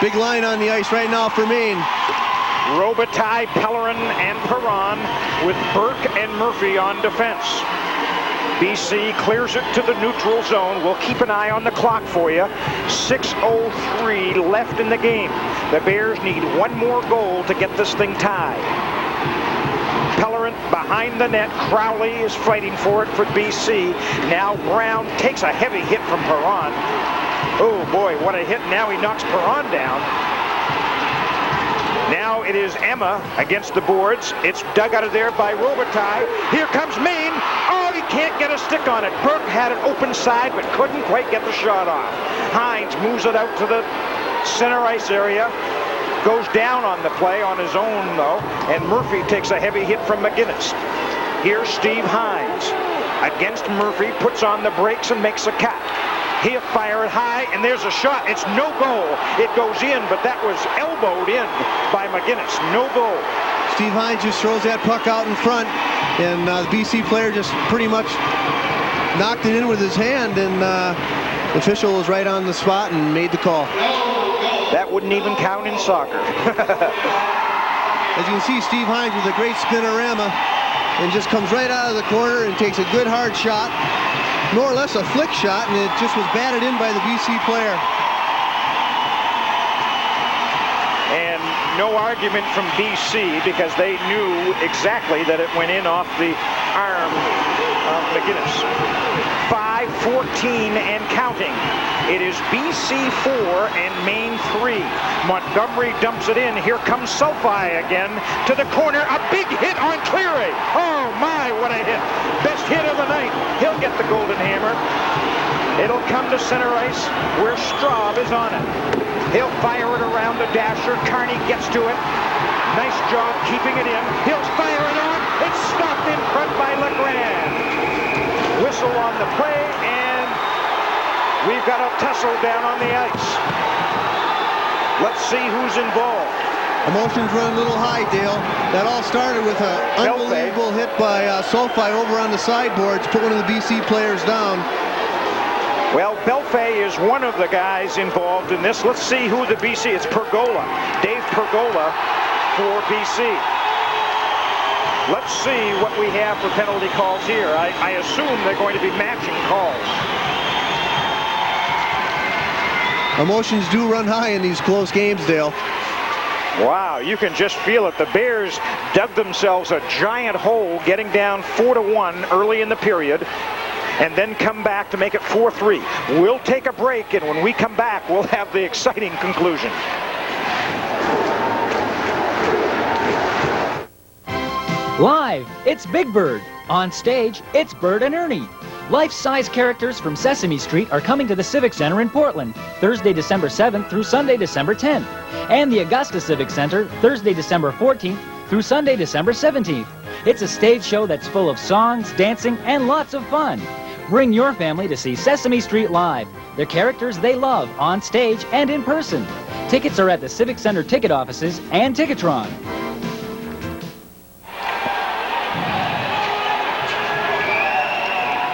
Big line on the ice right now for Maine. Robitaille, Pellerin, and Perron with Burke and Murphy on defense. BC clears it to the neutral zone. We'll keep an eye on the clock for you. 6:03 left in the game. The Bears need 1 more goal to get this thing tied. Pellerin behind the net. Crowley is fighting for it for BC. Now Brown takes a heavy hit from Perron. Oh boy, what a hit. Now he knocks Perron down. Now it is Emma against the boards. It's dug out of there by Robitaille. Here comes Maine. Oh, he can't get a stick on it. Burke had an open side but couldn't quite get the shot off. Hines moves it out to the center ice area. Goes down on the play on his own, though, and Murphy takes a heavy hit from McGinnis. Here's Steve Hines against Murphy, puts on the brakes and makes a cut. He'll fire it high, and there's a shot. It's no goal. It goes in, but that was elbowed in by McGinnis. No goal. Steve Hines just throws that puck out in front, and the BC player just pretty much knocked it in with his hand, and the official was right on the spot and made the call. That wouldn't even count in soccer. As you can see, Steve Hines with a great spinorama and just comes right out of the corner and takes a good hard shot, more or less a flick shot, and it just was batted in by the BC player. And no argument from BC because they knew exactly that it went in off the arm of McGinnis. 5:14 and counting. It is BC 4 and Maine 3. Montgomery dumps it in. Here comes SoFi again to the corner. A big hit on Cleary. Oh my, what a hit. Best hit of the night. He'll get the golden hammer. It'll come to center ice where Straub is on it. He'll fire it around the dasher. Carney gets to it. Nice job keeping it in. He'll fire it on. It's stopped in front by LeGrand. Whistle on the play, and we've got a tussle down on the ice. Let's see who's involved. Emotions run a little high, Dale. That all started with an unbelievable hit by SoFi over on the sideboards, put one of the BC players down. Well, Belfay is one of the guys involved in this. Let's see who the BC, it's Pergola. Dave Pergola for BC. Let's see what we have for penalty calls here. I assume they're going to be matching calls. Emotions do run high in these close games, Dale. Wow, you can just feel it. The Bears dug themselves a giant hole, getting down 4-1 early in the period, and then come back to make it 4-3. We'll take a break, and when we come back, we'll have the exciting conclusion. Live, it's Big Bird. On stage, it's Bert and Ernie. Life-size characters from Sesame Street are coming to the Civic Center in Portland, Thursday, December 7th through Sunday, December 10th. And the Augusta Civic Center, Thursday, December 14th through Sunday, December 17th. It's a stage show that's full of songs, dancing, and lots of fun. Bring your family to see Sesame Street live. The characters they love on stage and in person. Tickets are at the Civic Center ticket offices and Ticketron.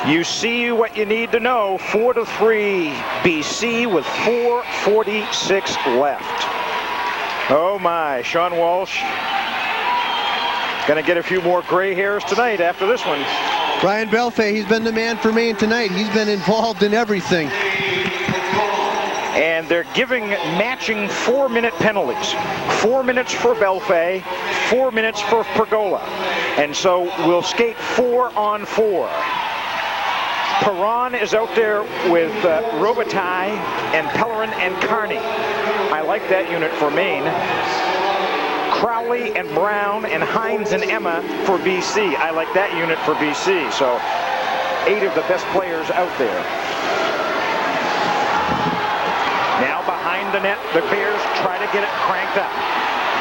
You see what you need to know. 4-3 BC with 4:46 left. Oh my, Sean Walsh gonna get a few more gray hairs tonight after this one. Brian Belfay, he's been the man for Maine tonight. He's been involved in everything. And they're giving matching 4-minute penalties. 4 minutes for Belfay, 4 minutes for Pergola. And so we'll skate 4-on-4. Perron is out there with Robitaille and Pellerin and Carney. I like that unit for Maine. Crowley and Brown and Hines and Emma for BC. I like that unit for BC. So 8 of the best players out there. Now behind the net, the Bears try to get it cranked up.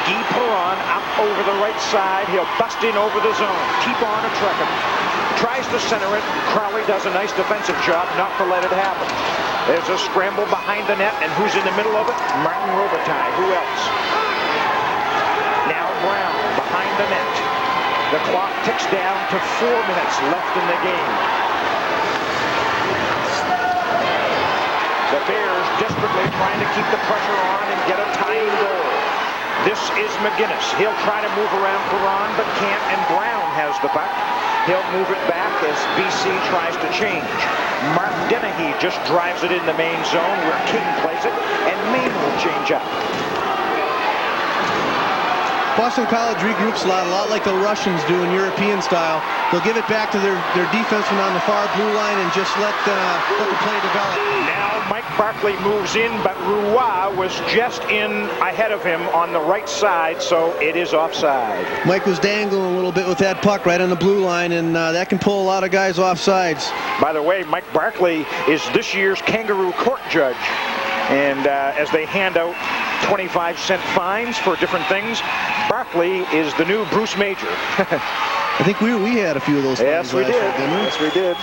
Guy Perron up over the right side. He'll bust in over the zone. Keep on a trucking. Tries to center it. Crowley does a nice defensive job not to let it happen. There's a scramble behind the net, and who's in the middle of it? Martin Robitaille. Who else? Now Brown behind the net. The clock ticks down to 4 minutes left in the game. The Bears desperately trying to keep the pressure on and get a tying goal. This is McGinnis. He'll try to move around Perron, but can't, and Brown has the puck. He'll move it back as BC tries to change. Mark Dennehy just drives it in the main zone where King plays it, and Maine will change up. Boston College regroups a lot like the Russians do in European style. They'll give it back to their defenseman on the far blue line and just let the play develop. Now Mike Barkley moves in, but Roy was just in ahead of him on the right side, so it is offside. Mike was dangling a little bit with that puck right on the blue line, and that can pull a lot of guys off sides. By the way, Mike Barkley is this year's Kangaroo Court judge. And as they hand out 25-cent fines for different things, Barkley is the new Bruce Major. I think we had a few of those. Yes, we did. Didn't we? Yes, we did.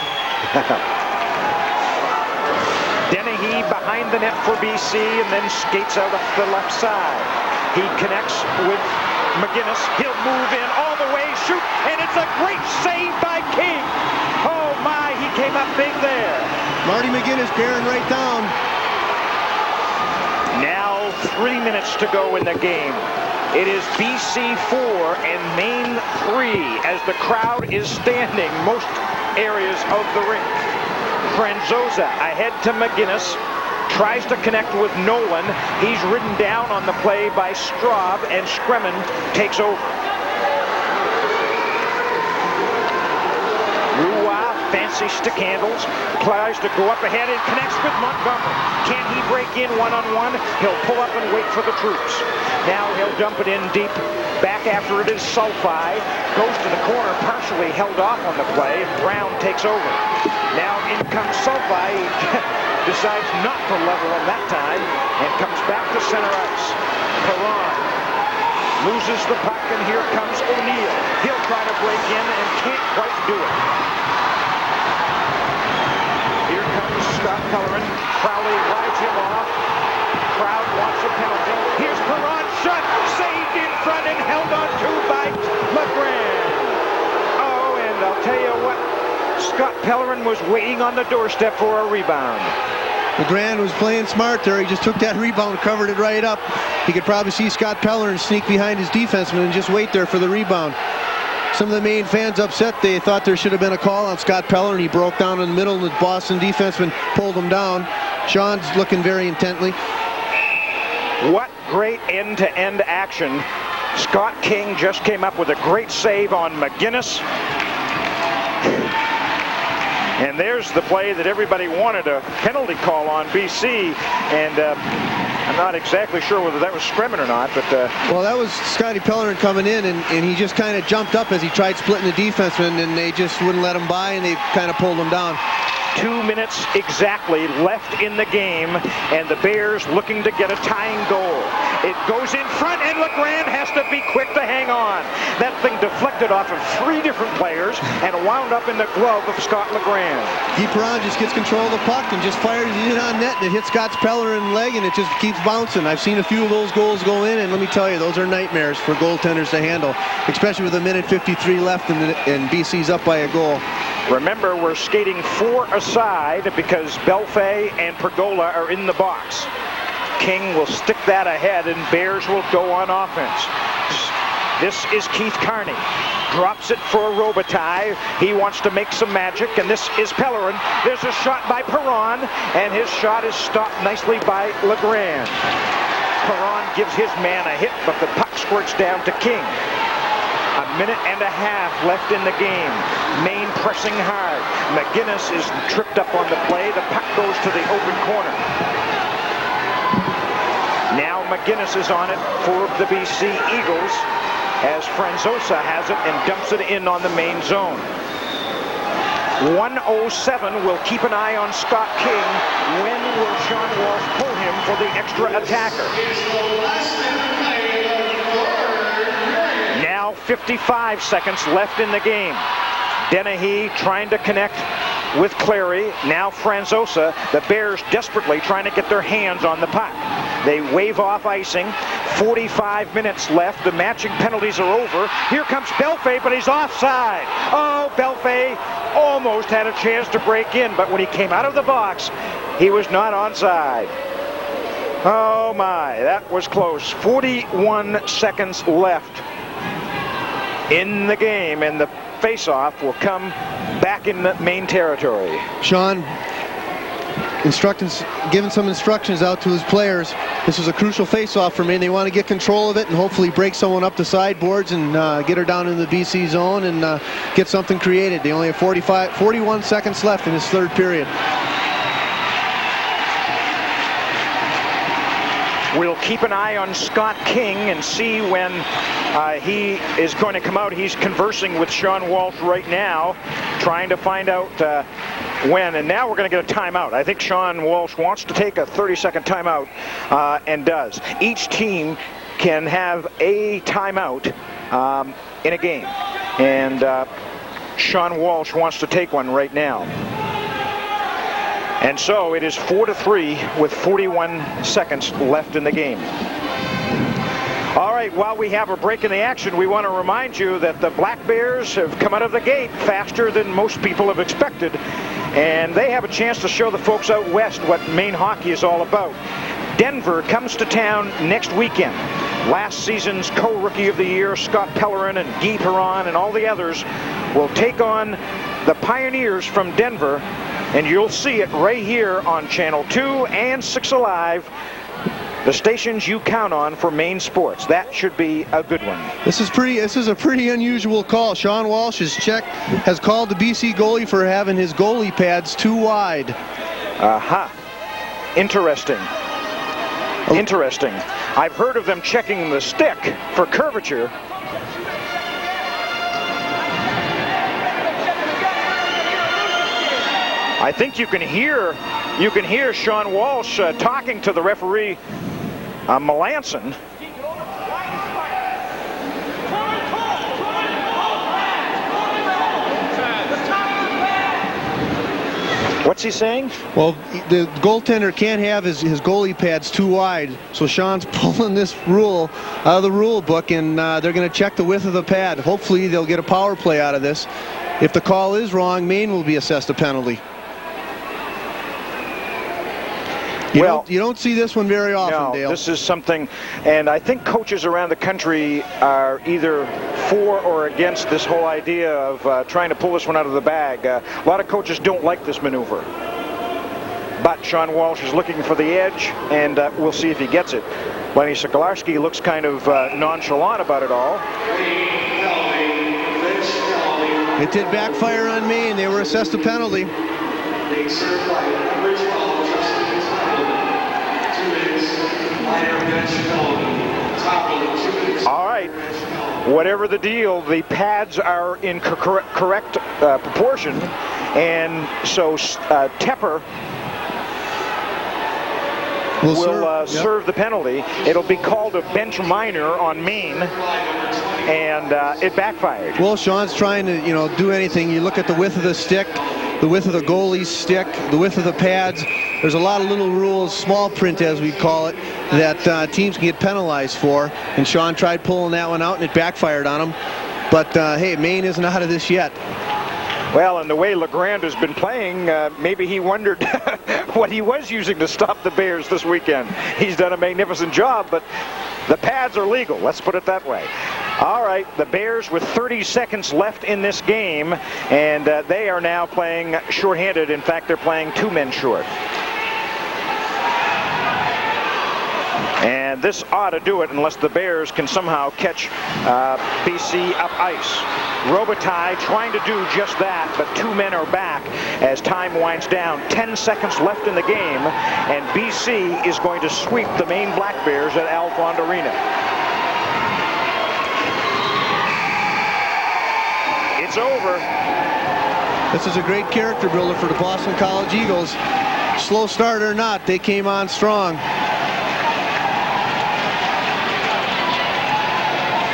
Dennehy behind the net for BC and then skates out up the left side. He connects with McGinnis. He'll move in all the way, shoot, and it's a great save by King. Oh my, he came up big there. Marty McGinnis bearing right down. Now 3 minutes to go in the game. It is BC 4 and Maine 3 as the crowd is standing most areas of the rink. Franzosa ahead to McGinnis. tries to connect with Nolan. He's ridden down on the play by Straub, and Scremin takes over. Roy, fancy stick handles, tries to go up ahead and connects with Montgomery. Can he break in one-on-one? He'll pull up and wait for the troops. Now he'll dump it in deep. Back after it is Sulfi. Goes to the corner, partially held off on the play, and Brown takes over. Now in comes Sulfi. Decides not to level him that time and comes back to center ice. Perron loses the puck, and here comes O'Neill. He'll try to break in and can't quite do it. Here comes Scott Pellerin. Crowley rides him off. Crowd wants a penalty. Here's Perron, shot, saved in front and held on to by LeGrand. Oh, and I'll tell you what, Scott Pellerin was waiting on the doorstep for a rebound. LeGrand was playing smart there. He just took that rebound, covered it right up. He could probably see Scott Pellerin sneak behind his defenseman and just wait there for the rebound. Some of the Maine fans upset. They thought there should have been a call on Scott Pellerin. He broke down in the middle, and the Boston defenseman pulled him down. Sean's looking very intently. What great end-to-end action. Scott King just came up with a great save on McGinnis. And there's the play that everybody wanted, a penalty call on BC. And I'm not exactly sure whether that was Scremin or not, but... Well, that was Scotty Pellerin coming in, and he just kind of jumped up as he tried splitting the defenseman, and they just wouldn't let him by, and they kind of pulled him down. 2 minutes exactly left in the game, and the Bears looking to get a tying goal. It goes in front, and LeGrand has to be quick to hang on. That thing deflected off of 3 different players and wound up in the glove of Scott LeGrand. Guy Perron just gets control of the puck and just fires it in on net, and it hits Scott Pellerin leg, and it just keeps bouncing. I've seen a few of those goals go in, and let me tell you, those are nightmares for goaltenders to handle, especially with 1:53 left and BC's up by a goal. Remember, we're skating 4 aside because Belfay and Pergola are in the box. King will stick that ahead, and Bears will go on offense. This is Keith Carney. Drops it for Robitaille. He wants to make some magic, and this is Pellerin. There's a shot by Perron, and his shot is stopped nicely by LeGrand. Perron gives his man a hit, but the puck squirts down to King. 1.5 minutes left in the game. Maine pressing hard. McGinnis is tripped up on the play. The puck goes to the open corner. Now McGinnis is on it for the BC Eagles as Franzosa has it and dumps it in on the Maine zone. 1:07 will keep an eye on Scott King. When will Sean Walsh pull him for the extra attacker? Now 55 seconds left in the game. Dennehy trying to connect with Clary. Now Franzosa. The Bears desperately trying to get their hands on the puck. They wave off icing. 45 minutes left. The matching penalties are over. Here comes Belfay, but he's offside. Oh, Belfay almost had a chance to break in, but when he came out of the box, he was not onside. Oh my, that was close. 41 seconds left in the game, and the face-off will come back in the Maine territory. Sean giving some instructions out to his players. This is a crucial face-off for Maine. They want to get control of it and hopefully break someone up the sideboards and get her down in the BC zone and get something created. They only have 41 seconds left in this third period. We'll keep an eye on Scott King and see when he is going to come out. He's conversing with Sean Walsh right now, trying to find out when. And now we're going to get a timeout. I think Sean Walsh wants to take a 30-second timeout and does. Each team can have a timeout in a game. And Sean Walsh wants to take one right now. And so it is 4-3 with 41 seconds left in the game. All right, while we have a break in the action, we want to remind you that the Black Bears have come out of the gate faster than most people have expected. And they have a chance to show the folks out west what Maine hockey is all about. Denver comes to town next weekend. Last season's co-rookie of the year, Scott Pellerin and Guy Perron and all the others will take on the Pioneers from Denver And you'll see it right here on Channel 2 and 6 Alive. The stations you count on for Maine sports. That should be a good one. This is a pretty unusual call. Sean Walsh has called the BC goalie for having his goalie pads too wide. Aha. Interesting. Interesting. I've heard of them checking the stick for curvature. I think you can hear Sean Walsh talking to the referee, Melanson. What's he saying? Well, the goaltender can't have his goalie pads too wide, so Sean's pulling this rule out of the rule book, and they're going to check the width of the pad. Hopefully they'll get a power play out of this. If the call is wrong, Maine will be assessed a penalty. You don't see this one very often, Dale. This is something, and I think coaches around the country are either for or against this whole idea of trying to pull this one out of the bag. A lot of coaches don't like this maneuver. But Sean Walsh is looking for the edge, and we'll see if he gets it. Lenny Sokolarski looks kind of nonchalant about it all. It did backfire on Maine. They were assessed a penalty. All right, whatever the deal, the pads are in correct proportion, and so Tepper will serve the penalty. It'll be called a bench minor on Maine, and it backfired. Well, Sean's trying to, do anything. You look at the width of the stick, the width of the goalie's stick, the width of the pads. There's a lot of little rules, small print as we call it, that teams can get penalized for. And Sean tried pulling that one out, and it backfired on him. But, hey, Maine isn't out of this yet. Well, and the way LeGrand has been playing, maybe he wondered what he was using to stop the Bears this weekend. He's done a magnificent job, but the pads are legal. Let's put it that way. All right, the Bears with 30 seconds left in this game, and they are now playing shorthanded. In fact, they're playing 2 men short. And this ought to do it unless the Bears can somehow catch BC up ice. Robitaille trying to do just that, but 2 men are back as time winds down. 10 seconds left in the game, and BC is going to sweep the Maine Black Bears at Alfond Arena. It's over. This is a great character builder for the Boston College Eagles. Slow start or not, they came on strong.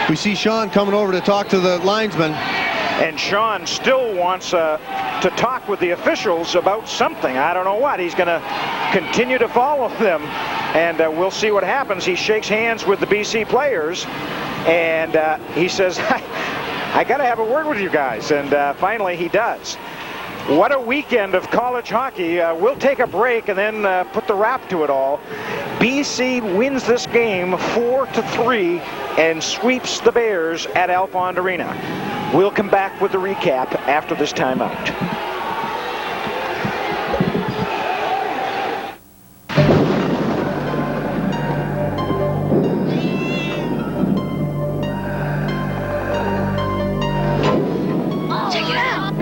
We see Sean coming over to talk to the linesman. And Sean still wants to talk with the officials about something. I don't know what. He's going to continue to follow them, and we'll see what happens. He shakes hands with the BC players, and he says, I got to have a word with you guys. And finally he does. What a weekend of college hockey. We'll take a break and then put the wrap to it all. BC wins this game 4-3 and sweeps the Bears at Alfond Arena. We'll come back with the recap after this timeout. Check it out.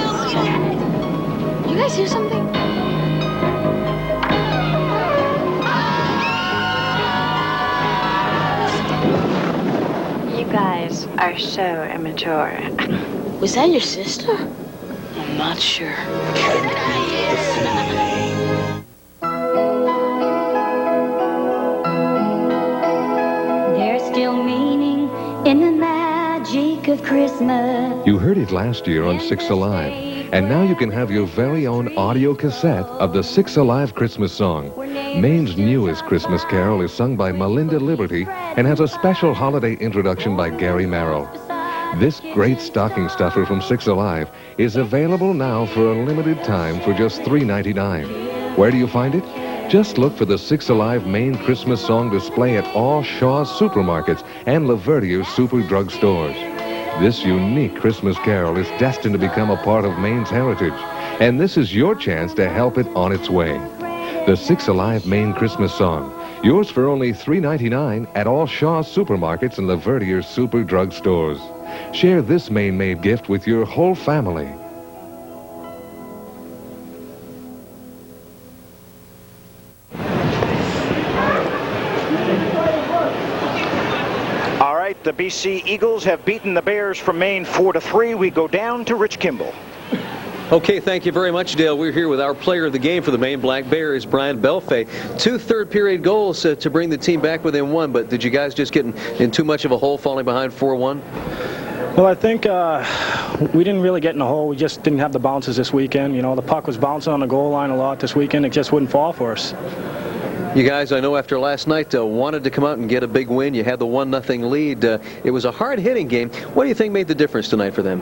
Look at that. You guys hear something? You guys are so immature. Was that your sister? I'm not sure. There's still meaning in the magic of Christmas. You heard it last year on 6 Alive, and now you can have your very own audio cassette of the 6 Alive Christmas song. Maine's newest Christmas carol is sung by Melinda Liberty and has a special holiday introduction by Gary Merrill. This great stocking stuffer from 6 Alive is available now for a limited time for just $3.99. Where do you find it? Just look for the 6 Alive Maine Christmas song display at all Shaw's supermarkets and Lavertier's super drug stores. This unique Christmas carol is destined to become a part of Maine's heritage. And this is your chance to help it on its way. The Six Alive Maine Christmas song. Yours for only $3.99 at all Shaw's supermarkets and Lavertier's super drug stores. Share this Maine-made gift with your whole family. All right, the BC Eagles have beaten the Bears from Maine 4-3. We go down to Rich Kimball. Okay, thank you very much, Dale. We're here with our player of the game for the Maine Black Bears, Brian Belfay. 2 third-period goals to bring the team back within 1, but did you guys just get in too much of a hole falling behind 4-1? Well, I think we didn't really get in a hole. We just didn't have the bounces this weekend. You know, the puck was bouncing on the goal line a lot this weekend. It just wouldn't fall for us. You guys, I know after last night, wanted to come out and get a big win. You had the 1-0 lead. It was a hard-hitting game. What do you think made the difference tonight for them?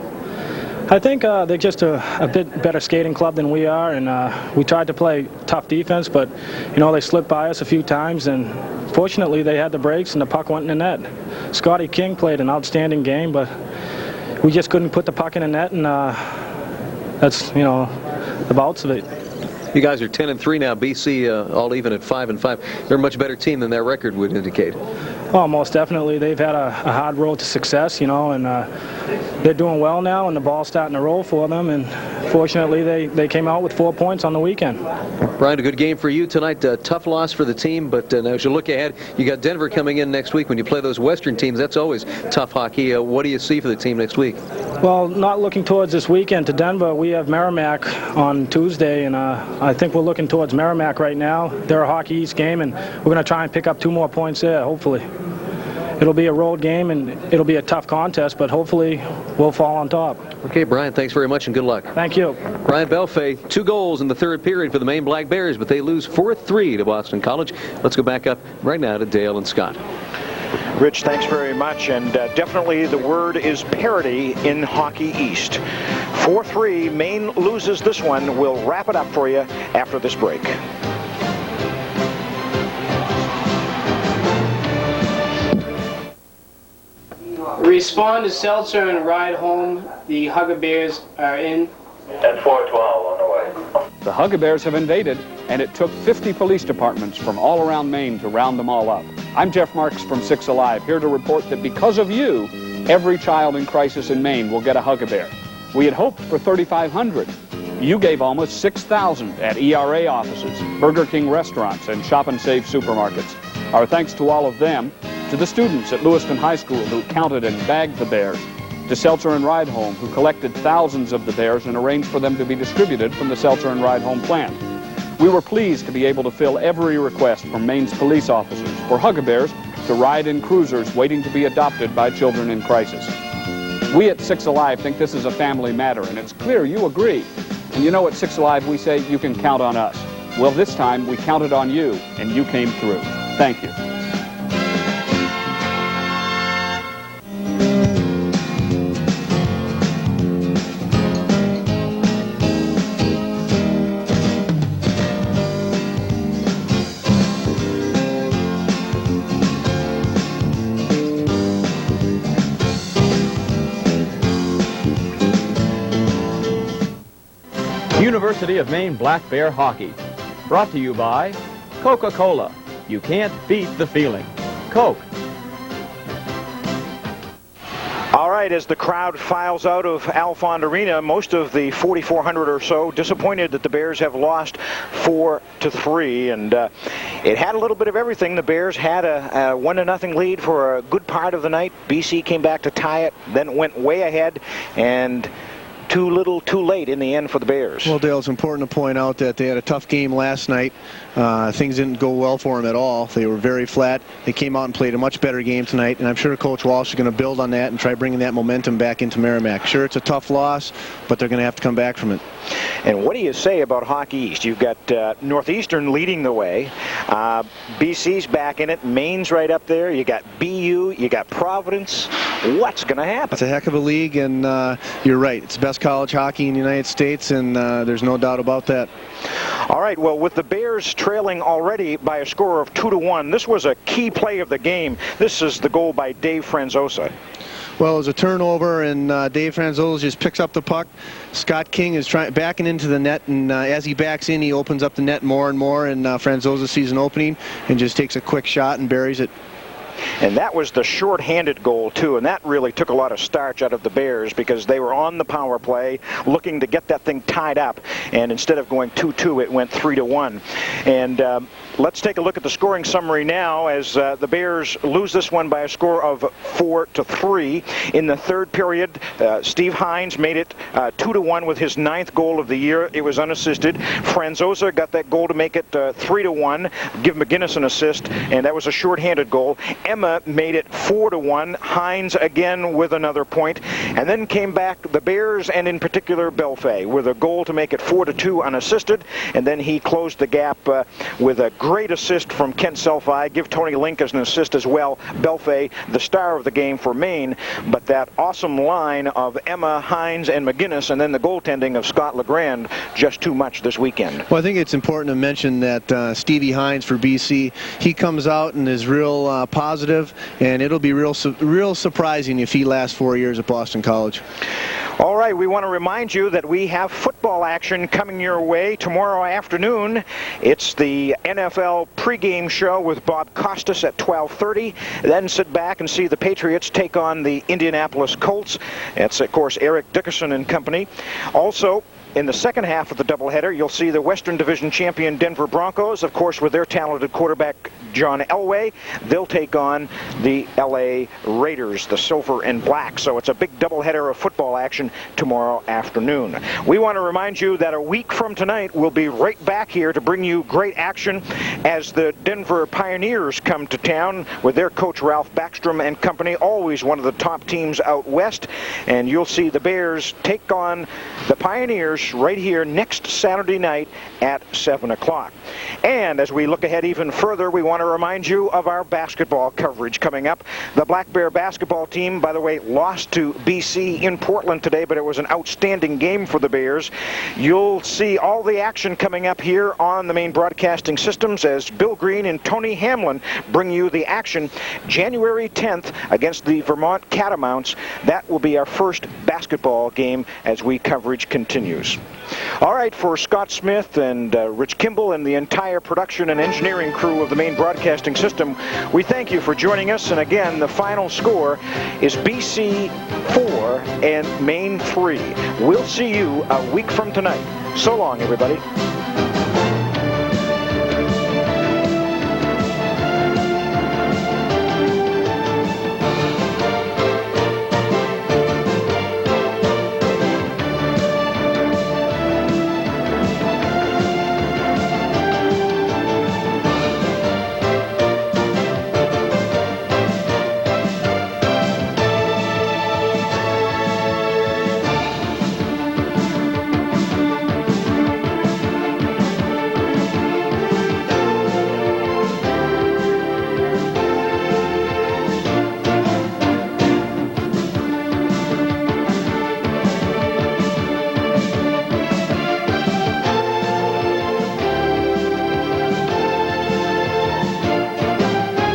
I think they're just a bit better skating club than we are, and we tried to play tough defense, but, you know, they slipped by us a few times, and fortunately they had the breaks and the puck went in the net. Scotty King played an outstanding game, but we just couldn't put the puck in the net, and that's, you know, the bouts of it. You guys are 10-3 now. BC all even at 5-5. They're a much better team than their record would indicate. Oh, most definitely. They've had a hard road to success, you know, and they're doing well now, and the ball's starting to roll for them. And fortunately, they came out with 4 points on the weekend. Brian, a good game for you tonight. Tough loss for the team, but now as you look ahead, you got Denver coming in next week. When you play those Western teams, that's always tough hockey. What do you see for the team next week? Well, not looking towards this weekend to Denver. We have Merrimack on Tuesday, and I think we're looking towards Merrimack right now. They're a Hockey East game, and we're going to try and pick up 2 more points there, hopefully. It'll be a road game, and it'll be a tough contest, but hopefully we'll fall on top. Okay, Brian, thanks very much and good luck. Thank you. Brian Belfay, 2 goals in the third period for the Maine Black Bears, but they lose 4-3 to Boston College. Let's go back up right now to Dale and Scott. Rich, thanks very much, and definitely the word is parity in Hockey East. 4-3, Maine loses this one. We'll wrap it up for you after this break. Respond to Seltzer and ride home. The Hugger Bears are in. And 412 on the way. The Hugger Bears have invaded, and it took 50 police departments from all around Maine to round them all up. I'm Jeff Marks from Six Alive, here to report that because of you, every child in crisis in Maine will get a Hugger Bear. We had hoped for 3,500. You gave almost 6,000 at ERA offices, Burger King restaurants, and Shop and Save supermarkets. Our thanks to all of them, to the students at Lewiston High School who counted and bagged the bears, to Seltzer and Ride Home who collected thousands of the bears and arranged for them to be distributed from the Seltzer and Ride Home plant. We were pleased to be able to fill every request from Maine's police officers for Hugger Bears to ride in cruisers waiting to be adopted by children in crisis. We at Six Alive think this is a family matter, and it's clear you agree. And you know at Six Alive we say you can count on us. Well, this time we counted on you, and you came through. Thank you. University of Maine Black Bear Hockey. Brought to you by Coca-Cola. You can't beat the feeling. Coke. All right, as the crowd files out of Alfond Arena, most of the 4,400 or so disappointed that the Bears have lost 4-3, and it had a little bit of everything. The Bears had a 1-0 lead for a good part of the night. BC came back to tie it, then went way ahead, and too little, too late in the end for the Bears. Well, Dale, it's important to point out that they had a tough game last night. Things didn't go well for them at all. They were very flat. They came out and played a much better game tonight, and I'm sure Coach Walsh is going to build on that and try bringing that momentum back into Merrimack. Sure, it's a tough loss, but they're going to have to come back from it. And what do you say about Hockey East? You've got Northeastern leading the way. BC's back in it. Maine's right up there. You got BU. You got Providence. What's going to happen? It's a heck of a league, and you're right. It's the best college hockey in the United States, and there's no doubt about that. All right, well, with the Bears trailing already by a score of 2-1, this was a key play of the game. This is the goal by Dave Franzosa. Well, it was a turnover, and Dave Franzola just picks up the puck. Scott King is backing into the net, and as he backs in, he opens up the net more and more, and Franzola sees an opening and just takes a quick shot and buries it. And that was the short-handed goal, too, and that really took a lot of starch out of the Bears because they were on the power play looking to get that thing tied up, and instead of going 2-2, it went 3-1. And let's take a look at the scoring summary now as the Bears lose this one by a score of 4-3. In the third period, Steve Hines made it 2-1 with his 9th goal of the year. It was unassisted. Franzosa got that goal to make it 3-1, give McGinnis an assist, and that was a short-handed goal. Emma made it 4-1. Hines again with another point, and then came back the Bears, and in particular Belfay, with a goal to make it 4-2 unassisted, and then he closed the gap with a great assist from Kent Selfie. Give Tony Link as an assist as well. Belfay, the star of the game for Maine, but that awesome line of Emma, Hines, and McGinnis, and then the goaltending of Scott LeGrand, just too much this weekend. Well, I think it's important to mention that Stevie Hines for BC, he comes out and is real positive, and it'll be real surprising if he lasts 4 years at Boston College. All right, we want to remind you that we have football action coming your way tomorrow afternoon. It's the NFL pregame show with Bob Costas at 12:30. Then sit back and see the Patriots take on the Indianapolis Colts. It's, of course, Eric Dickerson and company. Also, in the second half of the doubleheader, you'll see the Western Division champion Denver Broncos, of course, with their talented quarterback John Elway. They'll take on the LA Raiders, the silver and black. So it's a big doubleheader of football action tomorrow afternoon. We want to remind you that a week from tonight, we'll be right back here to bring you great action as the Denver Pioneers come to town with their coach Ralph Backstrom and company, always one of the top teams out west. And you'll see the Bears take on the Pioneers right here next Saturday night at 7 o'clock. And as we look ahead even further, we want to remind you of our basketball coverage coming up. The Black Bear basketball team, by the way, lost to BC in Portland today, but it was an outstanding game for the Bears. You'll see all the action coming up here on the Maine Broadcasting Systems as Bill Green and Tony Hamlin bring you the action January 10th against the Vermont Catamounts. That will be our first basketball game as we coverage continues. All right, for Scott Smith and Rich Kimball and the entire production and engineering crew of the Maine Broadcasting System, we thank you for joining us. And again, the final score is BC 4 and Maine 3. We'll see you a week from tonight. So long, everybody.